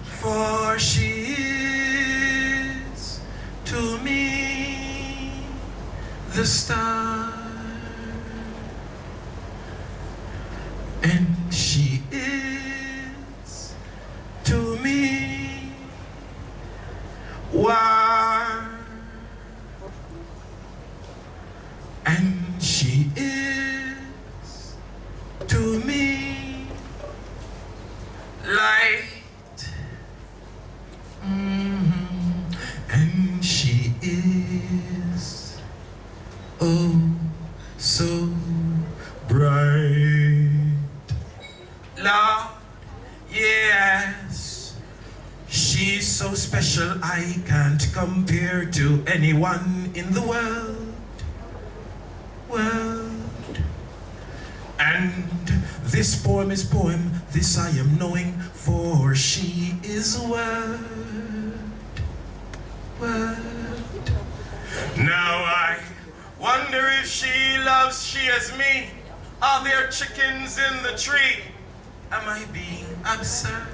Speaker 11: For she is to me the star, and she is to me warm, and she is to me light. And she is oh so bright. Lord, yes, she's so special I can't compare to anyone in the world. And this poem is poem, this I am knowing, for she is word. Now I wonder if she loves she as me. Are there chickens in the tree? Am I being absurd?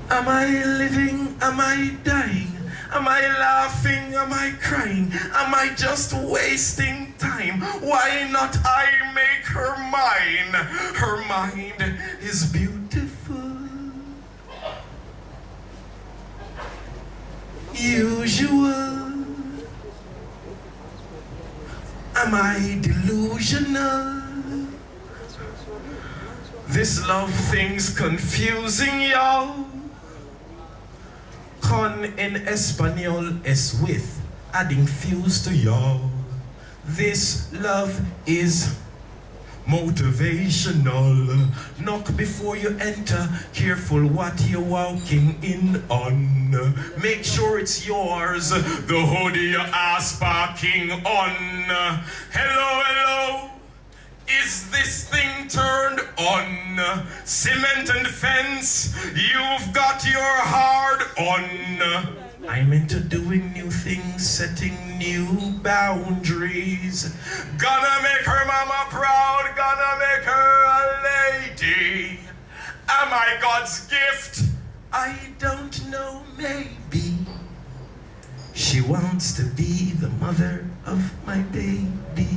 Speaker 11: Am I living? Am I dying? Am I laughing? Am I crying? Am I just wasting time? Why not I make her mine? Her mind is beautiful. Usual. Am I delusional? This love thing's confusing, y'all. Con in Espanol es with, adding fuse to y'all. This love is motivational. Knock before you enter, careful what you're walking in on. Make sure it's yours, the hoodie your ass parking on. Hello, hello. Is this thing turned on? Cement and fence, you've got your hard on. I'm into doing new things, setting new boundaries. Gonna make her mama proud, gonna make her a lady. Am I God's gift? I don't know, maybe. She wants to be the mother of my baby.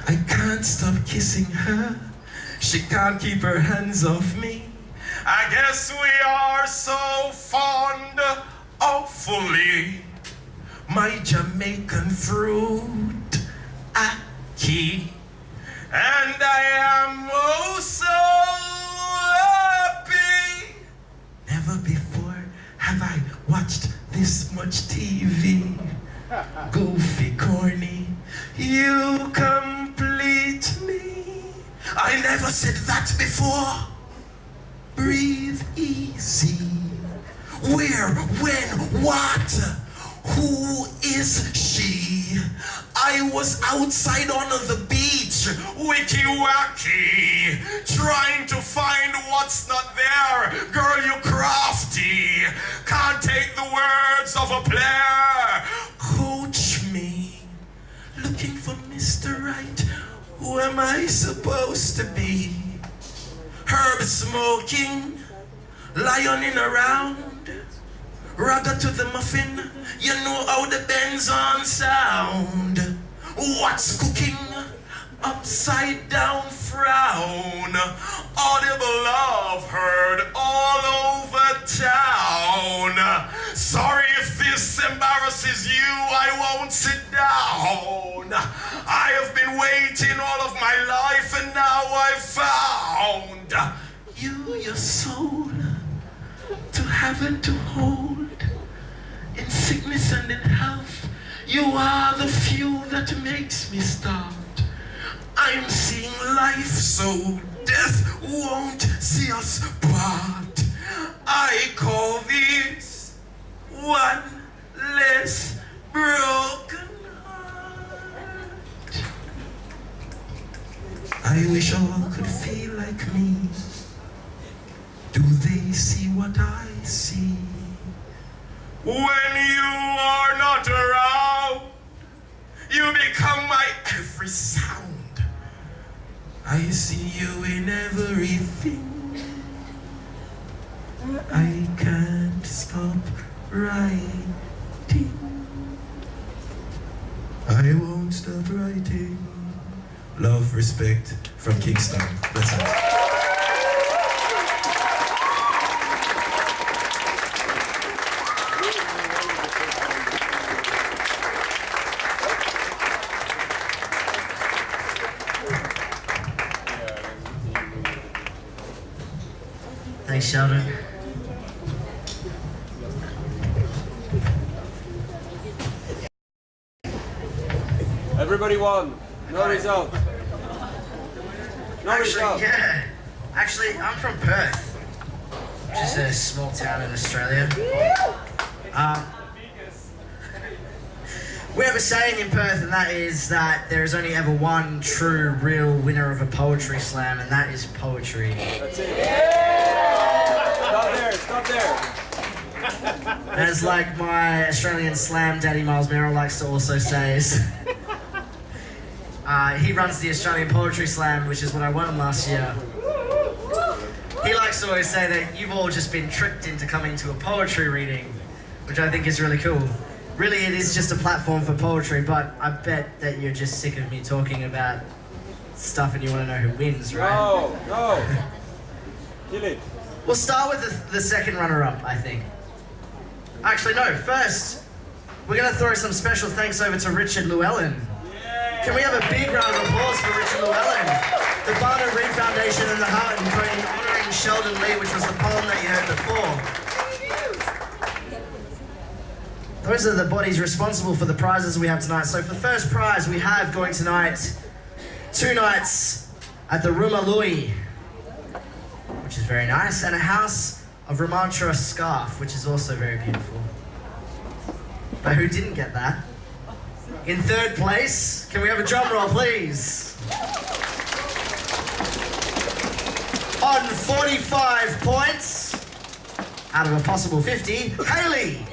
Speaker 11: I can't stop kissing her. She can't keep her hands off me. I guess we are so fond, awfully. My Jamaican fruit, ackee. And I am oh so happy. Never before have I watched this much TV. Goofy, corny, you complete me. I never said that before. Breathe easy. Where, when, what? Who is she? I was outside on the beach, wicky-wacky, trying to find what's not there. Girl, you crafty, can't take the words of a player. Coach me, looking for Mr. Right. Who am I supposed to be? Herb smoking, lioning around, ragga to the muffin, you know how the Benz on sound. What's cooking? Upside down frown. Audible love heard won't sit down. I have been waiting all of my life, and now I found you, your soul, to have and to hold. In sickness and in health, you are the fuel that makes me start. I'm seeing life so death won't see us part. I call this one less broken heart. I wish all could feel like me. Do they see what I see? When you are not around, you become my every sound. I see you in everything. I can't stop writing. I won't stop writing. Love, respect from Kingston. Blessings.
Speaker 4: Thanks, Sheldon.
Speaker 12: Everybody won. No result. No result.
Speaker 4: Yeah. Actually, I'm from Perth, which is a small town in Australia. We have a saying in Perth, and that is that there is only ever one true, real winner of a poetry slam, and that is poetry.
Speaker 12: That's it. Stop there. Stop there.
Speaker 4: As like my Australian slam daddy Miles Merrill likes to also say is, he runs the Australian Poetry Slam, which is what I won last year. He likes to always say that you've all just been tricked into coming to a poetry reading, which I think is really cool. Really, it is just a platform for poetry, but I bet that you're just sick of me talking about stuff and you want to know who wins, right?
Speaker 12: No. Kill it.
Speaker 4: We'll start with the second runner-up, I think. Actually, no, first, we're going to throw some special thanks over to Richard Llewellyn. Can we have a big round of applause for Richard Llewellyn? The Barrett Reid Foundation and the Heart and Brain honouring Shelton Lea, which was the poem that you heard before. Those are the bodies responsible for the prizes we have tonight. So for the first prize we have going tonight, 2 nights at the Rumalui, which is very nice, and a house of Ramantra scarf, which is also very beautiful. But who didn't get that? In third place, can we have a drum roll, please? On 45 points, out of a possible 50, Hayley.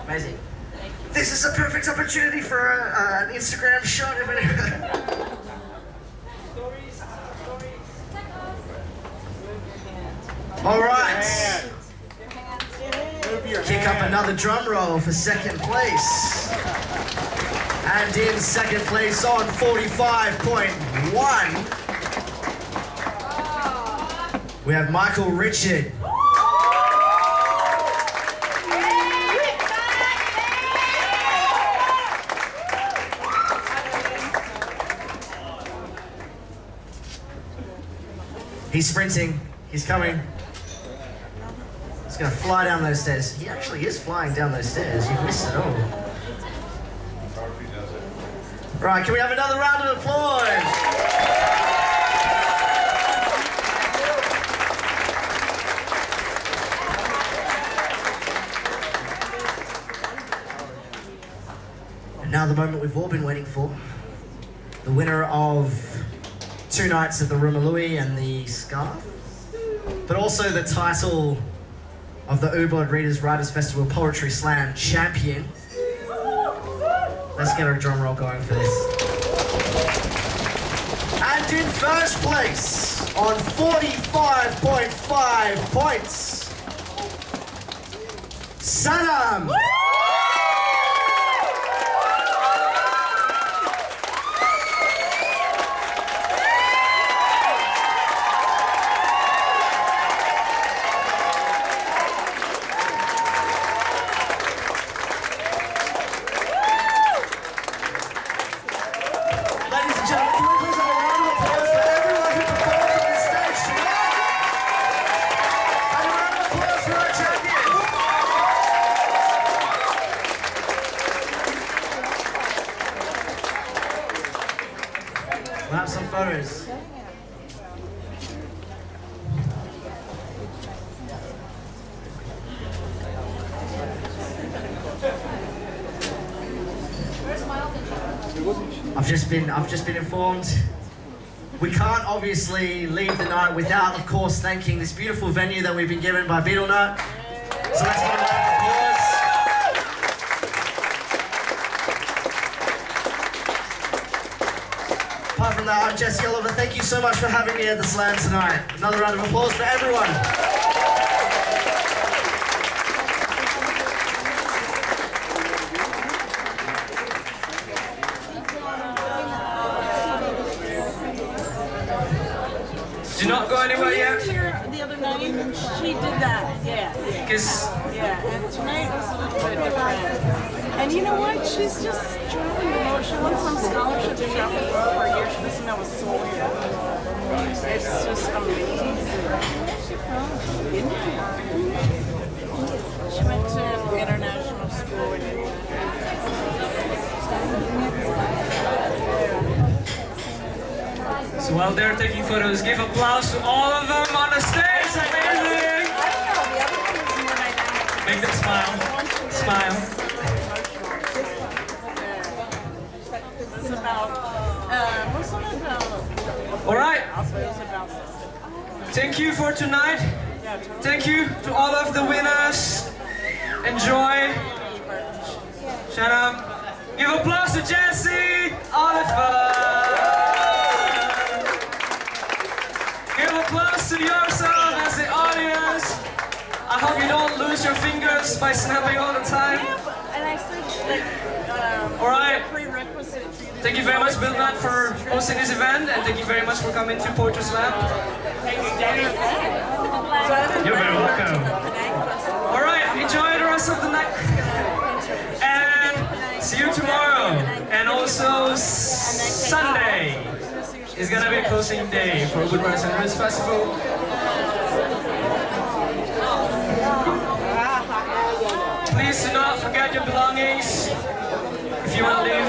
Speaker 4: Amazing. This is a perfect opportunity for an Instagram shot. All right. Kick up another drum roll for second place. And in second place on 45.1, we have Michael Richard. He's sprinting. He's coming. He's gonna fly down those stairs. He actually is flying down those stairs. You've missed it all. Right, can we have another round of applause? And now the moment we've all been waiting for. The winner of 2 nights at the Rumalui and the scarf, but also the title of the Ubud Readers Writers Festival Poetry Slam champion. Let's get a drum roll going for this. And in first place, on 45.5 points, Saddam. Ladies and gentlemen, can we please have a round of applause for everyone who performed on this stage tonight? And a round of applause for our champion. We'll have some photos. I've just been informed. We can't obviously leave the night without, of course, thanking this beautiful venue that we've been given by BetelNut. So let's give a round of applause. Apart from that, I'm Jesse Oliver. Thank you so much for having me at the Slam tonight. Another round of applause for everyone.
Speaker 3: Did you not go anywhere yet?
Speaker 13: The other night, she did that. Yeah.
Speaker 3: Yeah.
Speaker 13: And tonight was a little bit different. And you know what? She's just traveling the most. She won some scholarship to travel for a year. She doesn't know a soul here. It's just amazing. She from India. She went to international school in India.
Speaker 3: So while they're taking photos, give applause to all of them on the stage. Amazing! Make them smile. Smile.
Speaker 13: It's about, what's it about?
Speaker 3: All right.
Speaker 13: It's about
Speaker 3: Thank you for tonight. Thank you to all of the winners. Enjoy. Shut up. Give applause to Jesse Oliver. Give applause to yourself as the audience. I hope you don't lose your fingers by snapping all the time.
Speaker 13: And I said, like,
Speaker 3: all right.
Speaker 13: prerequisite for you to
Speaker 3: Thank you very much, BetelNut, for hosting this event, and thank you very much for coming to Poetry Slam. You're very welcome. All right, enjoy the rest of the night. And see you tomorrow. And also Sunday is gonna be a closing day for Ubud Bali Festival. Please do not forget your belongings if you want to leave.